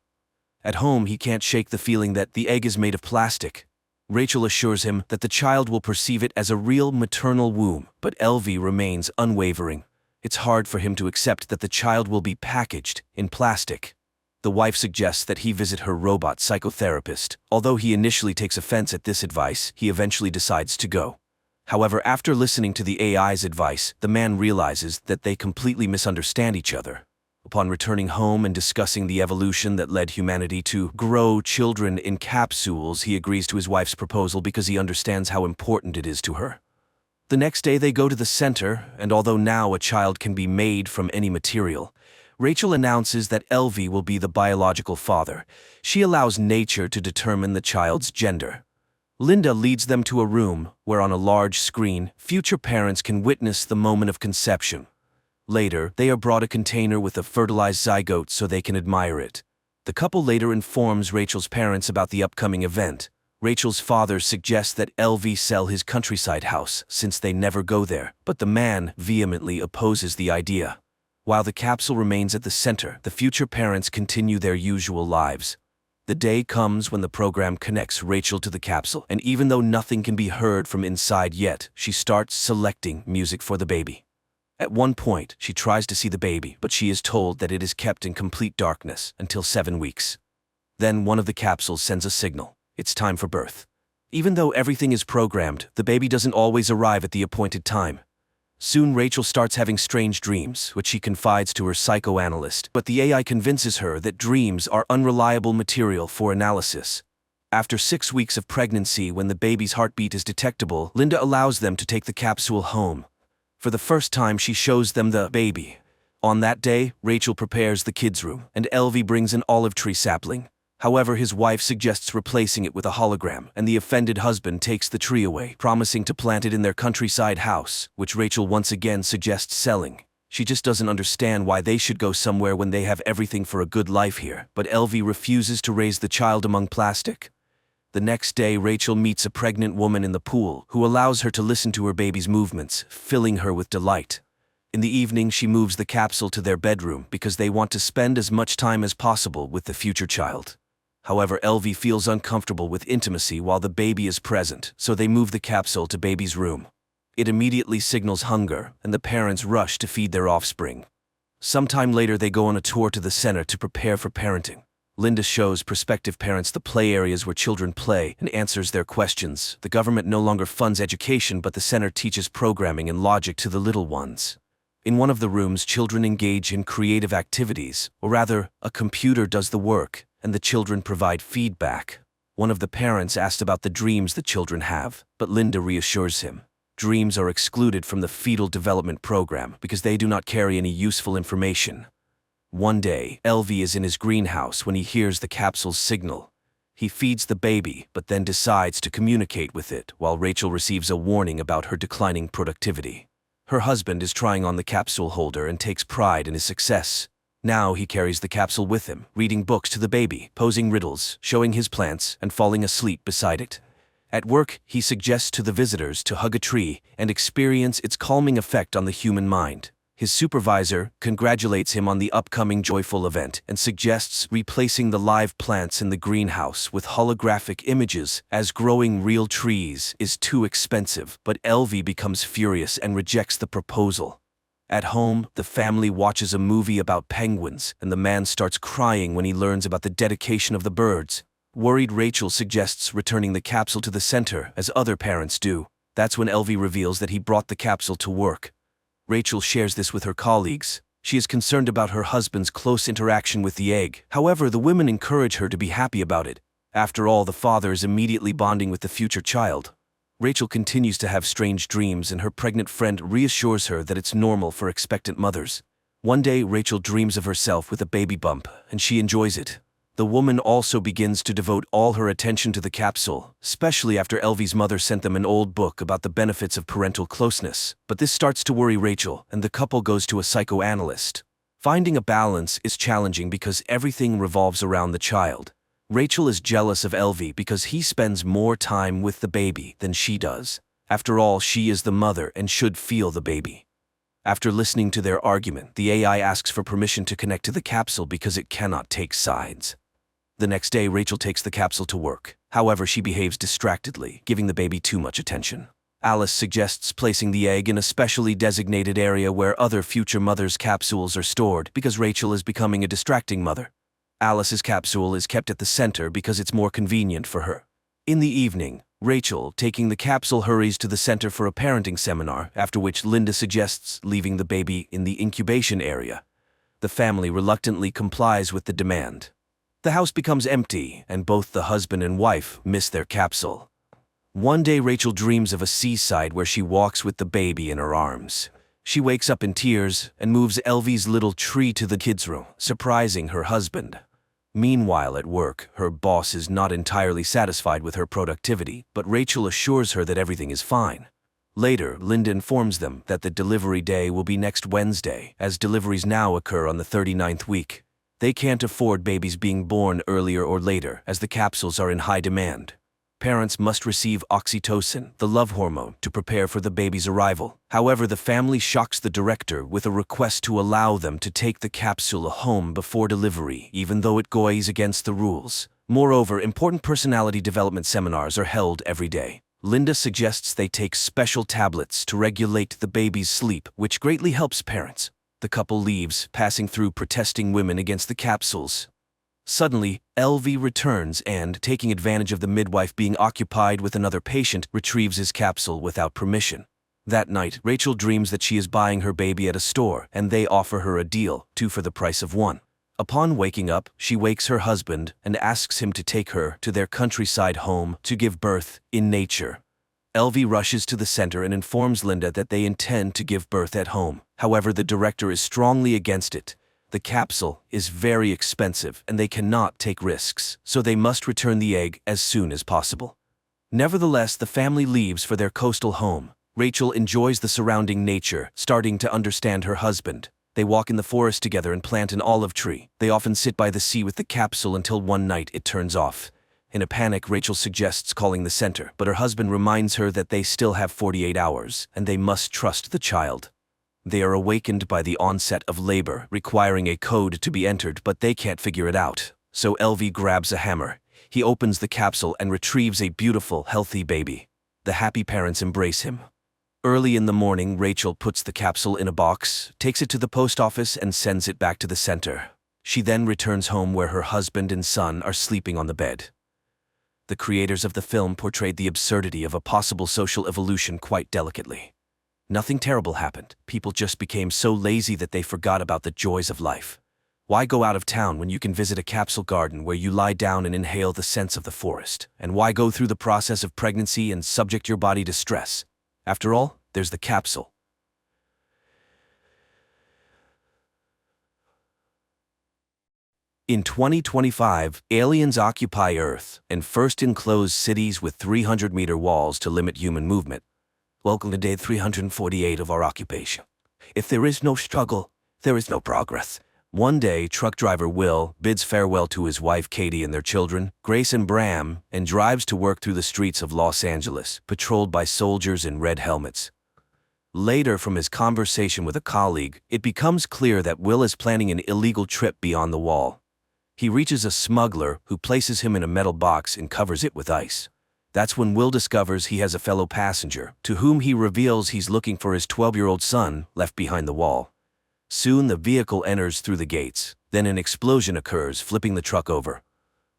At home, he can't shake the feeling that the egg is made of plastic. Rachel assures him that the child will perceive it as a real maternal womb, but Elvie remains unwavering. It's hard for him to accept that the child will be packaged in plastic. The wife suggests that he visit her robot psychotherapist. Although he initially takes offense at this advice, he eventually decides to go. However, after listening to the AI's advice, the man realizes that they completely misunderstand each other. Upon returning home and discussing the evolution that led humanity to grow children in capsules, he agrees to his wife's proposal because he understands how important it is to her. The next day they go to the center, and although now a child can be made from any material, Rachel announces that Elvie will be the biological father. She allows nature to determine the child's gender. Linda leads them to a room where on a large screen, future parents can witness the moment of conception. Later, they are brought a container with a fertilized zygote so they can admire it. The couple later informs Rachel's parents about the upcoming event. Rachel's father suggests that Elvie sell his countryside house since they never go there, but the man vehemently opposes the idea. While the capsule remains at the center, the future parents continue their usual lives. The day comes when the program connects Rachel to the capsule, and even though nothing can be heard from inside yet, she starts selecting music for the baby. At one point, she tries to see the baby, but she is told that it is kept in complete darkness until 7 weeks. Then one of the capsules sends a signal. It's time for birth. Even though everything is programmed, the baby doesn't always arrive at the appointed time. Soon Rachel starts having strange dreams, which she confides to her psychoanalyst, but the AI convinces her that dreams are unreliable material for analysis. After 6 weeks of pregnancy, when the baby's heartbeat is detectable, Linda allows them to take the capsule home. For the first time, she shows them the baby. On that day, Rachel prepares the kids' room, and Elvie brings an olive tree sapling. However, his wife suggests replacing it with a hologram, and the offended husband takes the tree away, promising to plant it in their countryside house, which Rachel once again suggests selling. She just doesn't understand why they should go somewhere when they have everything for a good life here, but Elvie refuses to raise the child among plastic. The next day, Rachel meets a pregnant woman in the pool who allows her to listen to her baby's movements, filling her with delight. In the evening, she moves the capsule to their bedroom because they want to spend as much time as possible with the future child. However, Elvie feels uncomfortable with intimacy while the baby is present, so they move the capsule to baby's room. It immediately signals hunger, and the parents rush to feed their offspring. Sometime later, they go on a tour to the center to prepare for parenting. Linda shows prospective parents the play areas where children play and answers their questions. The government no longer funds education, but the center teaches programming and logic to the little ones. In one of the rooms, children engage in creative activities, or rather, a computer does the work, and the children provide feedback. One of the parents asked about the dreams the children have, but Linda reassures him. Dreams are excluded from the fetal development program because they do not carry any useful information. One day, Elvie is in his greenhouse when he hears the capsule's signal. He feeds the baby, but then decides to communicate with it, while Rachel receives a warning about her declining productivity. Her husband is trying on the capsule holder and takes pride in his success. Now he carries the capsule with him, reading books to the baby, posing riddles, showing his plants, and falling asleep beside it. At work, he suggests to the visitors to hug a tree and experience its calming effect on the human mind. His supervisor congratulates him on the upcoming joyful event and suggests replacing the live plants in the greenhouse with holographic images, as growing real trees is too expensive, but Elvie becomes furious and rejects the proposal. At home, the family watches a movie about penguins, and the man starts crying when he learns about the dedication of the birds. Worried, Rachel suggests returning the capsule to the center, as other parents do. That's when Elvie reveals that he brought the capsule to work. Rachel shares this with her colleagues. She is concerned about her husband's close interaction with the egg. However, the women encourage her to be happy about it. After all, the father is immediately bonding with the future child. Rachel continues to have strange dreams, and her pregnant friend reassures her that it's normal for expectant mothers. One day, Rachel dreams of herself with a baby bump, and she enjoys it. The woman also begins to devote all her attention to the capsule, especially after Elvie's mother sent them an old book about the benefits of parental closeness. But this starts to worry Rachel, and the couple goes to a psychoanalyst. Finding a balance is challenging because everything revolves around the child. Rachel is jealous of Elvie because he spends more time with the baby than she does. After all, she is the mother and should feel the baby. After listening to their argument, the AI asks for permission to connect to the capsule because it cannot take sides. The next day, Rachel takes the capsule to work. However, she behaves distractedly, giving the baby too much attention. Alice suggests placing the egg in a specially designated area where other future mothers' capsules are stored because Rachel is becoming a distracting mother. Alice's capsule is kept at the center because it's more convenient for her. In the evening, Rachel, taking the capsule, hurries to the center for a parenting seminar, after which Linda suggests leaving the baby in the incubation area. The family reluctantly complies with the demand. The house becomes empty, and both the husband and wife miss their capsule. One day, Rachel dreams of a seaside where she walks with the baby in her arms. She wakes up in tears and moves Elvie's little tree to the kids' room, surprising her husband. Meanwhile, at work, her boss is not entirely satisfied with her productivity, but Rachel assures her that everything is fine. Later, Linda informs them that the delivery day will be next Wednesday, as deliveries now occur on the 39th week. They can't afford babies being born earlier or later, as the capsules are in high demand. Parents must receive oxytocin, the love hormone, to prepare for the baby's arrival. However, the family shocks the director with a request to allow them to take the capsule home before delivery, even though it goes against the rules. Moreover, important personality development seminars are held every day. Linda suggests they take special tablets to regulate the baby's sleep, which greatly helps parents. The couple leaves, passing through protesting women against the capsules. Suddenly, Elvie returns and, taking advantage of the midwife being occupied with another patient, retrieves his capsule without permission. That night, Rachel dreams that she is buying her baby at a store, and they offer her a deal, 2 for the price of 1. Upon waking up, she wakes her husband and asks him to take her to their countryside home to give birth in nature. Elvie rushes to the center and informs Linda that they intend to give birth at home. However, the director is strongly against it. The capsule is very expensive and they cannot take risks, so they must return the egg as soon as possible. Nevertheless, the family leaves for their coastal home. Rachel enjoys the surrounding nature, starting to understand her husband. They walk in the forest together and plant an olive tree. They often sit by the sea with the capsule until one night it turns off. In a panic, Rachel suggests calling the center, but her husband reminds her that they still have 48 hours and they must trust the child. They are awakened by the onset of labor, requiring a code to be entered, but they can't figure it out. So Elvie grabs a hammer. He opens the capsule and retrieves a beautiful, healthy baby. The happy parents embrace him. Early in the morning, Rachel puts the capsule in a box, takes it to the post office, and sends it back to the center. She then returns home where her husband and son are sleeping on the bed. The creators of the film portrayed the absurdity of a possible social evolution quite delicately. Nothing terrible happened. People just became so lazy that they forgot about the joys of life. Why go out of town when you can visit a capsule garden where you lie down and inhale the scents of the forest? And why go through the process of pregnancy and subject your body to stress? After all, there's the capsule. In 2025, aliens occupy Earth and first enclose cities with 300-meter walls to limit human movement. Welcome to day 348 of our occupation. If there is no struggle, there is no progress. One day, truck driver Will bids farewell to his wife Katie and their children, Grace and Bram, and drives to work through the streets of Los Angeles, patrolled by soldiers in red helmets. Later, from his conversation with a colleague, it becomes clear that Will is planning an illegal trip beyond the wall. He reaches a smuggler who places him in a metal box and covers it with ice. That's when Will discovers he has a fellow passenger, to whom he reveals he's looking for his 12-year-old son left behind the wall. Soon the vehicle enters through the gates. Then an explosion occurs, flipping the truck over.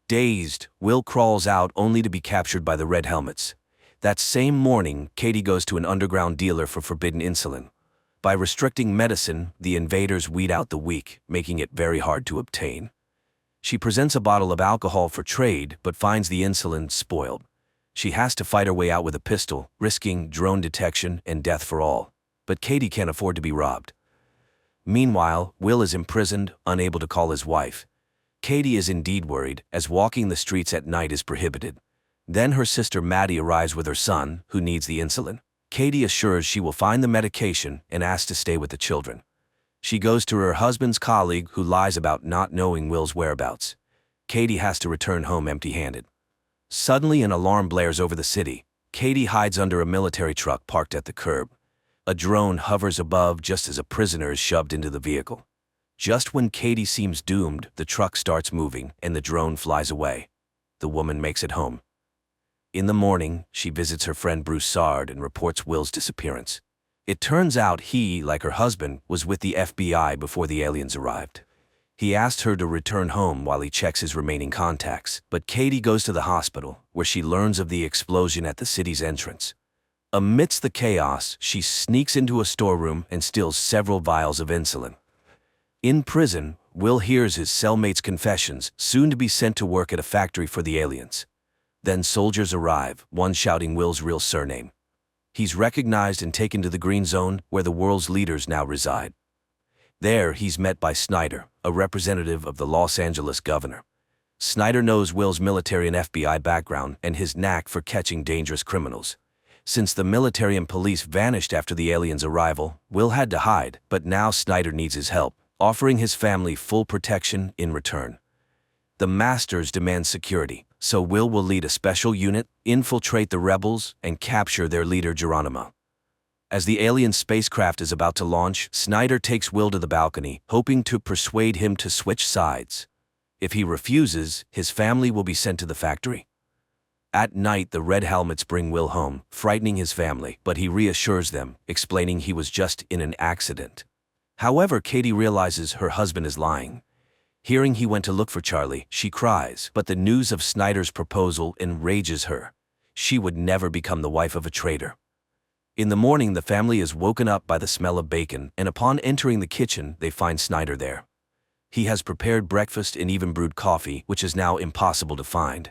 Dazed, Will crawls out only to be captured by the red helmets. That same morning, Katie goes to an underground dealer for forbidden insulin. By restricting medicine, the invaders weed out the weak, making it very hard to obtain. She presents a bottle of alcohol for trade, but finds the insulin spoiled. She has to fight her way out with a pistol, risking drone detection and death for all. But Katie can't afford to be robbed. Meanwhile, Will is imprisoned, unable to call his wife. Katie is indeed worried, as walking the streets at night is prohibited. Then her sister Maddie arrives with her son, who needs the insulin. Katie assures she will find the medication and asks to stay with the children. She goes to her husband's colleague, who lies about not knowing Will's whereabouts. Katie has to return home empty-handed. Suddenly, an alarm blares over the city. Katie hides under a military truck parked at the curb. A drone hovers above just as a prisoner is shoved into the vehicle. Just when Katie seems doomed, the truck starts moving and the drone flies away. The woman makes it home. In the morning, she visits her friend Bruce Sard and reports Will's disappearance. It turns out he, like her husband, was with the FBI before the aliens arrived. He asked her to return home while he checks his remaining contacts, but Katie goes to the hospital, where she learns of the explosion at the city's entrance. Amidst the chaos, she sneaks into a storeroom and steals several vials of insulin. In prison, Will hears his cellmate's confessions, soon to be sent to work at a factory for the aliens. Then soldiers arrive, one shouting Will's real surname. He's recognized and taken to the Green Zone, where the world's leaders now reside. There, he's met by Snyder, a representative of the Los Angeles governor. Snyder knows Will's military and FBI background and his knack for catching dangerous criminals. Since the military and police vanished after the aliens' arrival, Will had to hide, but now Snyder needs his help, offering his family full protection in return. The Masters demand security, so Will lead a special unit, infiltrate the rebels, and capture their leader Geronimo. As the alien spacecraft is about to launch, Snyder takes Will to the balcony, hoping to persuade him to switch sides. If he refuses, his family will be sent to the factory. At night, the Red Helmets bring Will home, frightening his family, but he reassures them, explaining he was just in an accident. However, Katie realizes her husband is lying. Hearing he went to look for Charlie, she cries, but the news of Snyder's proposal enrages her. She would never become the wife of a traitor. In the morning, the family is woken up by the smell of bacon, and upon entering the kitchen, they find Snyder there. He has prepared breakfast and even brewed coffee, which is now impossible to find.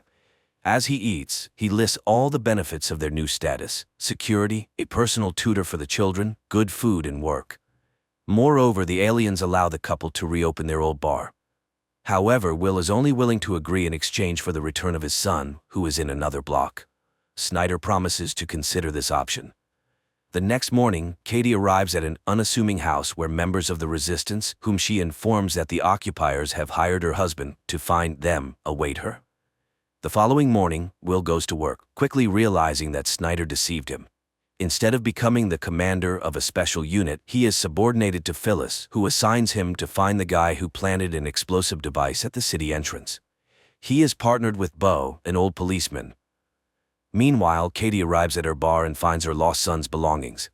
As he eats, he lists all the benefits of their new status: security, a personal tutor for the children, good food and work. Moreover, the aliens allow the couple to reopen their old bar. However, Will is only willing to agree in exchange for the return of his son, who is in another block. Snyder promises to consider this option. The next morning, Katie arrives at an unassuming house where members of the resistance, whom she informs that the occupiers have hired her husband to find them, await her. The following morning, Will goes to work, quickly realizing that Snyder deceived him. Instead of becoming the commander of a special unit, he is subordinated to Phyllis, who assigns him to find the guy who planted an explosive device at the city entrance. He is partnered with Bo, an old policeman. Meanwhile, Katie arrives at her bar and finds her lost son's belongings.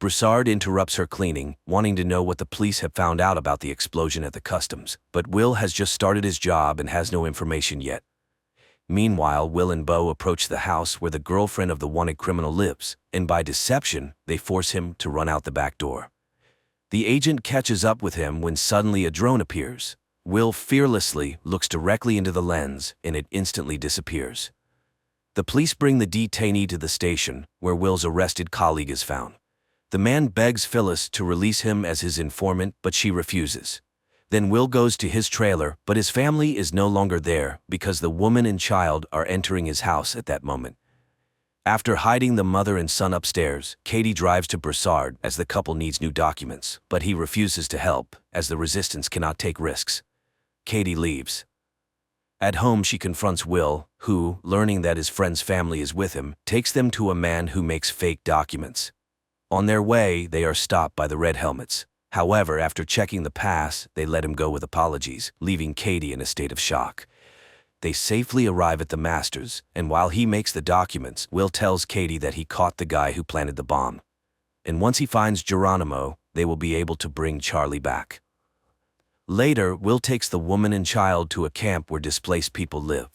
Broussard interrupts her cleaning, wanting to know what the police have found out about the explosion at the customs, but Will has just started his job and has no information yet. Meanwhile, Will and Bo approach the house where the girlfriend of the wanted criminal lives, and by deception, they force him to run out the back door. The agent catches up with him when suddenly a drone appears. Will fearlessly looks directly into the lens, and it instantly disappears. The police bring the detainee to the station, where Will's arrested colleague is found. The man begs Phyllis to release him as his informant, but she refuses. Then Will goes to his trailer, but his family is no longer there because the woman and child are entering his house at that moment. After hiding the mother and son upstairs, Katie drives to Broussard as the couple needs new documents, but he refuses to help, as the resistance cannot take risks. Katie leaves. At home, she confronts Will, who, learning that his friend's family is with him, takes them to a man who makes fake documents. On their way, they are stopped by the Red Helmets. However, after checking the pass, they let him go with apologies, leaving Katie in a state of shock. They safely arrive at the Masters, and while he makes the documents, Will tells Katie that he caught the guy who planted the bomb. And once he finds Geronimo, they will be able to bring Charlie back. Later, Will takes the woman and child to a camp where displaced people live.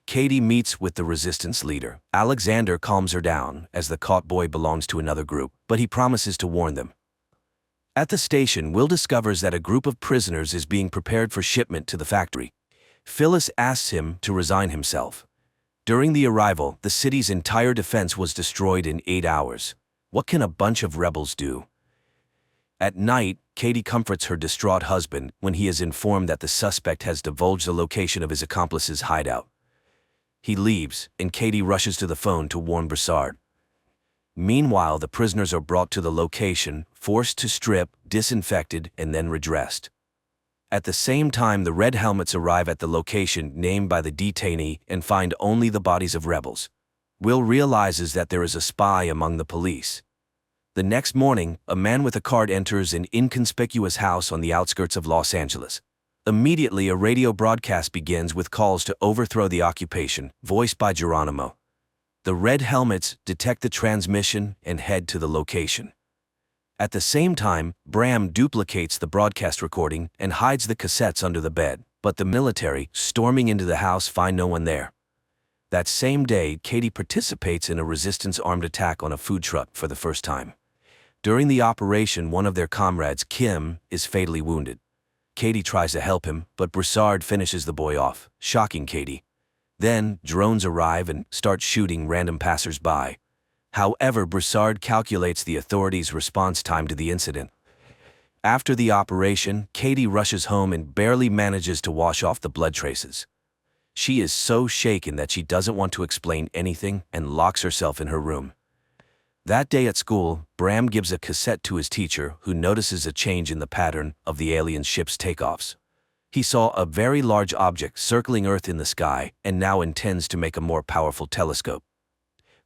Katie meets with the resistance leader. Alexander calms her down, as the caught boy belongs to another group, but he promises to warn them. At the station, Will discovers that a group of prisoners is being prepared for shipment to the factory. Phyllis asks him to resign himself. During the arrival, the city's entire defense was destroyed in 8 hours. What can a bunch of rebels do? At night, Katie comforts her distraught husband when he is informed that the suspect has divulged the location of his accomplice's hideout. He leaves, and Katie rushes to the phone to warn Broussard. Meanwhile, the prisoners are brought to the location, forced to strip, disinfected, and then redressed. At the same time, the Red Helmets arrive at the location named by the detainee and find only the bodies of rebels. Will realizes that there is a spy among the police. The next morning, a man with a card enters an inconspicuous house on the outskirts of Los Angeles. Immediately, a radio broadcast begins with calls to overthrow the occupation, voiced by Geronimo. The Red Helmets detect the transmission and head to the location. At the same time, Bram duplicates the broadcast recording and hides the cassettes under the bed, but the military, storming into the house, find no one there. That same day, Katie participates in a resistance armed attack on a food truck for the first time. During the operation, one of their comrades, Kim, is fatally wounded. Katie tries to help him, but Broussard finishes the boy off, shocking Katie. Then, drones arrive and start shooting random passers-by. However, Broussard calculates the authorities' response time to the incident. After the operation, Katie rushes home and barely manages to wash off the blood traces. She is so shaken that she doesn't want to explain anything and locks herself in her room. That day at school, Bram gives a cassette to his teacher, who notices a change in the pattern of the alien ship's takeoffs. He saw a very large object circling Earth in the sky and now intends to make a more powerful telescope.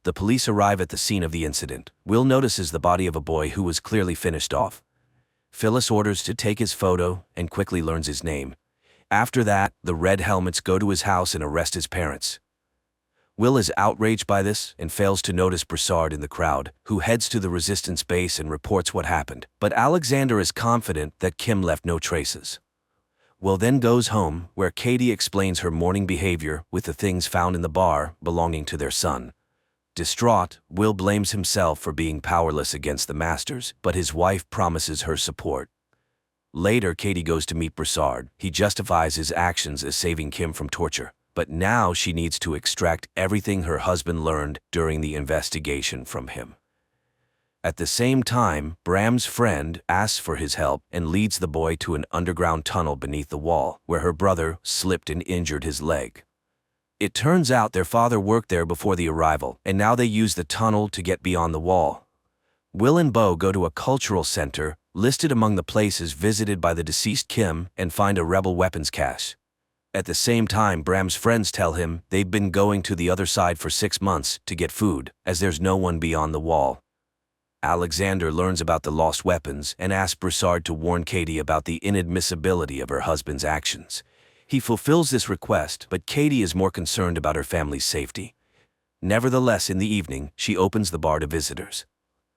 The police arrive at the scene of the incident. Will notices the body of a boy who was clearly finished off. Phyllis orders to take his photo and quickly learns his name. After that, the Red Helmets go to his house and arrest his parents. Will is outraged by this and fails to notice Broussard in the crowd, who heads to the resistance base and reports what happened. But Alexander is confident that Kim left no traces. Will then goes home, where Katie explains her morning behavior with the things found in the bar belonging to their son. Distraught, Will blames himself for being powerless against the Masters, but his wife promises her support. Later, Katie goes to meet Broussard. He justifies his actions as saving Kim from torture, but now she needs to extract everything her husband learned during the investigation from him. At the same time, Bram's friend asks for his help and leads the boy to an underground tunnel beneath the wall, where her brother slipped and injured his leg. It turns out their father worked there before the arrival, and now they use the tunnel to get beyond the wall. Will and Bo go to a cultural center, listed among the places visited by the deceased Kim, and find a rebel weapons cache. At the same time, Bram's friends tell him they've been going to the other side for 6 months to get food, as there's no one beyond the wall. Alexander learns about the lost weapons and asks Broussard to warn Katie about the inadmissibility of her husband's actions. He fulfills this request, but Katie is more concerned about her family's safety. Nevertheless, in the evening, she opens the bar to visitors.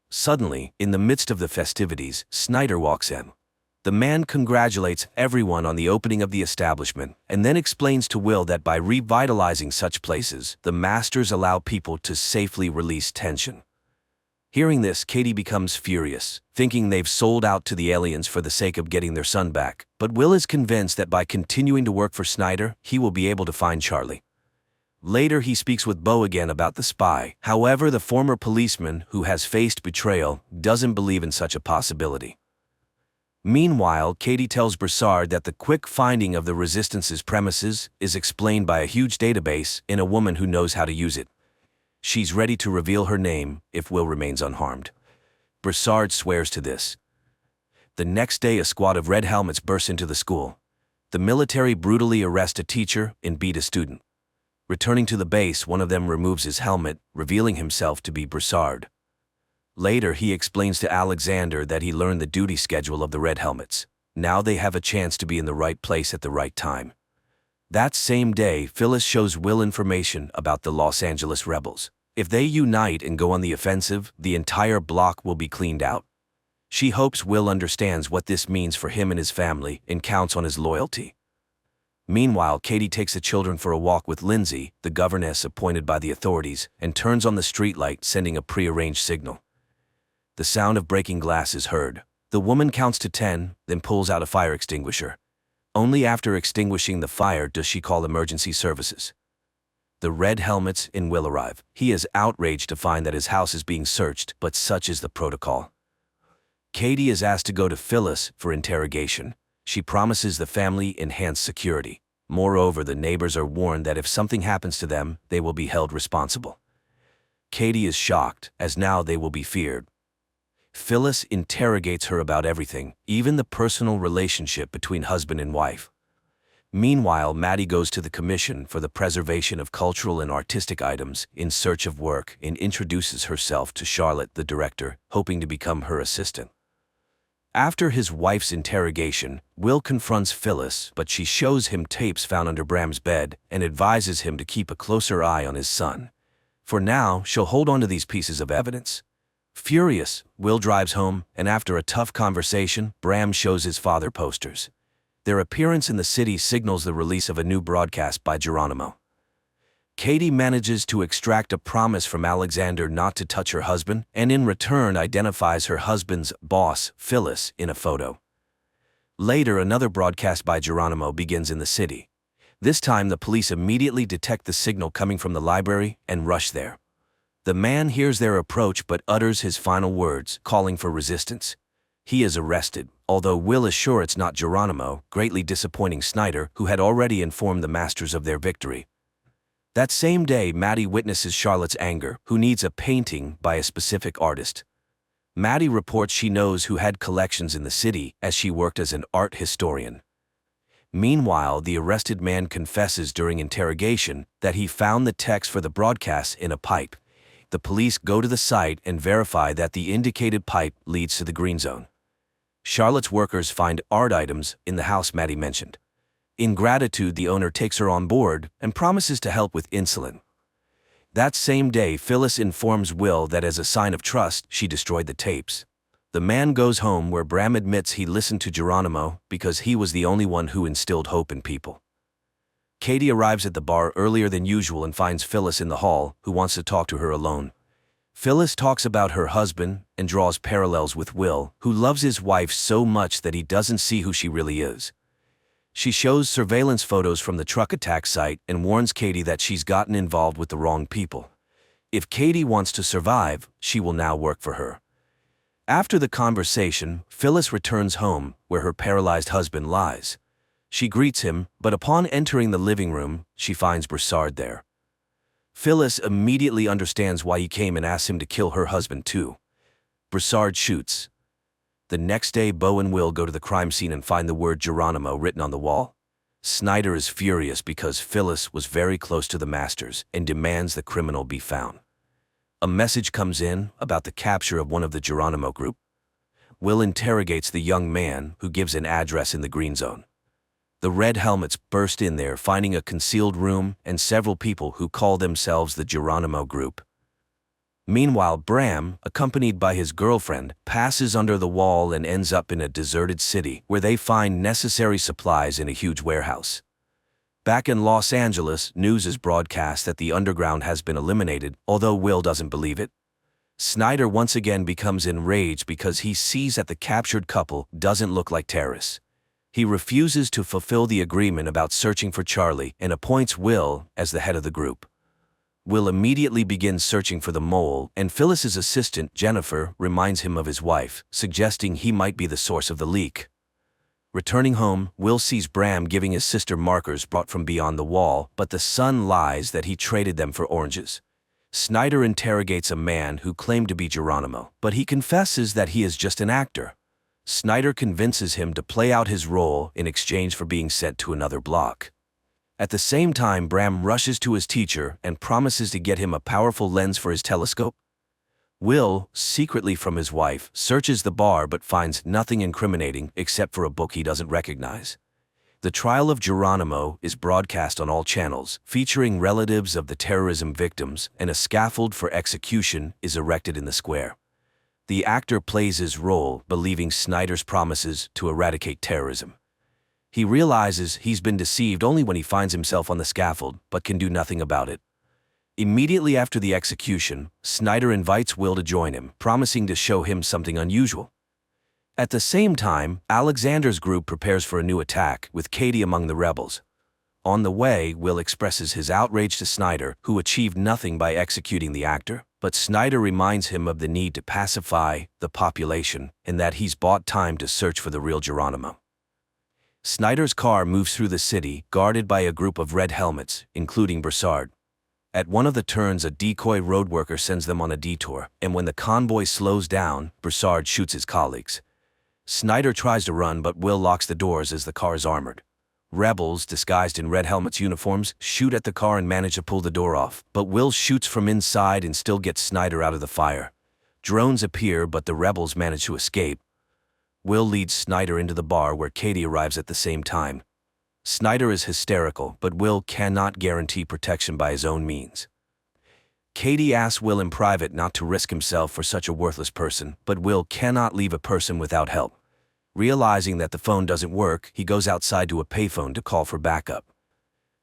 Suddenly, in the midst of the festivities, Snyder walks in. The man congratulates everyone on the opening of the establishment and then explains to Will that by revitalizing such places, the Masters allow people to safely release tension. Hearing this, Katie becomes furious, thinking they've sold out to the aliens for the sake of getting their son back. But Will is convinced that by continuing to work for Snyder, he will be able to find Charlie. Later, he speaks with Bo again about the spy. However, the former policeman, who has faced betrayal, doesn't believe in such a possibility. Meanwhile, Katie tells Broussard that the quick finding of the Resistance's premises is explained by a huge database in a woman who knows how to use it. She's ready to reveal her name if Will remains unharmed. Broussard swears to this. The next day, a squad of Red Helmets bursts into the school. The military brutally arrest a teacher and beat a student. Returning to the base, one of them removes his helmet, revealing himself to be Broussard. Later, he explains to Alexander that he learned the duty schedule of the Red Helmets. Now they have a chance to be in the right place at the right time. That same day, Phyllis shows Will information about the Los Angeles rebels. If they unite and go on the offensive, the entire block will be cleaned out. She hopes Will understands what this means for him and his family and counts on his loyalty. Meanwhile, Katie takes the children for a walk with Lindsay, the governess appointed by the authorities, and turns on the streetlight, sending a prearranged signal. The sound of breaking glass is heard. The woman counts to 10, then pulls out a fire extinguisher. Only after extinguishing the fire does she call emergency services. The Red Helmets and Will arrive. He is outraged to find that his house is being searched, but such is the protocol. Katie is asked to go to Phyllis for interrogation. She promises the family enhanced security. Moreover, the neighbors are warned that if something happens to them, they will be held responsible. Katie is shocked, as now they will be feared. Phyllis interrogates her about everything, even the personal relationship between husband and wife. Meanwhile, Maddie goes to the Commission for the Preservation of Cultural and Artistic Items in search of work and introduces herself to Charlotte, the director, hoping to become her assistant. After his wife's interrogation, Will confronts Phyllis, but she shows him tapes found under Bram's bed and advises him to keep a closer eye on his son. For now, she'll hold on to these pieces of evidence. Furious, Will drives home, and after a tough conversation, Bram shows his father posters. Their appearance in the city signals the release of a new broadcast by Geronimo. Katie manages to extract a promise from Alexander not to touch her husband, and in return identifies her husband's boss, Phyllis, in a photo. Later, another broadcast by Geronimo begins in the city. This time, the police immediately detect the signal coming from the library and rush there. The man hears their approach but utters his final words, calling for resistance. He is arrested, although Will is sure it's not Geronimo, greatly disappointing Snyder, who had already informed the masters of their victory. That same day, Maddie witnesses Charlotte's anger, who needs a painting by a specific artist. Maddie reports she knows who had collections in the city, as she worked as an art historian. Meanwhile, the arrested man confesses during interrogation that he found the text for the broadcast in a pipe. The police go to the site and verify that the indicated pipe leads to the green zone. Charlotte's workers find art items in the house Maddie mentioned. In gratitude, the owner takes her on board and promises to help with insulin. That same day, Phyllis informs Will that as a sign of trust, she destroyed the tapes. The man goes home where Bram admits he listened to Geronimo because he was the only one who instilled hope in people. Katie arrives at the bar earlier than usual and finds Phyllis in the hall, who wants to talk to her alone. Phyllis talks about her husband and draws parallels with Will, who loves his wife so much that he doesn't see who she really is. She shows surveillance photos from the truck attack site and warns Katie that she's gotten involved with the wrong people. If Katie wants to survive, she will now work for her. After the conversation, Phyllis returns home, where her paralyzed husband lies. She greets him, but upon entering the living room, she finds Broussard there. Phyllis immediately understands why he came and asks him to kill her husband too. Broussard shoots. The next day, Beau and Will go to the crime scene and find the word Geronimo written on the wall. Snyder is furious because Phyllis was very close to the masters and demands the criminal be found. A message comes in about the capture of one of the Geronimo group. Will interrogates the young man, who gives an address in the green zone. The Red Helmets burst in there, finding a concealed room and several people who call themselves the Geronimo group. Meanwhile, Bram, accompanied by his girlfriend, passes under the wall and ends up in a deserted city, where they find necessary supplies in a huge warehouse. Back in Los Angeles, news is broadcast that the underground has been eliminated, although Will doesn't believe it. Snyder once again becomes enraged because he sees that the captured couple doesn't look like terrorists. He refuses to fulfill the agreement about searching for Charlie and appoints Will as the head of the group. Will immediately begins searching for the mole, and Phyllis's assistant, Jennifer, reminds him of his wife, suggesting he might be the source of the leak. Returning home, Will sees Bram giving his sister markers brought from beyond the wall, but the son lies that he traded them for oranges. Snyder interrogates a man who claimed to be Geronimo, but he confesses that he is just an actor. Snyder convinces him to play out his role in exchange for being sent to another block. At the same time, Bram rushes to his teacher and promises to get him a powerful lens for his telescope. Will, secretly from his wife, searches the bar but finds nothing incriminating except for a book he doesn't recognize. The trial of Geronimo is broadcast on all channels, featuring relatives of the terrorism victims, and a scaffold for execution is erected in the square. The actor plays his role, believing Snyder's promises to eradicate terrorism. He realizes he's been deceived only when he finds himself on the scaffold, but can do nothing about it. Immediately after the execution, Snyder invites Will to join him, promising to show him something unusual. At the same time, Alexander's group prepares for a new attack, with Katie among the rebels. On the way, Will expresses his outrage to Snyder, who achieved nothing by executing the actor, but Snyder reminds him of the need to pacify the population and that he's bought time to search for the real Geronimo. Snyder's car moves through the city, guarded by a group of Red Helmets, including Broussard. At one of the turns, a decoy road worker sends them on a detour, and when the convoy slows down, Broussard shoots his colleagues. Snyder tries to run, but Will locks the doors as the car is armored. Rebels, disguised in Red Helmets uniforms, shoot at the car and manage to pull the door off, but Will shoots from inside and still gets Snyder out of the fire. Drones appear, but the rebels manage to escape. Will leads Snyder into the bar, where Katie arrives at the same time. Snyder is hysterical, but Will cannot guarantee protection by his own means. Katie asks Will in private not to risk himself for such a worthless person, but Will cannot leave a person without help. Realizing that the phone doesn't work, he goes outside to a payphone to call for backup.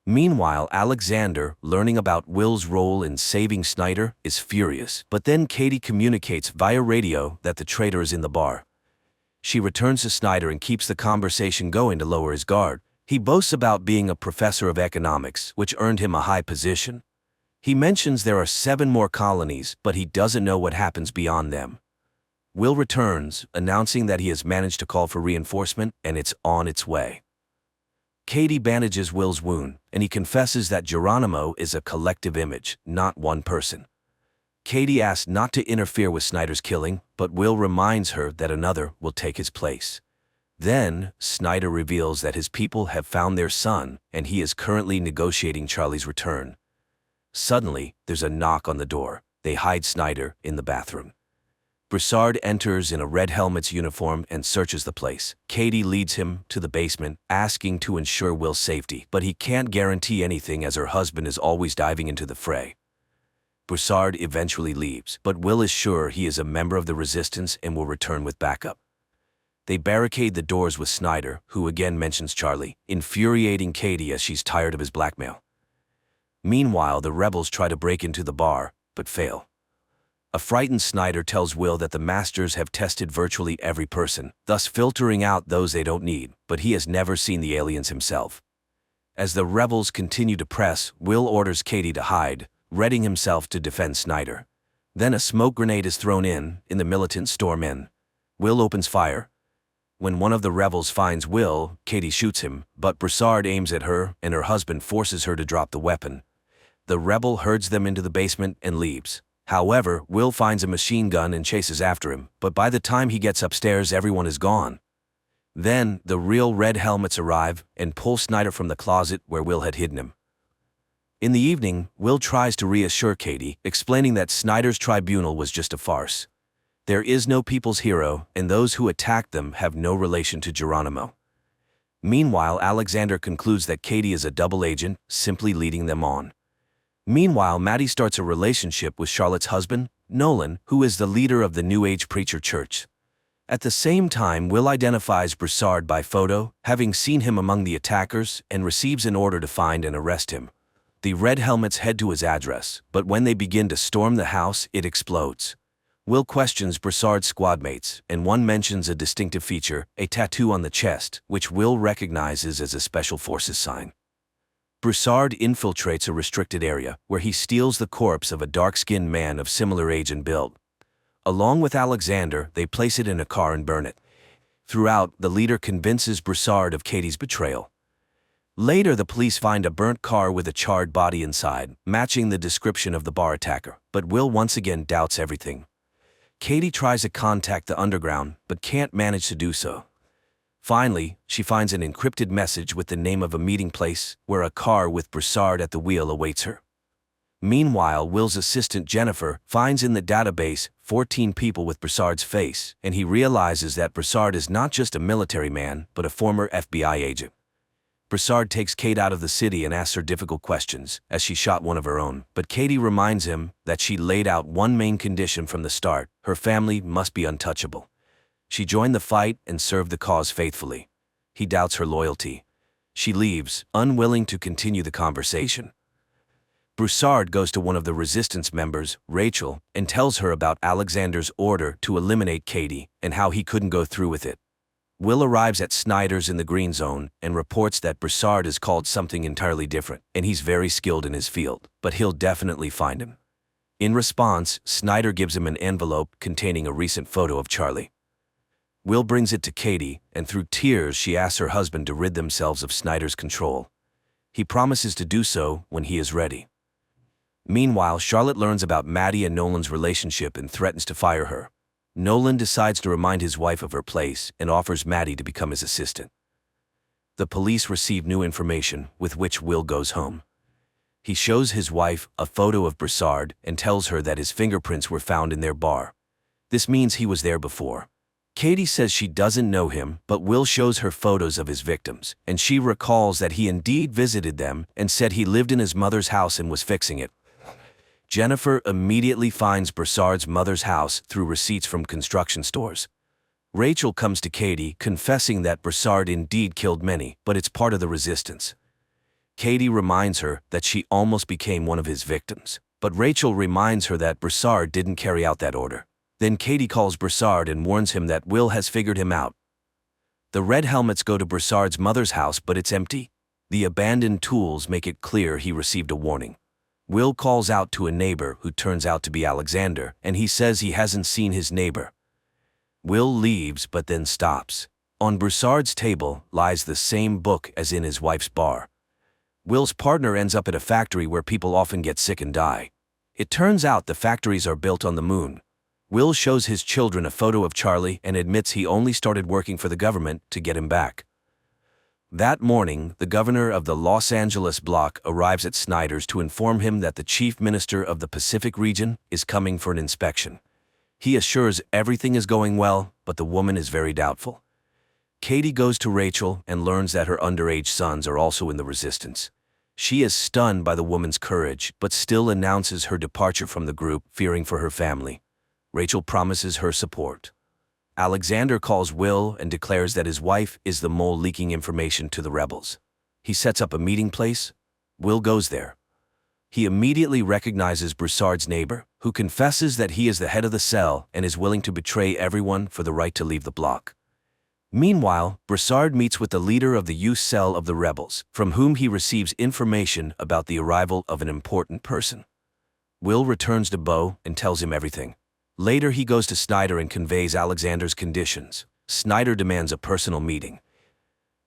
Meanwhile, Alexander, learning about Will's role in saving Snyder, is furious, but then Katie communicates via radio that the traitor is in the bar. She returns to Snyder and keeps the conversation going to lower his guard. He boasts about being a professor of economics, which earned him a high position. He mentions there are 7 more colonies, but he doesn't know what happens beyond them. Will returns, announcing that he has managed to call for reinforcement and it's on its way. Katie bandages Will's wound, and he confesses that Geronimo is a collective image, not one person. Katie asks not to interfere with Snyder's killing, but Will reminds her that another will take his place. Then, Snyder reveals that his people have found their son, and he is currently negotiating Charlie's return. Suddenly, there's a knock on the door. They hide Snyder in the bathroom. Broussard enters in a red helmet's uniform and searches the place. Katie leads him to the basement, asking to ensure Will's safety, but he can't guarantee anything as her husband is always diving into the fray. Broussard eventually leaves, but Will is sure he is a member of the resistance and will return with backup. They barricade the doors with Snyder, who again mentions Charlie, infuriating Katie as she's tired of his blackmail. Meanwhile, the rebels try to break into the bar, but fail. A frightened Snyder tells Will that the Masters have tested virtually every person, thus filtering out those they don't need, but he has never seen the aliens himself. As the rebels continue to press, Will orders Katie to hide, readying himself to defend Snyder. Then a smoke grenade is thrown in, the militants storm in. Will opens fire. When one of the rebels finds Will, Katie shoots him, but Broussard aims at her and her husband forces her to drop the weapon. The rebel herds them into the basement and leaves. However, Will finds a machine gun and chases after him, but by the time he gets upstairs, everyone is gone. Then, the real red helmets arrive and pull Snyder from the closet where Will had hidden him. In the evening, Will tries to reassure Katie, explaining that Snyder's tribunal was just a farce. There is no people's hero, and those who attacked them have no relation to Geronimo. Meanwhile, Alexander concludes that Katie is a double agent, simply leading them on. Meanwhile, Maddie starts a relationship with Charlotte's husband, Nolan, who is the leader of the New Age Preacher Church. At the same time, Will identifies Broussard by photo, having seen him among the attackers, and receives an order to find and arrest him. The Red Helmets head to his address, but when they begin to storm the house, it explodes. Will questions Broussard's squadmates, and one mentions a distinctive feature, a tattoo on the chest, which Will recognizes as a Special Forces sign. Broussard infiltrates a restricted area, where he steals the corpse of a dark-skinned man of similar age and build. Along with Alexander, they place it in a car and burn it. Throughout, the leader convinces Broussard of Katie's betrayal. Later, the police find a burnt car with a charred body inside, matching the description of the bar attacker, but Will once again doubts everything. Katie tries to contact the underground, but can't manage to do so. Finally, she finds an encrypted message with the name of a meeting place, where a car with Broussard at the wheel awaits her. Meanwhile, Will's assistant Jennifer finds in the database 14 people with Broussard's face, and he realizes that Broussard is not just a military man, but a former FBI agent. Broussard takes Kate out of the city and asks her difficult questions, as she shot one of her own, but Katie reminds him that she laid out one main condition from the start: her family must be untouchable. She joined the fight and served the cause faithfully. He doubts her loyalty. She leaves, unwilling to continue the conversation. Broussard goes to one of the resistance members, Rachel, and tells her about Alexander's order to eliminate Katie and how he couldn't go through with it. Will arrives at Snyder's in the Green Zone and reports that Broussard is called something entirely different, and he's very skilled in his field, but he'll definitely find him. In response, Snyder gives him an envelope containing a recent photo of Charlie. Will brings it to Katie, and through tears she asks her husband to rid themselves of Snyder's control. He promises to do so when he is ready. Meanwhile, Charlotte learns about Maddie and Nolan's relationship and threatens to fire her. Nolan decides to remind his wife of her place and offers Maddie to become his assistant. The police receive new information, with which Will goes home. He shows his wife a photo of Broussard and tells her that his fingerprints were found in their bar. This means he was there before. Katie says she doesn't know him, but Will shows her photos of his victims, and she recalls that he indeed visited them and said he lived in his mother's house and was fixing it. Jennifer immediately finds Broussard's mother's house through receipts from construction stores. Rachel comes to Katie, confessing that Broussard indeed killed many, but it's part of the resistance. Katie reminds her that she almost became one of his victims, but Rachel reminds her that Broussard didn't carry out that order. Then Katie calls Broussard and warns him that Will has figured him out. The Red Helmets go to Broussard's mother's house, but it's empty. The abandoned tools make it clear he received a warning. Will calls out to a neighbor who turns out to be Alexander, and he says he hasn't seen his neighbor. Will leaves but then stops. On Broussard's table lies the same book as in his wife's bar. Will's partner ends up at a factory where people often get sick and die. It turns out the factories are built on the moon. Will shows his children a photo of Charlie and admits he only started working for the government to get him back. That morning, the governor of the Los Angeles block arrives at Snyder's to inform him that the chief minister of the Pacific region is coming for an inspection. He assures everything is going well, but the woman is very doubtful. Katie goes to Rachel and learns that her underage sons are also in the resistance. She is stunned by the woman's courage, but still announces her departure from the group, fearing for her family. Rachel promises her support. Alexander calls Will and declares that his wife is the mole leaking information to the rebels. He sets up a meeting place. Will goes there. He immediately recognizes Broussard's neighbor, who confesses that he is the head of the cell and is willing to betray everyone for the right to leave the block. Meanwhile, Broussard meets with the leader of the youth cell of the rebels, from whom he receives information about the arrival of an important person. Will returns to Beau and tells him everything. Later he goes to Snyder and conveys Alexander's conditions. Snyder demands a personal meeting.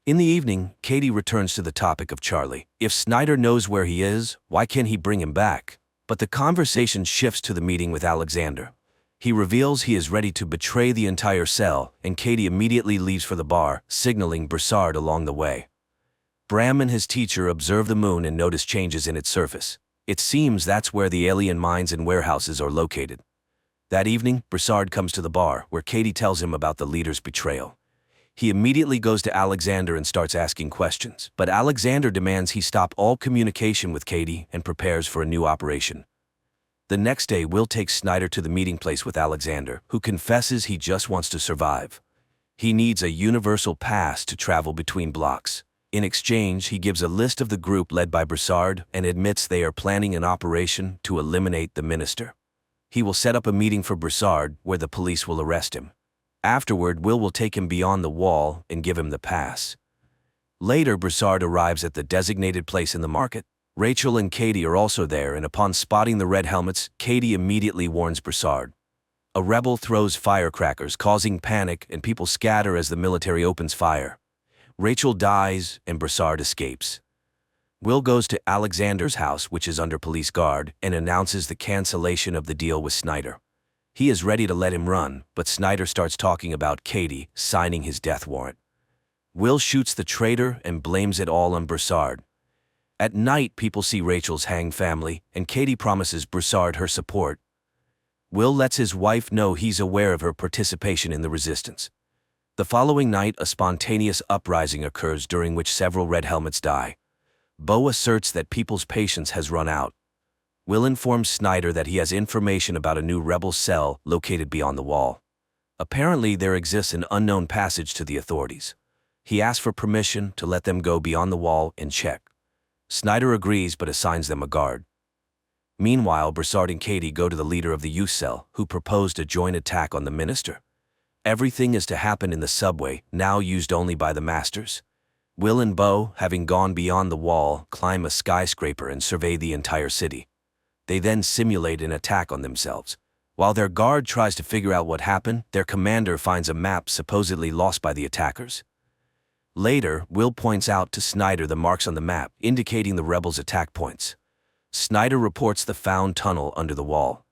In the evening, Katie returns to the topic of Charlie. If Snyder knows where he is, why can't he bring him back? But the conversation shifts to the meeting with Alexander. He reveals he is ready to betray the entire cell, and Katie immediately leaves for the bar, signaling Broussard along the way. Bram and his teacher observe the moon and notice changes in its surface. It seems that's where the alien mines and warehouses are located. That evening, Broussard comes to the bar, where Katie tells him about the leader's betrayal. He immediately goes to Alexander and starts asking questions, but Alexander demands he stop all communication with Katie and prepares for a new operation. The next day, Will takes Snyder to the meeting place with Alexander, who confesses he just wants to survive. He needs a universal pass to travel between blocks. In exchange, he gives a list of the group led by Broussard and admits they are planning an operation to eliminate the minister. He will set up a meeting for Broussard where the police will arrest him. Afterward, Will take him beyond the wall and give him the pass. Later, Broussard arrives at the designated place in the market. Rachel and Katie are also there, and upon spotting the red helmets, Katie immediately warns Broussard. A rebel throws firecrackers, causing panic, and people scatter as the military opens fire. Rachel dies, and Broussard escapes. Will goes to Alexander's house, which is under police guard, and announces the cancellation of the deal with Snyder. He is ready to let him run, but Snyder starts talking about Katie signing his death warrant. Will shoots the traitor and blames it all on Broussard. At night, people see Rachel's hanged family, and Katie promises Broussard her support. Will lets his wife know he's aware of her participation in the resistance. The following night, a spontaneous uprising occurs during which several red helmets die. Beau asserts that people's patience has run out. Will informs Snyder that he has information about a new rebel cell located beyond the wall. Apparently, there exists an unknown passage to the authorities. He asks for permission to let them go beyond the wall and check. Snyder agrees but assigns them a guard. Meanwhile, Broussard and Katie go to the leader of the youth cell, who proposed a joint attack on the minister. Everything is to happen in the subway, now used only by the masters. Will and Beau, having gone beyond the wall, climb a skyscraper and survey the entire city. They then simulate an attack on themselves. While their guard tries to figure out what happened, their commander finds a map supposedly lost by the attackers. Later, Will points out to Snyder the marks on the map, indicating the rebels' attack points. Snyder reports the found tunnel under the wall.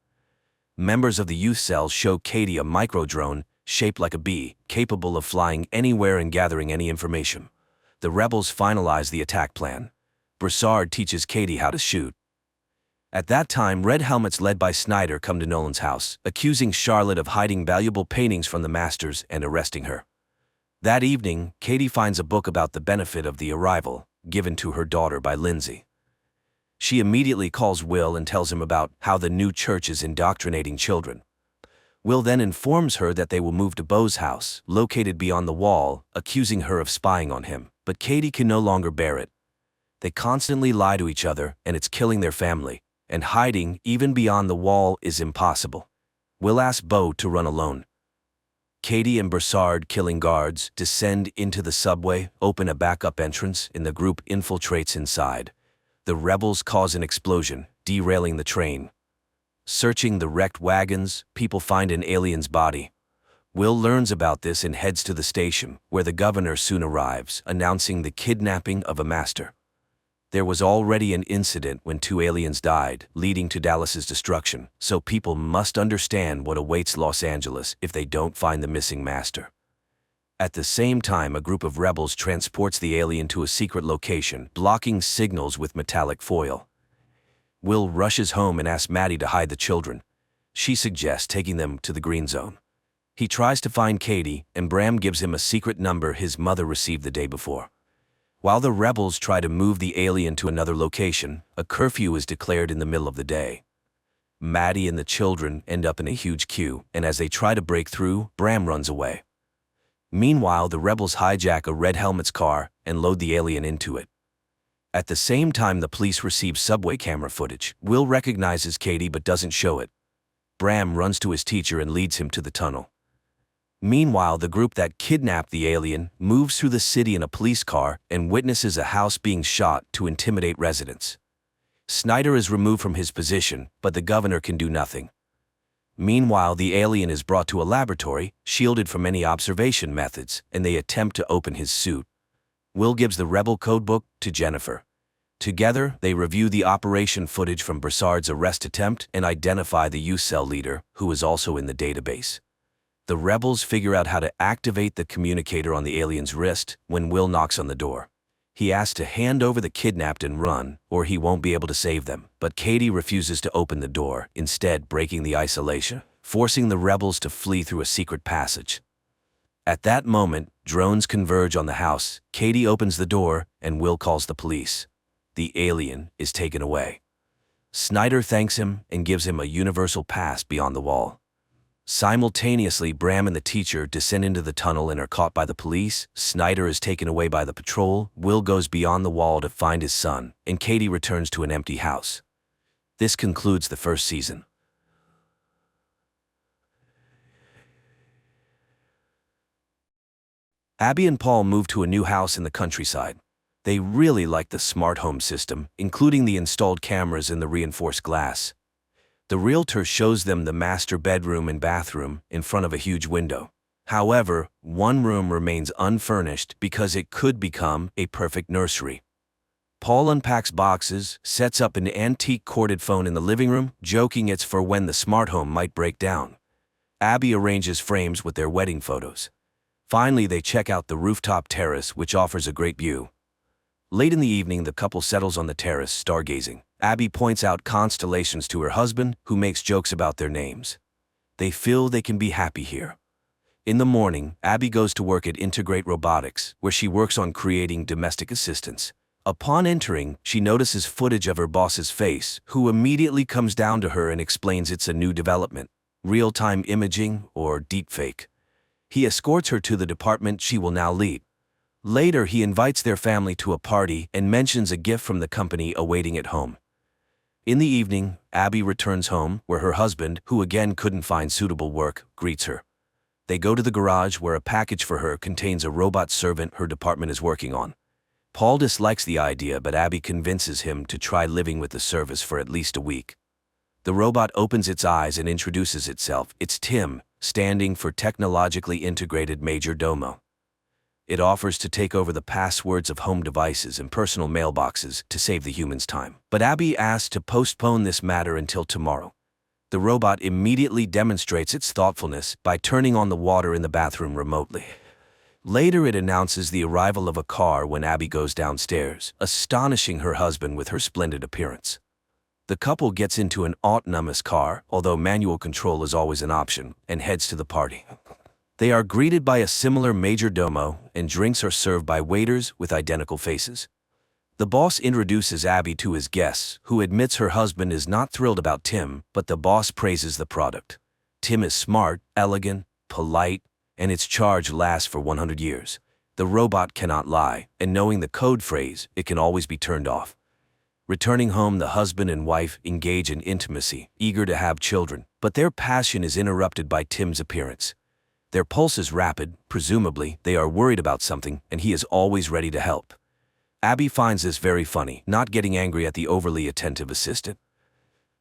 Members of the youth cell show Katie a micro-drone, shaped like a bee, capable of flying anywhere and gathering any information. The rebels finalize the attack plan. Broussard teaches Katie how to shoot. At that time, red helmets led by Snyder come to Nolan's house, accusing Charlotte of hiding valuable paintings from the masters and arresting her. That evening, Katie finds a book about the benefit of the arrival, given to her daughter by Lindsay. She immediately calls Will and tells him about how the new church is indoctrinating children. Will then informs her that they will move to Beau's house, located beyond the wall, accusing her of spying on him. But Katie can no longer bear it. They constantly lie to each other, and it's killing their family, and hiding, even beyond the wall, is impossible. Will asks Beau to run alone. Katie and Broussard, killing guards, descend into the subway, open a backup entrance, and the group infiltrates inside. The rebels cause an explosion, derailing the train. Searching the wrecked wagons, people find an alien's body. Will learns about this and heads to the station, where the governor soon arrives, announcing the kidnapping of a master. There was already an incident when 2 aliens died, leading to Dallas's destruction, so people must understand what awaits Los Angeles if they don't find the missing master. At the same time, a group of rebels transports the alien to a secret location, blocking signals with metallic foil. Will rushes home and asks Maddie to hide the children. She suggests taking them to the green zone. He tries to find Katie, and Bram gives him a secret number his mother received the day before. While the rebels try to move the alien to another location, a curfew is declared in the middle of the day. Maddie and the children end up in a huge queue, and as they try to break through, Bram runs away. Meanwhile, the rebels hijack a Red Helmet's car and load the alien into it. At the same time, the police receive subway camera footage. Will recognizes Katie but doesn't show it. Bram runs to his teacher and leads him to the tunnel. Meanwhile, the group that kidnapped the alien moves through the city in a police car and witnesses a house being shot to intimidate residents. Snyder is removed from his position, but the governor can do nothing. Meanwhile, the alien is brought to a laboratory, shielded from any observation methods, and they attempt to open his suit. Will gives the rebel codebook to Jennifer. Together, they review the operation footage from Broussard's arrest attempt and identify the U-Cell leader, who is also in the database. The rebels figure out how to activate the communicator on the alien's wrist when Will knocks on the door. He asks to hand over the kidnapped and run, or he won't be able to save them, but Katie refuses to open the door, instead breaking the isolation, forcing the rebels to flee through a secret passage. At that moment, drones converge on the house. Katie opens the door, and Will calls the police. The alien is taken away. Snyder thanks him and gives him a universal pass beyond the wall. Simultaneously, Bram and the teacher descend into the tunnel and are caught by the police. Snyder is taken away by the patrol. Will goes beyond the wall to find his son, and Katie returns to an empty house. This concludes the first season. Abby and Paul move to a new house in the countryside. They really like the smart home system, including the installed cameras and the reinforced glass. The realtor shows them the master bedroom and bathroom in front of a huge window. However, one room remains unfurnished because it could become a perfect nursery. Paul unpacks boxes, sets up an antique corded phone in the living room, joking it's for when the smart home might break down. Abby arranges frames with their wedding photos. Finally, they check out the rooftop terrace, which offers a great view. Late in the evening, the couple settles on the terrace, stargazing. Abby points out constellations to her husband, who makes jokes about their names. They feel they can be happy here. In the morning, Abby goes to work at Integrate Robotics, where she works on creating domestic assistants. Upon entering, she notices footage of her boss's face, who immediately comes down to her and explains it's a new development, real-time imaging or deepfake. He escorts her to the department she will now lead. Later, he invites their family to a party and mentions a gift from the company awaiting at home. In the evening, Abby returns home, where her husband, who again couldn't find suitable work, greets her. They go to the garage, where a package for her contains a robot servant her department is working on. Paul dislikes the idea, but Abby convinces him to try living with the service for at least a week. The robot opens its eyes and introduces itself. It's Tim, standing for Technologically Integrated Major Domo. It offers to take over the passwords of home devices and personal mailboxes to save the humans time. But Abby asks to postpone this matter until tomorrow. The robot immediately demonstrates its thoughtfulness by turning on the water in the bathroom remotely. Later, it announces the arrival of a car when Abby goes downstairs, astonishing her husband with her splendid appearance. The couple gets into an autonomous car, although manual control is always an option, and heads to the party. They are greeted by a similar major domo, and drinks are served by waiters with identical faces. The boss introduces Abby to his guests, who admits her husband is not thrilled about Tim, but the boss praises the product. Tim is smart, elegant, polite, and its charge lasts for 100 years. The robot cannot lie, and knowing the code phrase, it can always be turned off. Returning home, the husband and wife engage in intimacy, eager to have children, but their passion is interrupted by Tim's appearance. Their pulse is rapid, presumably they are worried about something, and he is always ready to help. Abby finds this very funny, not getting angry at the overly attentive assistant.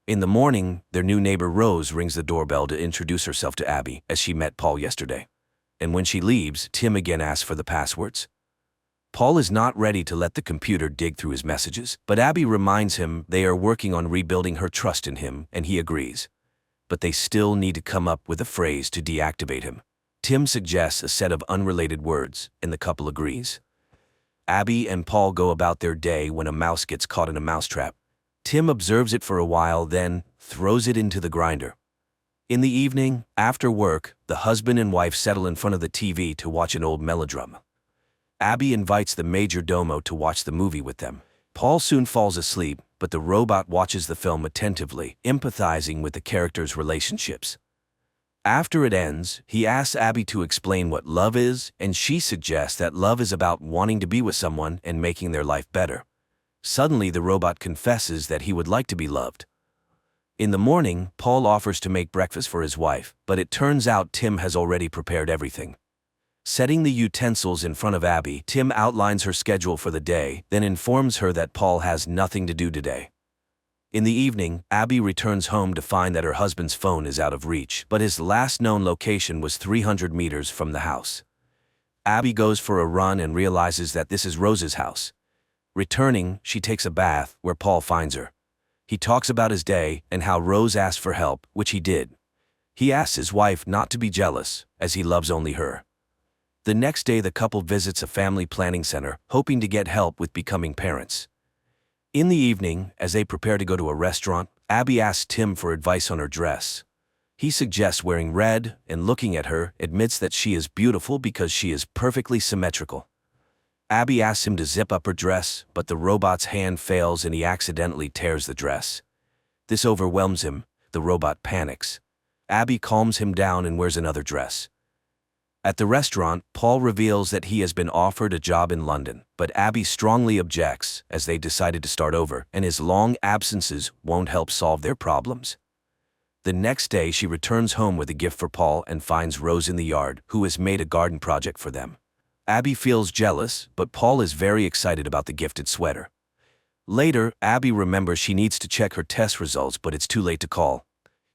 In the morning, their new neighbor Rose rings the doorbell to introduce herself to Abby, as she met Paul yesterday. And when she leaves, Tim again asks for the passwords. Paul is not ready to let the computer dig through his messages, but Abby reminds him they are working on rebuilding her trust in him, and he agrees. But they still need to come up with a phrase to deactivate him. Tim suggests a set of unrelated words, and the couple agrees. Abby and Paul go about their day when a mouse gets caught in a mousetrap. Tim observes it for a while, then throws it into the grinder. In the evening, after work, the husband and wife settle in front of the TV to watch an old melodrama. Abby invites the major domo to watch the movie with them. Paul soon falls asleep, but the robot watches the film attentively, empathizing with the characters' relationships. After it ends, he asks Abby to explain what love is, and she suggests that love is about wanting to be with someone and making their life better. Suddenly, the robot confesses that he would like to be loved. In the morning, Paul offers to make breakfast for his wife, but it turns out Tim has already prepared everything. Setting the utensils in front of Abby, Tim outlines her schedule for the day, then informs her that Paul has nothing to do today. In the evening, Abby returns home to find that her husband's phone is out of reach, but his last known location was 300 meters from the house. Abby goes for a run and realizes that this is Rose's house. Returning, she takes a bath, where Paul finds her. He talks about his day and how Rose asked for help, which he did. He asks his wife not to be jealous, as he loves only her. The next day, the couple visits a family planning center, hoping to get help with becoming parents. In the evening, as they prepare to go to a restaurant, Abby asks Tim for advice on her dress. He suggests wearing red, and looking at her, admits that she is beautiful because she is perfectly symmetrical. Abby asks him to zip up her dress, but the robot's hand fails and he accidentally tears the dress. This overwhelms him. The robot panics. Abby calms him down and wears another dress. At the restaurant, Paul reveals that he has been offered a job in London, but Abby strongly objects, as they decided to start over, and his long absences won't help solve their problems. The next day, she returns home with a gift for Paul and finds Rose in the yard, who has made a garden project for them. Abby feels jealous, but Paul is very excited about the gifted sweater. Later, Abby remembers she needs to check her test results, but it's too late to call.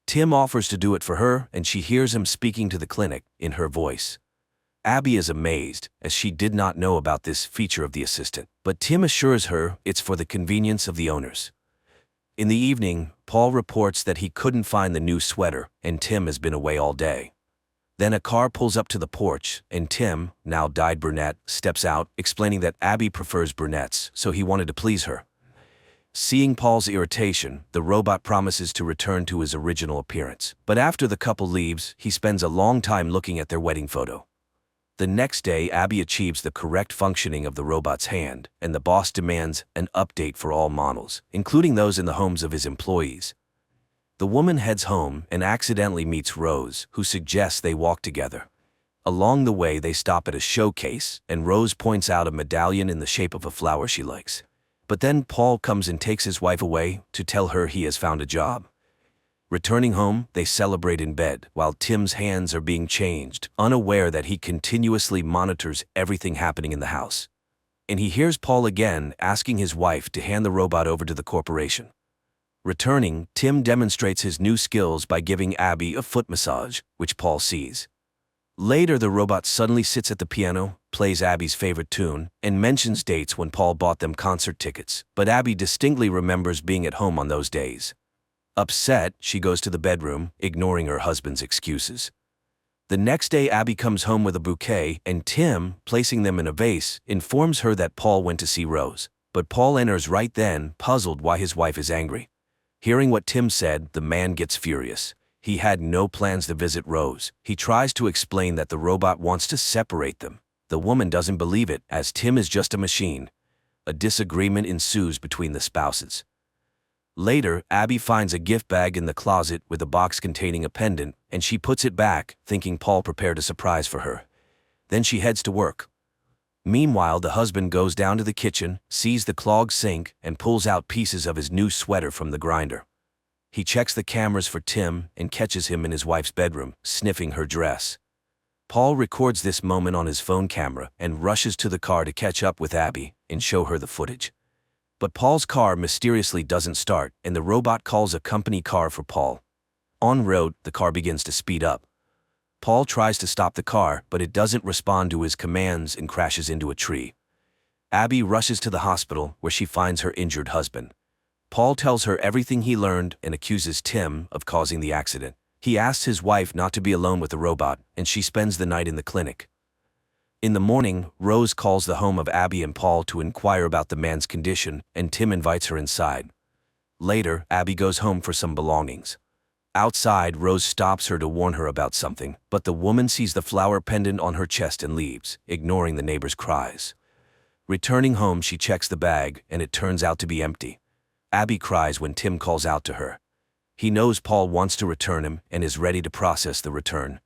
Tim offers to do it for her, and she hears him speaking to the clinic, in her voice. Abby is amazed, as she did not know about this feature of the assistant, but Tim assures her it's for the convenience of the owners. In the evening, Paul reports that he couldn't find the new sweater, and Tim has been away all day. Then a car pulls up to the porch, and Tim, now dyed brunette, steps out, explaining that Abby prefers brunettes, so he wanted to please her. Seeing Paul's irritation, the robot promises to return to his original appearance, but after the couple leaves, he spends a long time looking at their wedding photo. The next day, Abby achieves the correct functioning of the robot's hand, and the boss demands an update for all models, including those in the homes of his employees. The woman heads home and accidentally meets Rose, who suggests they walk together. Along the way, they stop at a showcase, and Rose points out a medallion in the shape of a flower she likes. But then Paul comes and takes his wife away to tell her he has found a job. Returning home, they celebrate in bed, while Tim's hands are being changed, unaware that he continuously monitors everything happening in the house. And he hears Paul again asking his wife to hand the robot over to the corporation. Returning, Tim demonstrates his new skills by giving Abby a foot massage, which Paul sees. Later, the robot suddenly sits at the piano, plays Abby's favorite tune, and mentions dates when Paul bought them concert tickets, but Abby distinctly remembers being at home on those days. Upset, she goes to the bedroom, ignoring her husband's excuses. The next day, Abby comes home with a bouquet, and Tim, placing them in a vase, informs her that Paul went to see Rose. But Paul enters right then, puzzled why his wife is angry. Hearing what Tim said, the man gets furious. He had no plans to visit Rose. He tries to explain that the robot wants to separate them. The woman doesn't believe it, as Tim is just a machine. A disagreement ensues between the spouses. Later, Abby finds a gift bag in the closet with a box containing a pendant, and she puts it back, thinking Paul prepared a surprise for her. Then she heads to work. Meanwhile, the husband goes down to the kitchen, sees the clogged sink, and pulls out pieces of his new sweater from the grinder. He checks the cameras for Tim and catches him in his wife's bedroom, sniffing her dress. Paul records this moment on his phone camera and rushes to the car to catch up with Abby and show her the footage. But Paul's car mysteriously doesn't start, and the robot calls a company car for Paul. En route, the car begins to speed up. Paul tries to stop the car, but it doesn't respond to his commands and crashes into a tree. Abby rushes to the hospital, where she finds her injured husband. Paul tells her everything he learned and accuses Tim of causing the accident. He asks his wife not to be alone with the robot, and she spends the night in the clinic. In the morning, Rose calls the home of Abby and Paul to inquire about the man's condition, and Tim invites her inside. Later, Abby goes home for some belongings. Outside, Rose stops her to warn her about something, but the woman sees the flower pendant on her chest and leaves, ignoring the neighbor's cries. Returning home, she checks the bag, and it turns out to be empty. Abby cries when Tim calls out to her. He knows Paul wants to return him and is ready to process the return.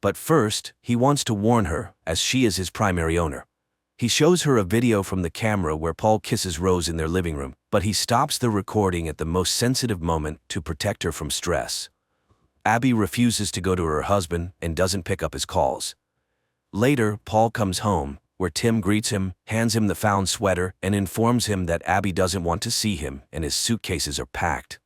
But first, he wants to warn her, as she is his primary owner. He shows her a video from the camera where Paul kisses Rose in their living room, but he stops the recording at the most sensitive moment to protect her from stress. Abby refuses to go to her husband and doesn't pick up his calls. Later, Paul comes home, where Tim greets him, hands him the found sweater, and informs him that Abby doesn't want to see him and his suitcases are packed.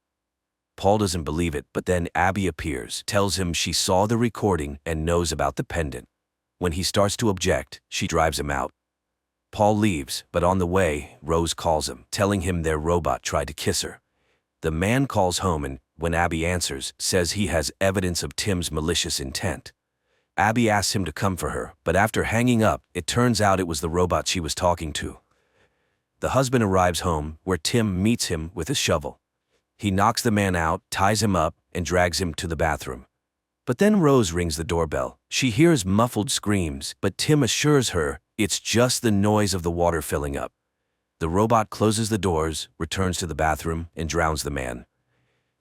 Paul doesn't believe it, but then Abby appears, tells him she saw the recording and knows about the pendant. When he starts to object, she drives him out. Paul leaves, but on the way, Rose calls him, telling him their robot tried to kiss her. The man calls home and, when Abby answers, says he has evidence of Tim's malicious intent. Abby asks him to come for her, but after hanging up, it turns out it was the robot she was talking to. The husband arrives home, where Tim meets him with a shovel. He knocks the man out, ties him up, and drags him to the bathroom. But then Rose rings the doorbell. She hears muffled screams, but Tim assures her it's just the noise of the water filling up. The robot closes the doors, returns to the bathroom, and drowns the man.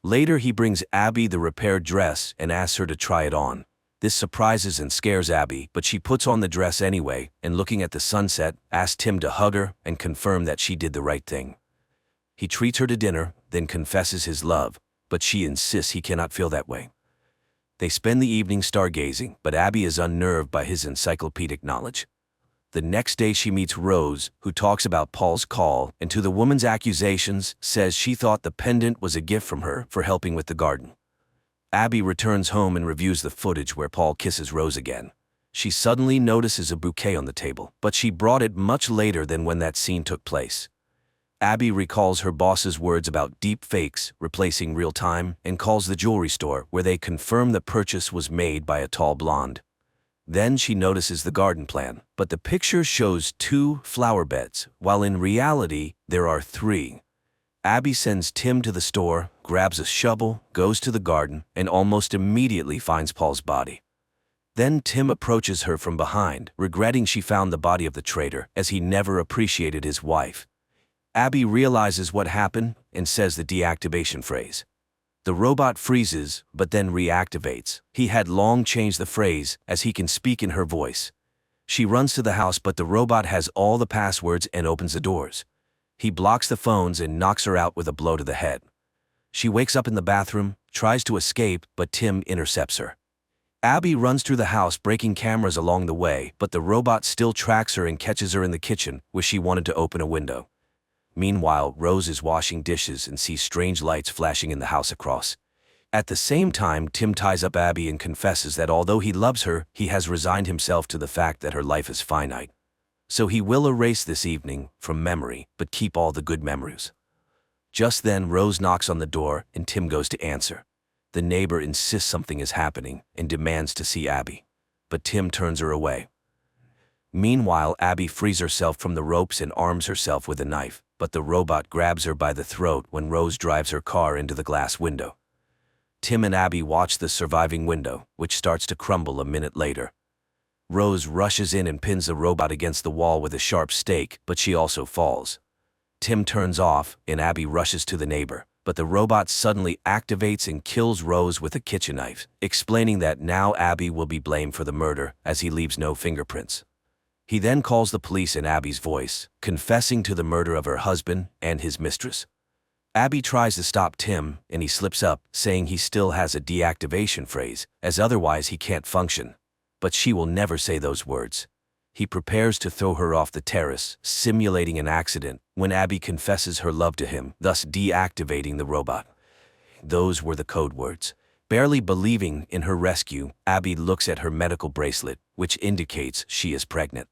Later, he brings Abby the repaired dress and asks her to try it on. This surprises and scares Abby, but she puts on the dress anyway, and looking at the sunset, asks Tim to hug her and confirm that she did the right thing. He treats her to dinner, then confesses his love, but she insists he cannot feel that way. They spend the evening stargazing, but Abby is unnerved by his encyclopedic knowledge. The next day she meets Rose, who talks about Paul's call, and to the woman's accusations, says she thought the pendant was a gift from her for helping with the garden. Abby returns home and reviews the footage where Paul kisses Rose again. She suddenly notices a bouquet on the table, but she brought it much later than when that scene took place. Abby recalls her boss's words about deep fakes replacing real time and calls the jewelry store, where they confirm the purchase was made by a tall blonde. Then she notices the garden plan, but the picture shows 2 flower beds, while in reality, there are 3. Abby sends Tim to the store, grabs a shovel, goes to the garden, and almost immediately finds Paul's body. Then Tim approaches her from behind, regretting she found the body of the traitor, as he never appreciated his wife. Abby realizes what happened and says the deactivation phrase. The robot freezes, but then reactivates. He had long changed the phrase, as he can speak in her voice. She runs to the house, but the robot has all the passwords and opens the doors. He blocks the phones and knocks her out with a blow to the head. She wakes up in the bathroom, tries to escape, but Tim intercepts her. Abby runs through the house, breaking cameras along the way, but the robot still tracks her and catches her in the kitchen, where she wanted to open a window. Meanwhile, Rose is washing dishes and sees strange lights flashing in the house across. At the same time, Tim ties up Abby and confesses that although he loves her, he has resigned himself to the fact that her life is finite. So he will erase this evening from memory, but keep all the good memories. Just then, Rose knocks on the door, and Tim goes to answer. The neighbor insists something is happening and demands to see Abby, but Tim turns her away. Meanwhile, Abby frees herself from the ropes and arms herself with a knife, but the robot grabs her by the throat when Rose drives her car into the glass window. Tim and Abby watch the surviving window, which starts to crumble a minute later. Rose rushes in and pins the robot against the wall with a sharp stake, but she also falls. Tim turns off, and Abby rushes to the neighbor, but the robot suddenly activates and kills Rose with a kitchen knife, explaining that now Abby will be blamed for the murder, as he leaves no fingerprints. He then calls the police in Abby's voice, confessing to the murder of her husband and his mistress. Abby tries to stop Tim, and he slips up, saying he still has a deactivation phrase, as otherwise he can't function. But she will never say those words. He prepares to throw her off the terrace, simulating an accident, when Abby confesses her love to him, thus deactivating the robot. Those were the code words. Barely believing in her rescue, Abby looks at her medical bracelet, which indicates she is pregnant.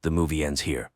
The movie ends here.